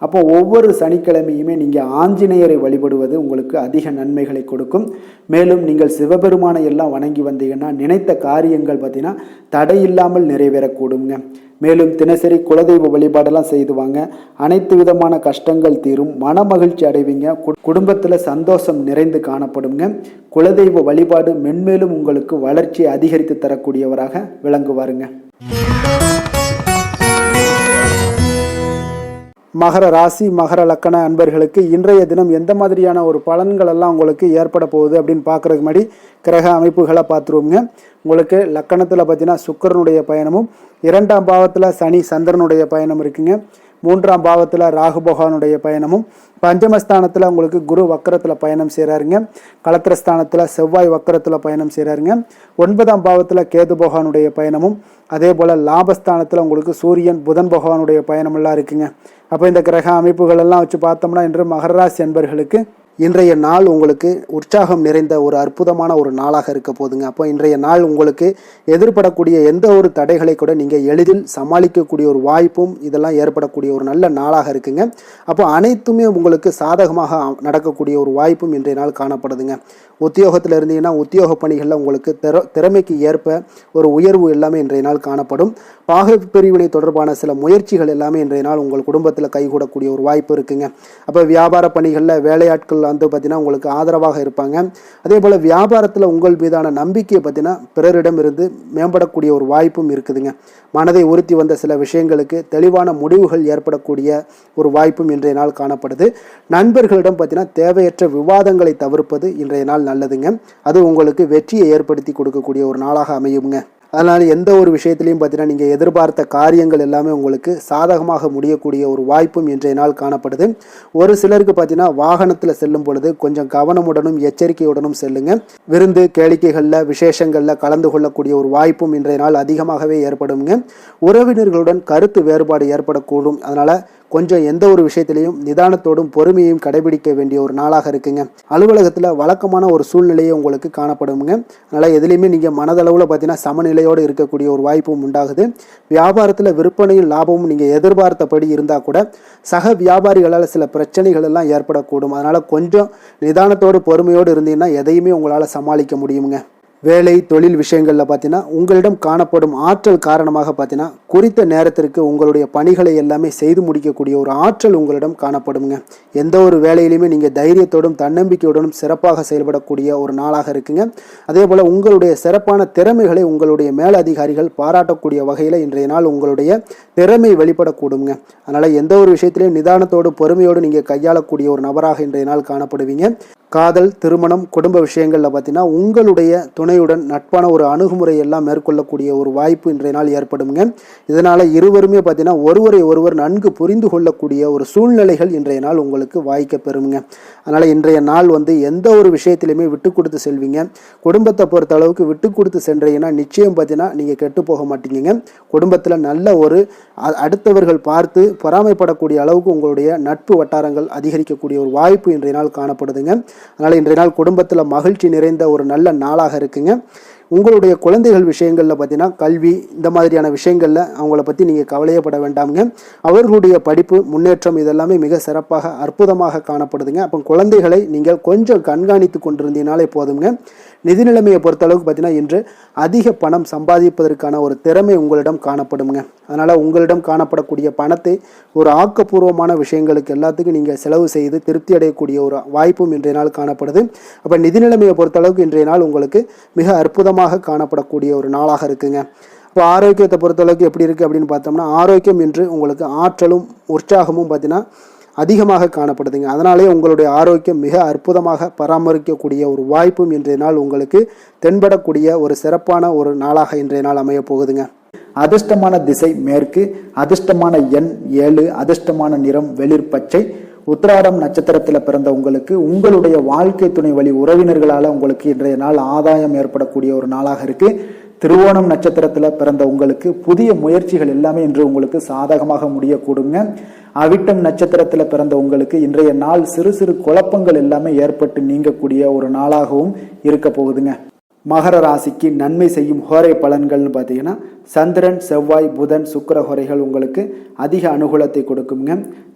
அப்போ ஒவ்வொரு சனிக்கிழமையுமே நீங்கள் ஆஞ்சநேயரை வழிபடுவது உங்களுக்கு அதிக நன்மைகளை கொடுக்கும். மேலும் நீங்கள் சிவபெருமானை எல்லாம் வணங்கி வந்தீங்கன்னா நினைத்த காரியங்கள் பார்த்தீங்கன்னா தடையில்லாமல் நிறைவேறக்கூடுங்க. மேலும் தினசரி குலதெய்வ வழிபாடெல்லாம் செய்துவாங்க. அனைத்து விதமான கஷ்டங்கள் தீரும், மன மகிழ்ச்சி அடைவீங்க. குடும்பத்தில் சந்தோஷம் நிறைந்து காணப்படுங்க. குலதெய்வ வழிபாடு மென்மேலும் உங்களுக்கு வளர்ச்சியை அதிகரித்து தரக்கூடியவராக விளங்குவாருங்க. மகர ராசி, மகர லக்கண அன்பர்களுக்கு இன்றைய தினம் எந்த மாதிரியான ஒரு பலன்கள் எல்லாம் உங்களுக்கு ஏற்பட போகுது அப்படின்னு பார்க்குறதுக்கு முன்னாடி கிரக அமைப்புகளை பார்த்துருவோங்க. உங்களுக்கு லக்கணத்தில் பார்த்தீங்கன்னா சுக்கிரனுடைய பயணமும், 2ஆம் பாவத்தில் சனி சந்திரனுடைய பயணம் இருக்குங்க. 3ஆம் பாவத்தில் ராகு பகவானுடைய பயணமும், பஞ்சமஸ்தானத்தில் உங்களுக்கு குரு வக்கரத்தில் பயணம் செய்கிறாருங்க. களத்திரஸ்தானத்தில் செவ்வாய் வக்கரத்தில் பயணம் செய்கிறாருங்க. 9ஆம் பாவத்தில் கேது பகவானுடைய பயணமும், அதே போல் லாபஸ்தானத்தில் உங்களுக்கு சூரியன் புதன் பகவானுடைய பயணமெல்லாம் இருக்குங்க. அப்போ இந்த கிரக அமைப்புகள் எல்லாம் வச்சு பார்த்தோம்னா இன்று மகர ராசி அன்பர்களுக்கு இன்றைய நாள் உங்களுக்கு உற்சாகம் நிறைந்த ஒரு அற்புதமான ஒரு நாளாக இருக்க போதுங்க. அப்போ இன்றைய நாள் உங்களுக்கு எதிர்படக்கூடிய எந்த ஒரு தடைகளை கூட நீங்கள் எளிதில் சமாளிக்கக்கூடிய ஒரு வாய்ப்பும் இதெல்லாம் ஏற்படக்கூடிய ஒரு நல்ல நாளாக இருக்குங்க. அப்போ அனைத்துமே உங்களுக்கு சாதகமாக நடக்கக்கூடிய ஒரு வாய்ப்பும் இன்றைய நாள் காணப்படுதுங்க. உத்தியோகத்தில் இருந்தீங்கன்னா உத்தியோக பணிகளில் உங்களுக்கு திறமைக்கு ஏற்ப ஒரு உயர்வு எல்லாமே இன்றைய நாள் காணப்படும். பாக பிரிவினை தொடர்பான சில முயற்சிகள் எல்லாமே இன்றைய நாள் உங்கள் குடும்பத்தில் கைகூடக்கூடிய ஒரு வாய்ப்பு இருக்குங்க. அப்போ வியாபார பணிகளில் வேலையாட்கள் உறவினர்கள் வந்து பார்த்தீங்கன்னா உங்களுக்கு ஆதரவாக இருப்பாங்க. அதே போல் வியாபாரத்தில் உங்கள் மீதான நம்பிக்கையை பார்த்தீங்கன்னா பிறரிடம் இருந்து மேம்படக்கூடிய ஒரு வாய்ப்பும் இருக்குதுங்க. மனதை உறுத்தி வந்த சில விஷயங்களுக்கு தெளிவான முடிவுகள் ஏற்படக்கூடிய ஒரு வாய்ப்பும் இன்றைய நாள் காணப்படுது. நண்பர்களிடம் பார்த்தீங்கன்னா தேவையற்ற விவாதங்களை தவிர்ப்பது இன்றைய நாள் நல்லதுங்க. அது உங்களுக்கு வெற்றியை ஏற்படுத்தி கொடுக்கக்கூடிய ஒரு நாளாக அமையுங்க. அதனால் எந்த ஒரு விஷயத்திலையும் பார்த்தீங்கன்னா நீங்கள் எதிர்பார்த்த காரியங்கள் எல்லாமே உங்களுக்கு சாதகமாக முடியக்கூடிய ஒரு வாய்ப்பும் இன்றைய நாள் காணப்படுது. ஒரு சிலருக்கு பார்த்தீங்கன்னா வாகனத்தில் செல்லும் பொழுது கொஞ்சம் கவனமுடனும் எச்சரிக்கையுடனும் செல்லுங்க. விருந்து கேளிக்கைகளில் விசேஷங்களில் கலந்து கொள்ளக்கூடிய ஒரு வாய்ப்பும் இன்றைய நாள் அதிகமாகவே ஏற்படுங்க. உறவினர்களுடன் கருத்து வேறுபாடு ஏற்படக்கூடும். அதனால் கொஞ்சம் எந்த ஒரு விஷயத்திலையும் நிதானத்தோடும் பொறுமையையும் கடைபிடிக்க வேண்டிய ஒரு நாளாக இருக்குங்க. அலுவலகத்தில் வழக்கமான ஒரு சூழ்நிலையை உங்களுக்கு காணப்படுங்க. அதனால் எதுலேயுமே நீங்கள் மனதளவில் பார்த்தீங்கன்னா சமநிலையோடு இருக்கக்கூடிய ஒரு வாய்ப்பும் உண்டாகுது. வியாபாரத்தில் விற்பனையும் லாபமும் நீங்கள் எதிர்பார்த்தபடி இருந்தால் கூட சக வியாபாரிகளால் சில பிரச்சனைகள் எல்லாம் ஏற்படக்கூடும். அதனால் கொஞ்சம் நிதானத்தோடு பொறுமையோடு இருந்தீங்கன்னா எதையுமே உங்களால் சமாளிக்க முடியுங்க. வேலை தொழில் விஷயங்களில் பார்த்தீங்கன்னா உங்களிடம் காணப்படும் ஆற்றல் காரணமாக பார்த்தீங்கன்னா குறித்த நேரத்திற்கு உங்களுடைய பணிகளை எல்லாமே செய்து முடிக்கக்கூடிய ஒரு ஆற்றல் உங்களிடம் காணப்படுங்க. எந்த ஒரு வேலையிலுமே நீங்கள் தைரியத்தோடும் தன்னம்பிக்கையுடனும் சிறப்பாக செயல்படக்கூடிய ஒரு நாளாக இருக்குங்க. அதே போல் உங்களுடைய சிறப்பான திறமைகளை உங்களுடைய மேலதிகாரிகள் பாராட்டக்கூடிய வகையில் இன்றைய நாள் உங்களுடைய திறமை வெளிப்படக்கூடுங்க. அதனால் எந்த ஒரு விஷயத்திலையும் நிதானத்தோடு பொறுமையோடு நீங்கள் கையாளக்கூடிய ஒரு நபராக இன்றைய நாள் காணப்படுவீங்க. காதல், திருமணம், குடும்ப விஷயங்களில் பார்த்தீங்கன்னா உங்களுடைய துணையுடன் நட்பான ஒரு அணுகுமுறை எல்லாம் மேற்கொள்ளக்கூடிய ஒரு வாய்ப்பு இன்றைய நாள் ஏற்படுங்க. இதனால் இருவருமே பார்த்தீங்கன்னா ஒருவரை ஒருவர் நன்கு புரிந்து கொள்ளக்கூடிய ஒரு சூழ்நிலைகள் இன்றைய நாள் உங்களுக்கு வாய்க்க பெறுங்க. அதனால் இன்றைய நாள் எந்த ஒரு விஷயத்திலையுமே விட்டு கொடுத்து செல்வீங்க. குடும்பத்தை பொறுத்த அளவுக்கு விட்டு கொடுத்து சென்றீங்கன்னா நிச்சயம் பார்த்தீங்கன்னா நீங்கள் கெட்டு போக மாட்டீங்க. குடும்பத்தில் நல்ல ஒரு அடுத்தவர்கள் பார்த்து பொறாமைப்படக்கூடிய அளவுக்கு உங்களுடைய நட்பு வட்டாரங்கள் அதிகரிக்கக்கூடிய ஒரு வாய்ப்பு இன்றைய நாள் காணப்படுதுங்க. அதனால் இன்றைய நாள் குடும்பத்தில் மகிழ்ச்சி நிறைந்த ஒரு நல்ல நாளாக இருக்குங்க. உங்களுடைய குழந்தைகள் விஷயங்களில் பார்த்தீங்கன்னா கல்வி இந்த மாதிரியான விஷயங்களில் அவங்கள பற்றி நீங்கள் கவலையப்பட வேண்டாமுங்க. அவர்களுடைய படிப்பு முன்னேற்றம் இதெல்லாமே மிக சிறப்பாக அற்புதமாக காணப்படுதுங்க. அப்போ குழந்தைகளை நீங்கள் கொஞ்சம் கண்காணித்து கொண்டிருந்தீங்கனாலே போதுங்க. நிதி நிலைமையை பொறுத்தளவுக்கு பார்த்தீங்கன்னா இன்று அதிக பணம் சம்பாதிப்பதற்கான ஒரு திறமை உங்களிடம் காணப்படுங்க. அதனால் உங்களிடம் காணப்படக்கூடிய பணத்தை ஒரு ஆக்கப்பூர்வமான விஷயங்களுக்கு எல்லாத்துக்கும் நீங்கள் செலவு செய்து திருப்தி அடையக்கூடிய ஒரு வாய்ப்பும் இன்றைய நாள் காணப்படுது. அப்போ நிதி நிலைமையை பொறுத்தளவுக்கு இன்றைய நாள் உங்களுக்கு மிக அற்புதமாக காணப்படக்கூடிய ஒரு நாளாக இருக்குங்க. இப்போ ஆரோக்கியத்தை பொறுத்தளவுக்கு எப்படி இருக்குது அப்படின்னு பார்த்தோம்னா ஆரோக்கியம் இன்று உங்களுக்கு ஆற்றலும் உற்சாகமும் பார்த்தீங்கன்னா அதிகமாக காணப்படுதுங்க. அதனாலே உங்களுடைய ஆரோக்கியம் மிக அற்புதமாக பராமரிக்கக்கூடிய ஒரு வாய்ப்பும் இன்றைய நாள் உங்களுக்கு தென்படக்கூடிய ஒரு சிறப்பான ஒரு நாளாக இன்றைய நாள் அமைய போகுதுங்க. அதிர்ஷ்டமான திசை மேற்கு, அதிர்ஷ்டமான எண் 7, அதிர்ஷ்டமான நிறம் வெளிர் பச்சை. உத்திராடம் நட்சத்திரத்தில் பிறந்த உங்களுக்கு உங்களுடைய வாழ்க்கை துணை வழி உறவினர்களால் உங்களுக்கு இன்றைய நாள் ஆதாயம் ஏற்படக்கூடிய ஒரு நாளாக இருக்கு. திருவோணம் நட்சத்திரத்தில் பிறந்த உங்களுக்கு புதிய முயற்சிகள் எல்லாமே இன்று உங்களுக்கு சாதகமாக முடியக்கூடுங்க. அவிட்டம் நட்சத்திரத்தில் பிறந்த உங்களுக்கு இன்றைய நாள் சிறு சிறு குழப்பங்கள் எல்லாமே ஏற்பட்டு நீங்கக்கூடிய ஒரு நாளாகவும் இருக்க போகுதுங்க. மகர ராசிக்கு நன்மை செய்யும் ஹோரை பலன்கள்னு பார்த்தீங்கன்னா சந்திரன், செவ்வாய், புதன், சுக்கிர ஹோரைகள் உங்களுக்கு அதிக அனுகூலத்தை கொடுக்குங்க.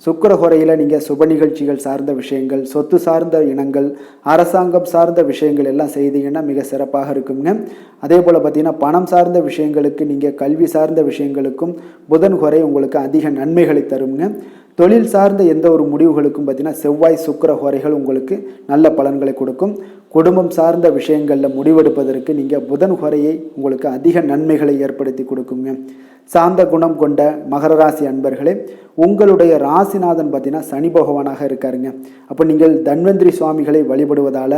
சுக்கிர ஹோரையில் நீங்கள் சுப நிகழ்ச்சிகள் சார்ந்த விஷயங்கள், சொத்து சார்ந்த இனங்கள், அரசாங்கம் சார்ந்த விஷயங்கள் எல்லாம் செய்தீங்கன்னா மிக சிறப்பாக இருக்குங்க. அதே போல் பார்த்தீங்கன்னா பணம் சார்ந்த விஷயங்களுக்கு, நீங்கள் கல்வி சார்ந்த விஷயங்களுக்கும் புதன் ஹோரை உங்களுக்கு அதிக நன்மைகளை தருங்க. தொழில் சார்ந்த எந்த ஒரு முடிவுகளுக்கும் பார்த்தீங்கன்னா செவ்வாய், சுக்கிர ஹோரைகள் உங்களுக்கு நல்ல பலன்களை கொடுக்கும். குடும்பம் சார்ந்த விஷயங்களில் முடிவெடுப்பதற்கு நீங்கள் புதன் ஹோரையை உங்களுக்கு அதிக நன்மைகளை ஏற்படுத்தி கொடுக்குங்க. சாந்த குணம் கொண்ட மகர ராசி அன்பர்களே, உங்களுடைய ராசிநாதன் பார்த்தீங்கன்னா சனி பகவானாக இருக்காருங்க. அப்போ நீங்கள் தன்வந்திரி சுவாமிகளை வழிபடுவதால்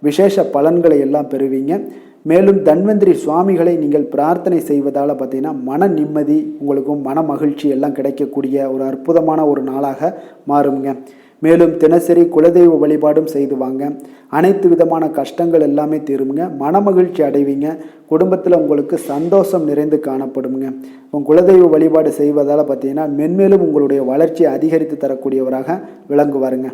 விசேஷ பலன்களை எல்லாம் பெறுவீங்க. மேலும் தன்வந்திரி சுவாமிகளை நீங்கள் பிரார்த்தனை செய்வதால் பார்த்தீங்கன்னா மன நிம்மதி உங்களுக்கும் மன மகிழ்ச்சி எல்லாம் கிடைக்கக்கூடிய ஒரு அற்புதமான ஒரு நாளாக மாறுங்க. மேலும் தினசரி குலதெய்வ வழிபாடும் செய்து வாங்க. அனைத்து விதமான கஷ்டங்கள் எல்லாமே தீருங்க. மனமகிழ்ச்சி அடைவீங்க. குடும்பத்தில் உங்களுக்கு சந்தோஷம் நிறைந்து காணப்படுங்க. உங்கள் குலதெய்வ வழிபாடு செய்வதால் பார்த்தீங்கன்னா மென்மேலும் உங்களுடைய வளர்ச்சியை அதிகரித்து தரக்கூடியவராக விளங்குவாருங்க.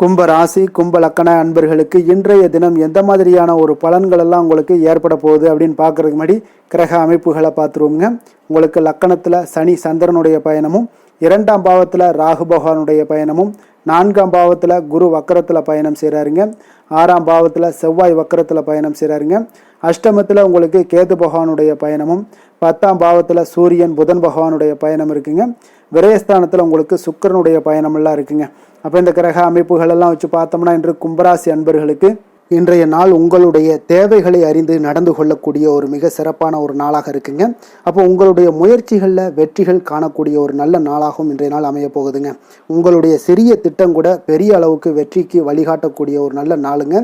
கும்ப ராசி கும்ப லக்கண அன்பர்களுக்கு இன்றைய தினம் எந்த மாதிரியான ஒரு பலன்கள் எல்லாம் உங்களுக்கு ஏற்பட போகுது அப்படின்னு பார்க்கறதுக்கு முன்னாடி கிரக அமைப்புகளை பார்த்துருவோங்க. உங்களுக்கு லக்கணத்தில் சனி சந்திரனுடைய பயணமும், 2ஆம் பாவத்தில் ராகு பகவானுடைய பயணமும், 4ஆம் பாவத்தில் குரு வக்கரத்தில் பயணம் செய்கிறாருங்க. 6ஆம் பாவத்தில் செவ்வாய் வக்கரத்தில் பயணம் செய்கிறாருங்க. அஷ்டமத்தில் உங்களுக்கு கேது பகவானுடைய பயணமும், 10ஆம் பாவத்தில் சூரியன் புதன் பகவானுடைய பயணம் இருக்குங்க. விரயஸ்தானத்தில் உங்களுக்கு சுக்கிரனுடைய பயணமெல்லாம் இருக்குங்க. அப்போ இந்த கிரக அமைப்புகள் எல்லாம் வச்சு பார்த்தோம்னா இன்று கும்பராசி அன்பர்களுக்கு இன்றைய நாள் உங்களுடைய தேவைகளை அறிந்து நடந்து கொள்ளக்கூடிய ஒரு மிக சிறப்பான ஒரு நாளாக இருக்குங்க. அப்போ உங்களுடைய முயற்சிகளில் வெற்றிகள் காணக்கூடிய ஒரு நல்ல நாளாகவும் இன்றைய நாள் அமைய போகுதுங்க. உங்களுடைய சிறிய திட்டம் கூட பெரிய அளவுக்கு வெற்றிக்கு வழிகாட்டக்கூடிய ஒரு நல்ல நாளுங்க.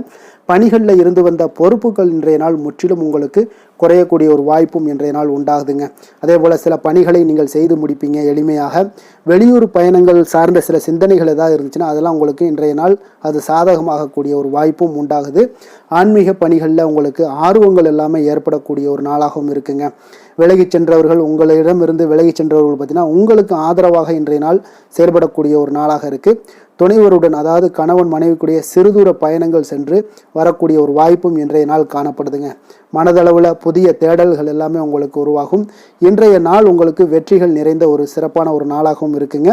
பணிகளில் இருந்து வந்த பொறுப்புகள் இன்றைய நாள் முற்றிலும் உங்களுக்கு குறையக்கூடிய ஒரு வாய்ப்பும் இன்றைய நாள் உண்டாகுதுங்க. அதே போல் சில பணிகளை நீங்கள் செய்து முடிப்பீங்க எளிமையாக. வெளியூர் பயணங்கள் சார்ந்த சில சிந்தனைகள் ஏதாவது இருந்துச்சுன்னா அதெல்லாம் உங்களுக்கு இன்றைய நாள் அது சாதகமாகக்கூடிய ஒரு வாய்ப்பும் உண்டாகுது. ஆன்மீக பணிகளில் உங்களுக்கு ஆர்வங்கள் எல்லாமே ஏற்படக்கூடிய ஒரு நாளாகவும் இருக்குங்க. விலகி சென்றவர்கள், உங்களிடமிருந்து விலகி சென்றவர்கள் பார்த்தீங்கன்னா உங்களுக்கு ஆதரவாக இன்றைய நாள் செயல்படக்கூடிய ஒரு நாளாக இருக்குது. துணைவருடன், அதாவது கணவன் மனைவிக்குடைய சிறுதூர பயணங்கள் சென்று வரக்கூடிய ஒரு வாய்ப்பும் இன்றைய நாள் காணப்படுதுங்க. மனதளவில் புதிய தேடல்கள் எல்லாமே உங்களுக்கு உருவாகும். இன்றைய நாள் உங்களுக்கு வெற்றிகள் நிறைந்த ஒரு சிறப்பான ஒரு நாளாகவும் இருக்குங்க.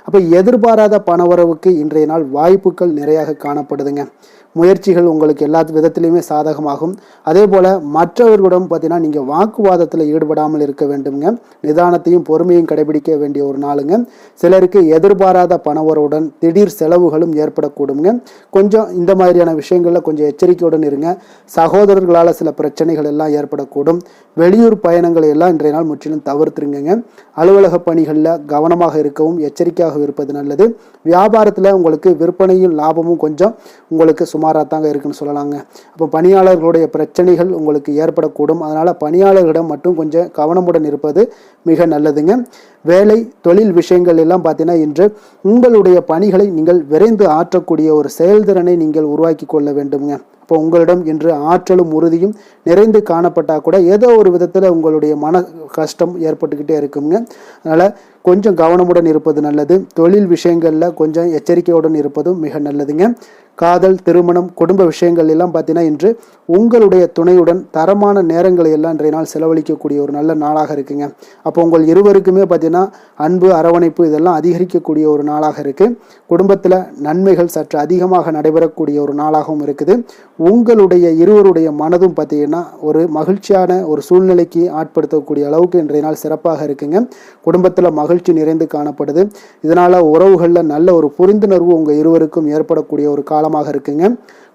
அப்போ எதிர்பாராத பணவரவுக்கு இன்றைய நாள் வாய்ப்புகள் நிறையாக காணப்படுதுங்க. முயற்சிகள் உங்களுக்கு எல்லா விதத்திலையுமே சாதகமாகும். அதே போல் மற்றவர்களிடம் பார்த்தீங்கன்னா நீங்கள் வாக்குவாதத்தில் ஈடுபடாமல் இருக்க வேண்டுங்க. நிதானத்தையும் பொறுமையும் கடைபிடிக்க வேண்டிய ஒரு நாளுங்க. சிலருக்கு எதிர்பாராத பணவரவுடன் திடீர் செலவுகளும் ஏற்படக்கூடுங்க. கொஞ்சம் இந்த மாதிரியான விஷயங்களில் கொஞ்சம் எச்சரிக்கையுடன் இருங்க. சகோதரர்களால் சில பிரச்சனைகள் எல்லாம் ஏற்படக்கூடும். வெளியூர் பயணங்களை எல்லாம் இன்றைய நாள் முற்றிலும் தவிர்த்துருங்க. அலுவலக பணிகளில் கவனமாக இருக்கவும் எச்சரிக்கையாக இருப்பது நல்லது. வியாபாரத்தில் உங்களுக்கு விற்பனையும் லாபமும் கொஞ்சம் உங்களுக்கு சுமாராக தாங்க இருக்குன்னு சொல்லலாங்க. அப்போ பணியாளர்களுடைய பிரச்சனைகள் உங்களுக்கு ஏற்படக்கூடும். அதனால் பணியாளர்களிடம் மட்டும் கொஞ்சம் கவனமுடன் இருப்பது மிக நல்லதுங்க. வேலை தொழில் விஷயங்கள் எல்லாம் பார்த்தீங்கன்னா இன்று உங்களுடைய பணிகளை நீங்கள் விரைந்து ஆற்றக்கூடிய ஒரு செயல்திறனை நீங்கள் உருவாக்கி கொள்ள வேண்டுங்க. அப்போ உங்களிடம் இன்று ஆற்றலும் உறுதியும் நிறைந்து காணப்பட்டால் கூட ஏதோ ஒரு விதத்தில் உங்களுடைய மன கஷ்டம் ஏற்பட்டுக்கிட்டே இருக்குங்க. அதனால் கொஞ்சம் கவனமுடன் இருப்பது நல்லது. தொழில் விஷயங்களில் கொஞ்சம் எச்சரிக்கையுடன் இருப்பதும் மிக நல்லதுங்க. காதல், திருமணம், குடும்ப விஷயங்கள் எல்லாம் பார்த்தீங்கன்னா இன்று உங்களுடைய துணையுடன் தரமான நேரங்களை எல்லாம் இன்றைய நாள் செலவழிக்கக்கூடிய ஒரு நல்ல நாளாக இருக்குங்க. அப்போ உங்கள் இருவருக்குமே பார்த்தீங்கன்னா அன்பு, அரவணைப்பு இதெல்லாம் அதிகரிக்கக்கூடிய ஒரு நாளாக இருக்குது. குடும்பத்தில் நன்மைகள் சற்று அதிகமாக நடைபெறக்கூடிய ஒரு நாளாகவும் இருக்குது. உங்களுடைய இருவருடைய மனதும் பார்த்தீங்கன்னா ஒரு மகிழ்ச்சியான ஒரு சூழ்நிலைக்கு ஆட்படுத்தக்கூடிய அளவுக்கு இன்றைய நாள் சிறப்பாக இருக்குங்க. குடும்பத்தில் மகிழ்ச்சி நிறைந்து காணப்படுது. இதனால் உறவுகளில் நல்ல ஒரு புரிந்துணர்வு உங்கள் இருவருக்கும் ஏற்படக்கூடிய ஒரு காலமாக இருக்குங்க.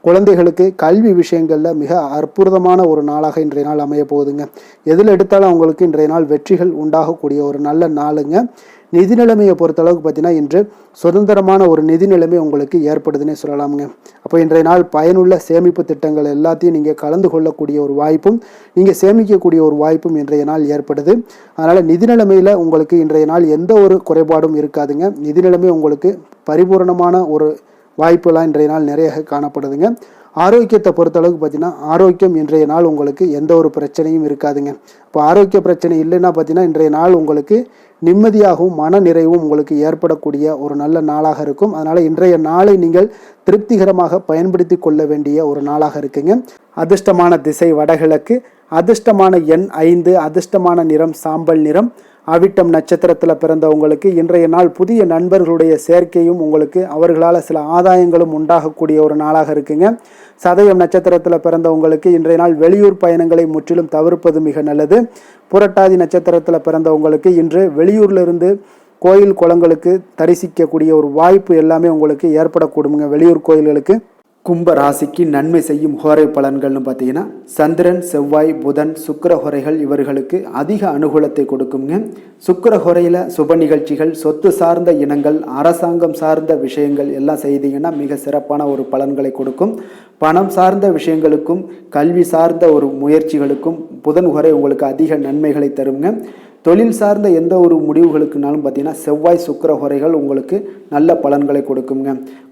குழந்தைகளுக்கு கல்வி விஷயங்களில் மிக அற்புதமான ஒரு நாளாக இன்றைய நாள் அமைய போகுதுங்க. எதில் எடுத்தாலும் அவங்களுக்கு இன்றைய நாள் வெற்றிகள் உண்டாகக்கூடிய ஒரு நல்ல நாளுங்க. நிதி நிலைமையை பொறுத்தளவுக்கு பார்த்தீங்கன்னா இன்று சுதந்திரமான ஒரு நிதி நிலைமை உங்களுக்கு ஏற்படுதுன்னே சொல்லலாமுங்க. அப்போ இன்றைய நாள் பயனுள்ள சேமிப்பு திட்டங்கள் எல்லாத்தையும் நீங்கள் கலந்து கொள்ளக்கூடிய ஒரு வாய்ப்பும் நீங்கள் சேமிக்கக்கூடிய ஒரு வாய்ப்பும் இன்றைய நாள் ஏற்படுது. அதனால் நிதி நிலைமையில் உங்களுக்கு இன்றைய நாள் எந்த ஒரு குறைபாடும் இருக்காதுங்க. நிதி நிலைமை உங்களுக்கு பரிபூர்ணமான ஒரு வாய்ப்புலாம் இன்றைய நாள் நிறைய காணப்படுதுங்க. ஆரோக்கியத்தை பொறுத்தளவுக்கு பார்த்தீங்கன்னா ஆரோக்கியம் இன்றைய நாள் உங்களுக்கு எந்த ஒரு பிரச்சனையும் இருக்காதுங்க. இப்போ ஆரோக்கிய பிரச்சனை இல்லைன்னா பார்த்தீங்கன்னா இன்றைய நாள் உங்களுக்கு நிம்மதியாகவும் மன நிறைவும் உங்களுக்கு ஏற்படக்கூடிய ஒரு நல்ல நாளாக இருக்கும். அதனால் இன்றைய நாளை நீங்கள் திருப்திகரமாக பயன்படுத்தி கொள்ள வேண்டிய ஒரு நாளாக இருக்குங்க. அதிர்ஷ்டமான திசை வடகிழக்கு, அதிர்ஷ்டமான எண் 5, அதிர்ஷ்டமான நிறம் சாம்பல் நிறம். அவிட்டம் நட்சத்திரத்தில் பிறந்தவங்களுக்கு இன்றைய நாள் புதிய நண்பர்களுடைய சேர்க்கையும் உங்களுக்கு அவர்களால் சில ஆதாயங்களும் உண்டாகக்கூடிய ஒரு நாளாக இருக்குங்க. சதயம் நட்சத்திரத்தில் பிறந்தவங்களுக்கு இன்றைய நாள் வெளியூர் பயணங்களை முற்றிலும் தவிர்ப்பது மிக நல்லது. புரட்டாதி நட்சத்திரத்தில் பிறந்தவங்களுக்கு இன்று வெளியூர்லேருந்து கோயில் குளங்களுக்கு தரிசிக்கக்கூடிய ஒரு வாய்ப்பு எல்லாமே உங்களுக்கு ஏற்படக்கூடுங்க. வெளியூர் கோயில்களுக்கு கும்ப ராசிக்கு நன்மை செய்யும் ஹோரை பலன்கள்னு பார்த்தீங்கன்னா சந்திரன், செவ்வாய், புதன், சுக்கிர ஹோரைகள் இவர்களுக்கு அதிக அனுகூலத்தை கொடுக்குங்க. சுக்கிர ஹோரையில் சுப நிகழ்ச்சிகள், சொத்து சார்ந்த இனங்கள், அரசாங்கம் சார்ந்த விஷயங்கள் எல்லாம் செய்தீங்கன்னா மிக சிறப்பான ஒரு பலன்களை கொடுக்கும். பணம் சார்ந்த விஷயங்களுக்கும் கல்வி சார்ந்த ஒரு முயற்சிகளுக்கும் புதன் ஹோரை உங்களுக்கு அதிக நன்மைகளை தருங்க. தொழில் சார்ந்த எந்த ஒரு முடிவுகளுக்குனாலும் பார்த்தீங்கன்னா செவ்வாய், சுக்கிர ஹோரைகள் உங்களுக்கு நல்ல பலன்களை கொடுக்குங்க.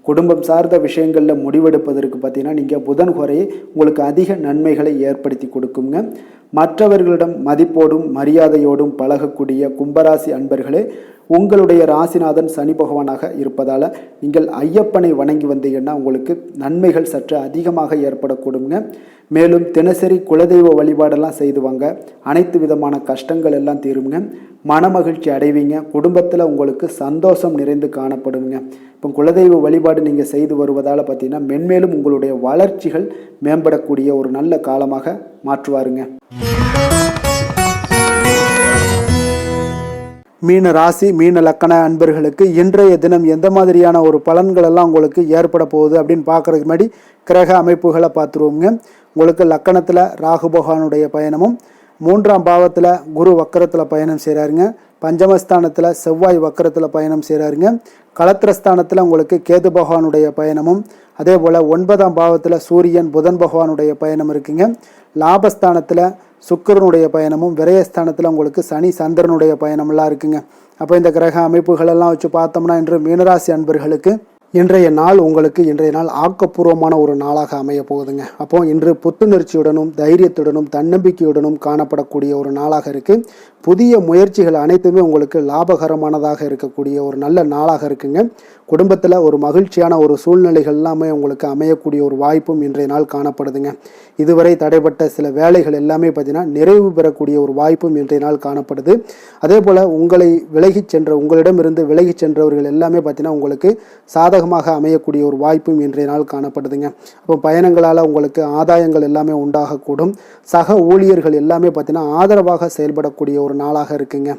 குடும்பம் சார்ந்த விஷயங்களில் முடிவெடுப்பதற்கு பார்த்தீங்கன்னா நீங்கள் புதன் ஹோரையை உங்களுக்கு அதிக நன்மைகளை ஏற்படுத்தி கொடுக்குங்க. மற்றவர்களிடம் மதிப்போடும் மரியாதையோடும் பழகக்கூடிய கும்பராசி அன்பர்களே, உங்களுடைய ராசிநாதன் சனி பகவானாக இருப்பதால் நீங்கள் ஐயப்பனை வணங்கி வந்தீங்கன்னா உங்களுக்கு நன்மைகள் சற்று அதிகமாக ஏற்படக்கூடுங்க. மேலும் தினசரி குலதெய்வ வழிபாடெல்லாம் செய்து வாங்க, அனைத்து விதமான கஷ்டங்கள் எல்லாம் தீருங்க, மனமகிழ்ச்சி அடைவீங்க, குடும்பத்தில் உங்களுக்கு சந்தோஷம் நிறைந்து காணப்படுங்க. இப்போ குலதெய்வ வழிபாடு நீங்கள் செய்து வருவதால் பார்த்தீங்கன்னா மென்மேலும் உங்களுடைய வளர்ச்சிகள் மேம்படக்கூடிய ஒரு நல்ல காலமாக மாற்றுவாருங்க. மீன ராசி மீன லக்கண அன்பர்களுக்கு இன்றைய தினம் எந்த மாதிரியான ஒரு பலன்கள் எல்லாம் உங்களுக்கு ஏற்பட போகுது அப்படின்னு பார்க்கறதுக்கு முன்னாடி கிரக அமைப்புகளை பார்த்துருவோங்க. உங்களுக்கு லக்கணத்தில் ராகு பகவானுடைய பயணமும், 3ஆம் பாவத்தில் குரு வக்கரத்தில் பயணம் செய்கிறாருங்க, பஞ்சமஸ்தானத்தில் செவ்வாய் வக்கரத்தில் பயணம் செய்கிறாருங்க, களத்திரஸ்தானத்தில் உங்களுக்கு கேது பகவானுடைய பயணமும், அதே போல் 9ஆம் பாவத்தில் சூரியன் புதன் பகவானுடைய பயணம் இருக்குங்க, லாபஸ்தானத்தில் சுக்கிரனுடைய பயணமும், விரயஸ்தானத்தில் உங்களுக்கு சனி சந்திரனுடைய பயணமெல்லாம் இருக்குங்க. அப்போ இந்த கிரக அமைப்புகளெல்லாம் வச்சு பார்த்தோம்னா இன்று மீனராசி அன்பர்களுக்கு இன்றைய நாள் உங்களுக்கு இன்றைய நாள் ஆக்கப்பூர்வமான ஒரு நாளாக அமைய போகுதுங்க. அப்போ இன்று புத்துணர்ச்சியுடனும் தைரியத்துடனும் தன்னம்பிக்கையுடனும் காணப்படக்கூடிய ஒரு நாளாக இருக்குது. புதிய முயற்சிகள் அனைத்துமே உங்களுக்கு லாபகரமானதாக இருக்கக்கூடிய ஒரு நல்ல நாளாக இருக்குங்க. குடும்பத்தில் ஒரு மகிழ்ச்சியான ஒரு சூழ்நிலைகள் எல்லாமே உங்களுக்கு அமையக்கூடிய ஒரு வாய்ப்பும் இன்றைய நாள் காணப்படுதுங்க. இதுவரை தடைப்பட்ட சில வேலைகள் எல்லாமே பார்த்தீங்கன்னா நிறைவு பெறக்கூடிய ஒரு வாய்ப்பும் இன்றைய நாள் காணப்படுது. அதே போல் உங்களிடமிருந்து விலகிச் சென்றவர்கள் எல்லாமே பார்த்தீங்கன்னா உங்களுக்கு சாதகமாக அமையக்கூடிய ஒரு வாய்ப்பும் இன்றைய நாள் காணப்படுதுங்க. அப்போ பயணங்களால் உங்களுக்கு ஆதாயங்கள் எல்லாமே உண்டாகக்கூடும். சக ஊழியர்கள் எல்லாமே பார்த்தீங்கன்னா ஆதரவாக செயல்படக்கூடிய ஒரு நாளாக இருக்குங்க.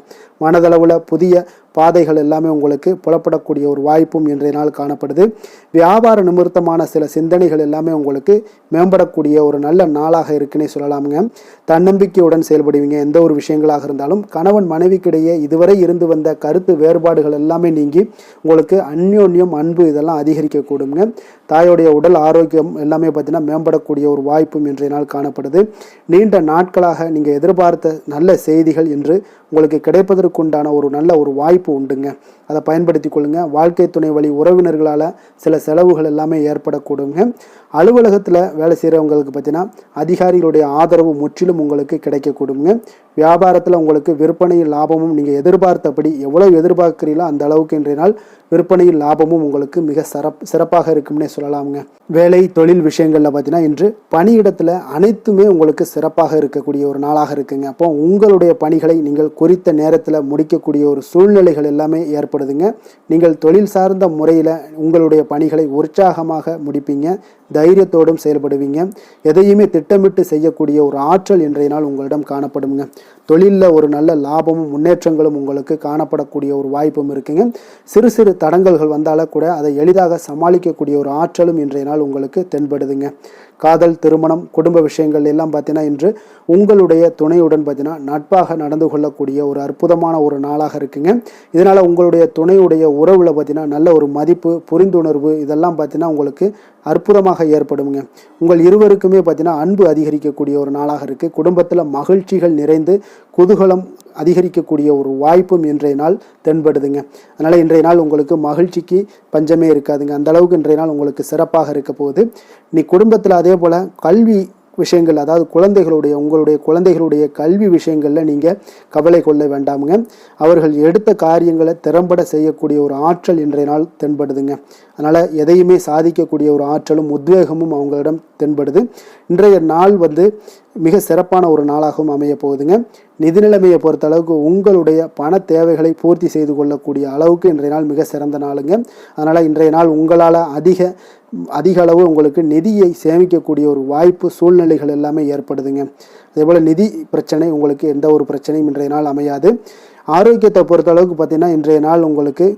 மனதளவில் புதிய பாதைகள் எல்லாமே உங்களுக்கு புலப்படக்கூடிய ஒரு வாய்ப்பும் இன்றைய நாள் காணப்படுது. வியாபார நிமித்தமான சில சிந்தனைகள் எல்லாமே உங்களுக்கு மேம்படக்கூடிய ஒரு நல்ல நாளாக இருக்குன்னே சொல்லலாமுங்க. தன்னம்பிக்கையுடன் செயல்படுவீங்க. எந்த ஒரு விஷயங்களாக இருந்தாலும் கணவன் மனைவிக்கிடையே இதுவரை இருந்து வந்த கருத்து வேறுபாடுகள் எல்லாமே நீங்கி உங்களுக்கு அந்யோன்யம் அன்பு இதெல்லாம் அதிகரிக்கக்கூடுங்க. தாயோடைய உடல் ஆரோக்கியம் எல்லாமே பார்த்தீங்கன்னா மேம்படக்கூடிய ஒரு வாய்ப்பும் இன்றைய நாள் காணப்படுது. நீண்ட நாட்களாக நீங்கள் எதிர்பார்த்த நல்ல செய்திகள் இன்று உங்களுக்கு கிடைப்பதற்குண்டான ஒரு நல்ல ஒரு வாய்ப்பு உண்டுங்க. அதை பயன்படுத்தி கொள்ளுங்க. வாழ்க்கை துணை வழி உறவினர்களால் சில செலவுகள் எல்லாமே ஏற்படக்கூடுங்க. அலுவலகத்தில் வேலை செய்கிறவங்களுக்கு பார்த்தீங்கன்னா அதிகாரிகளுடைய ஆதரவு முற்றிலும் உங்களுக்கு கிடைக்கக்கூடுங்க. வியாபாரத்தில் உங்களுக்கு விற்பனையில் லாபமும் நீங்கள் எதிர்பார்த்தபடி எவ்வளவு எதிர்பார்க்கிறீங்களோ அந்த அளவுக்கு இன்றைய நாள் விற்பனையில் லாபமும் உங்களுக்கு மிக சிறப்பாக இருக்கும்னே சொல்லலாமுங்க. வேலை தொழில் விஷயங்களில் பார்த்தீங்கன்னா இன்று பணியிடத்தில் அனைத்துமே உங்களுக்கு சிறப்பாக இருக்கக்கூடிய ஒரு நாளாக இருக்குங்க. அப்போ உங்களுடைய பணிகளை நீங்கள் குறித்த நேரத்தில் முடிக்கக்கூடிய ஒரு சூழ்நிலைகள் எல்லாமே ஏற்படுதுங்க. நீங்கள் தொழில் சார்ந்த முறையில் உங்களுடைய பணிகளை உற்சாகமாக முடிப்பீங்க, தைரியத்தோடும் செயல்படுவீங்க. எதையுமே திட்டமிட்டு செய்யக்கூடிய ஒரு ஆற்றல் இன்றைய நாள் உங்களிடம் காணப்படுங்க. தொழிலில் ஒரு நல்ல லாபமும் முன்னேற்றங்களும் உங்களுக்கு காணப்படக்கூடிய ஒரு வாய்ப்பும் இருக்குங்க. சிறு சிறு தடங்கல்கள் வந்தாலும் கூட அதை எளிதாக சமாளிக்கக்கூடிய ஒரு ஆற்றலும் இன்றைய நாள் உங்களுக்கு தென்படுதுங்க. காதல், திருமணம், குடும்ப விஷயங்கள் எல்லாம் பார்த்தீங்கன்னா இன்று உங்களுடைய துணையுடன் பார்த்தீங்கன்னா நட்பாக நடந்து கொள்ளக்கூடிய ஒரு அற்புதமான ஒரு நாளாக இருக்குங்க. இதனால் உங்களுடைய துணையுடைய உறவில் பார்த்தீங்கன்னா நல்ல ஒரு மதிப்பு, புரிந்துணர்வு இதெல்லாம் பார்த்தீங்கன்னா உங்களுக்கு அற்புதமாக ஏற்படுங்க. உங்கள் இருவருக்குமே பார்த்தீங்கன்னா அன்பு அதிகரிக்கக்கூடிய ஒரு நாளாக இருக்குது. குடும்பத்தில் மகிழ்ச்சிகள் நிறைந்து குதூகலம் அதிகரிக்கக்கூடிய ஒரு வாய்ப்பும் இன்றைய நாள் தென்படுதுங்க. அதனால் இன்றைய நாள் உங்களுக்கு மகிழ்ச்சிக்கு பஞ்சமே இருக்காதுங்க. அந்த அளவுக்கு இன்றைய நாள் உங்களுக்கு சிறப்பாக இருக்க போகுது. நீ குடும்பத்தில் அதே போல் கல்வி விஷயங்கள், அதாவது உங்களுடைய குழந்தைகளுடைய கல்வி விஷயங்களில் நீங்கள் கவலை கொள்ள வேண்டாமுங்க. அவர்கள் எடுத்த காரியங்களை திறம்பட செய்யக்கூடிய ஒரு ஆற்றல் இன்றைய நாள் தென்படுதுங்க. அதனால் எதையுமே சாதிக்கக்கூடிய ஒரு ஆற்றலும் உத்வேகமும் அவங்களிடம் தென்படுது. இன்றைய நாள் மிக சிறப்பான ஒரு நாளாகவும் அமைய போகுதுங்க. நிதி நிலைமையை பொறுத்த அளவுக்கு உங்களுடைய பண தேவைகளை பூர்த்தி செய்து கொள்ளக்கூடிய அளவுக்கு இன்றைய நாள் மிக சிறந்த நாளுங்க. அதனால் இன்றைய நாள் உங்களால் அதிக அளவு உங்களுக்கு நிதியை சேமிக்கக்கூடிய ஒரு வாய்ப்பு, சூழ்நிலைகள் எல்லாமே ஏற்படுதுங்க. அதேபோல் நிதி பிரச்சனை உங்களுக்கு எந்த ஒரு பிரச்சனையும் இன்றைய நாள் அமையாது. ஆரோக்கியத்தை பொறுத்த அளவுக்கு பார்த்தீங்கன்னா இன்றைய நாள் உங்களுக்கு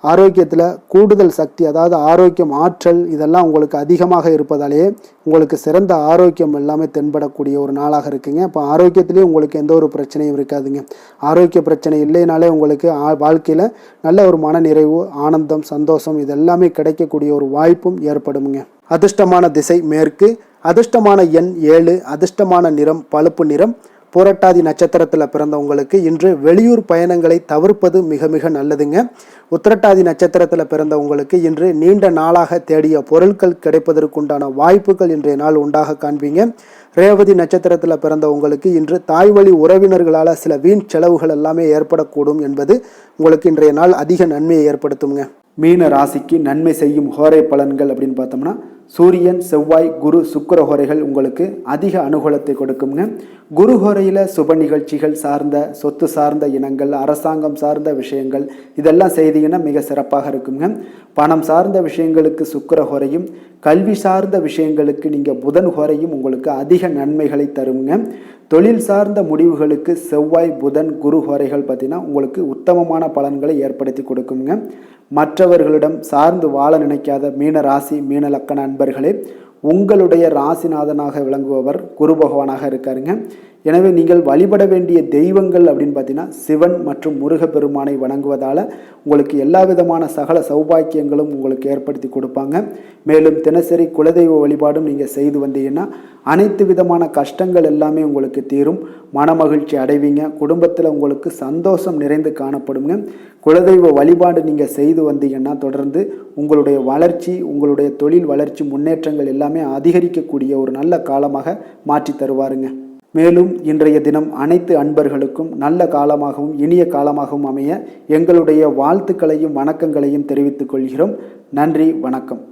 ஆரோக்கியத்தில் கூடுதல் சக்தி, அதாவது ஆரோக்கியம், ஆற்றல் இதெல்லாம் உங்களுக்கு அதிகமாக இருப்பதாலேயே உங்களுக்கு சிறந்த ஆரோக்கியம் எல்லாமே தென்படக்கூடிய ஒரு நாளாக இருக்குங்க. இப்போ ஆரோக்கியத்திலேயே உங்களுக்கு எந்த ஒரு பிரச்சனையும் இருக்காதுங்க. ஆரோக்கிய பிரச்சனை இல்லைனாலே உங்களுக்கு வாழ்க்கையில் நல்ல ஒரு மன நிறைவு, ஆனந்தம், சந்தோஷம் இதெல்லாமே கிடைக்கக்கூடிய ஒரு வாய்ப்பும் ஏற்படுங்க. அதிர்ஷ்டமான திசை மேற்கு, அதிர்ஷ்டமான எண் 7, அதிர்ஷ்டமான நிறம் பழுப்பு நிறம், புரட்டாதி நட்சத்திரத்தில் பிறந்தவங்களுக்கு இன்று வெளியூர் பயணங்களை தவிர்ப்பது மிக மிக நல்லதுங்க. உத்திரட்டாதி நட்சத்திரத்தில் பிறந்தவங்களுக்கு இன்று நீண்ட நாளாக தேடிய பொருட்கள் கிடைப்பதற்குண்டான வாய்ப்புகள் இன்றைய நாள் உண்டாக காண்பீங்க. ரேவதி நட்சத்திரத்தில் பிறந்தவங்களுக்கு இன்று தாய்வழி உறவினர்களால் சில வீண் செலவுகள் எல்லாமே ஏற்படக்கூடும் என்பது உங்களுக்கு இன்றைய நாள் அதிக நன்மையை ஏற்படுத்துங்க. மீன ராசிக்கு நன்மை செய்யும் ஹோரை பலன்கள் அப்படின்னு பார்த்தோம்னா, சூரியன், செவ்வாய், குரு, சுக்கிர ஹோரைகள் உங்களுக்கு அதிக அனுகூலத்தை கொடுக்குங்க. குரு ஹோரையில் சுப நிகழ்ச்சிகள் சார்ந்த, சொத்து சார்ந்த இனங்கள், அரசாங்கம் சார்ந்த விஷயங்கள் இதெல்லாம் செய்தீங்கன்னா மிக சிறப்பாக இருக்குங்க. பணம் சார்ந்த விஷயங்களுக்கு சுக்கிர ஹோரையும், கல்வி சார்ந்த விஷயங்களுக்கு நீங்கள் புதன் ஹோரையும் உங்களுக்கு அதிக நன்மைகளை தருங்க. தொழில் சார்ந்த முடிவுகளுக்கு செவ்வாய், புதன், குரு ஹோரைகள் பார்த்தீங்கன்னா உங்களுக்கு உத்தமமான பலன்களை ஏற்படுத்தி கொடுக்குங்க. மற்றவர்களிடம் சார்ந்து வாழ நினைக்காத மீன ராசி, மீன லக்கண அன்பர்களே, உங்களுடைய ராசிநாதனாக விளங்குபவர் குரு பகவானாக இருக்காருங்க. எனவே நீங்கள் வழிபட வேண்டிய தெய்வங்கள் அப்படின்னு பார்த்தீங்கன்னா சிவன் மற்றும் முருகப்பெருமானை வணங்குவதால் உங்களுக்கு எல்லா விதமான சகல சௌபாக்கியங்களும் உங்களுக்கு ஏற்படுத்தி கொடுப்பாங்க. மேலும் தினசரி குலதெய்வ வழிபாடும் நீங்கள் செய்து வந்தீங்கன்னா அனைத்து விதமான கஷ்டங்கள் எல்லாமே உங்களுக்கு தீரும், மனமகிழ்ச்சி அடைவீங்க, குடும்பத்தில் உங்களுக்கு சந்தோஷம் நிறைந்து காணப்படுங்க. குலதெய்வ வழிபாடு நீங்கள் செய்து வந்தீங்கன்னா தொடர்ந்து உங்களுடைய வளர்ச்சி, உங்களுடைய தொழில் வளர்ச்சி, முன்னேற்றங்கள் எல்லாமே அதிகரிக்கக்கூடிய ஒரு நல்ல காலமாக மாற்றி தருவாருங்க. மேலும் இன்றைய தினம் அனைத்து அன்பர்களுக்கும் நல்ல காலமாகவும் இனிய காலமாகவும் அமைய எங்களுடைய வாழ்த்துக்களையும் வணக்கங்களையும் தெரிவித்துக் கொள்கிறோம். நன்றி, வணக்கம்.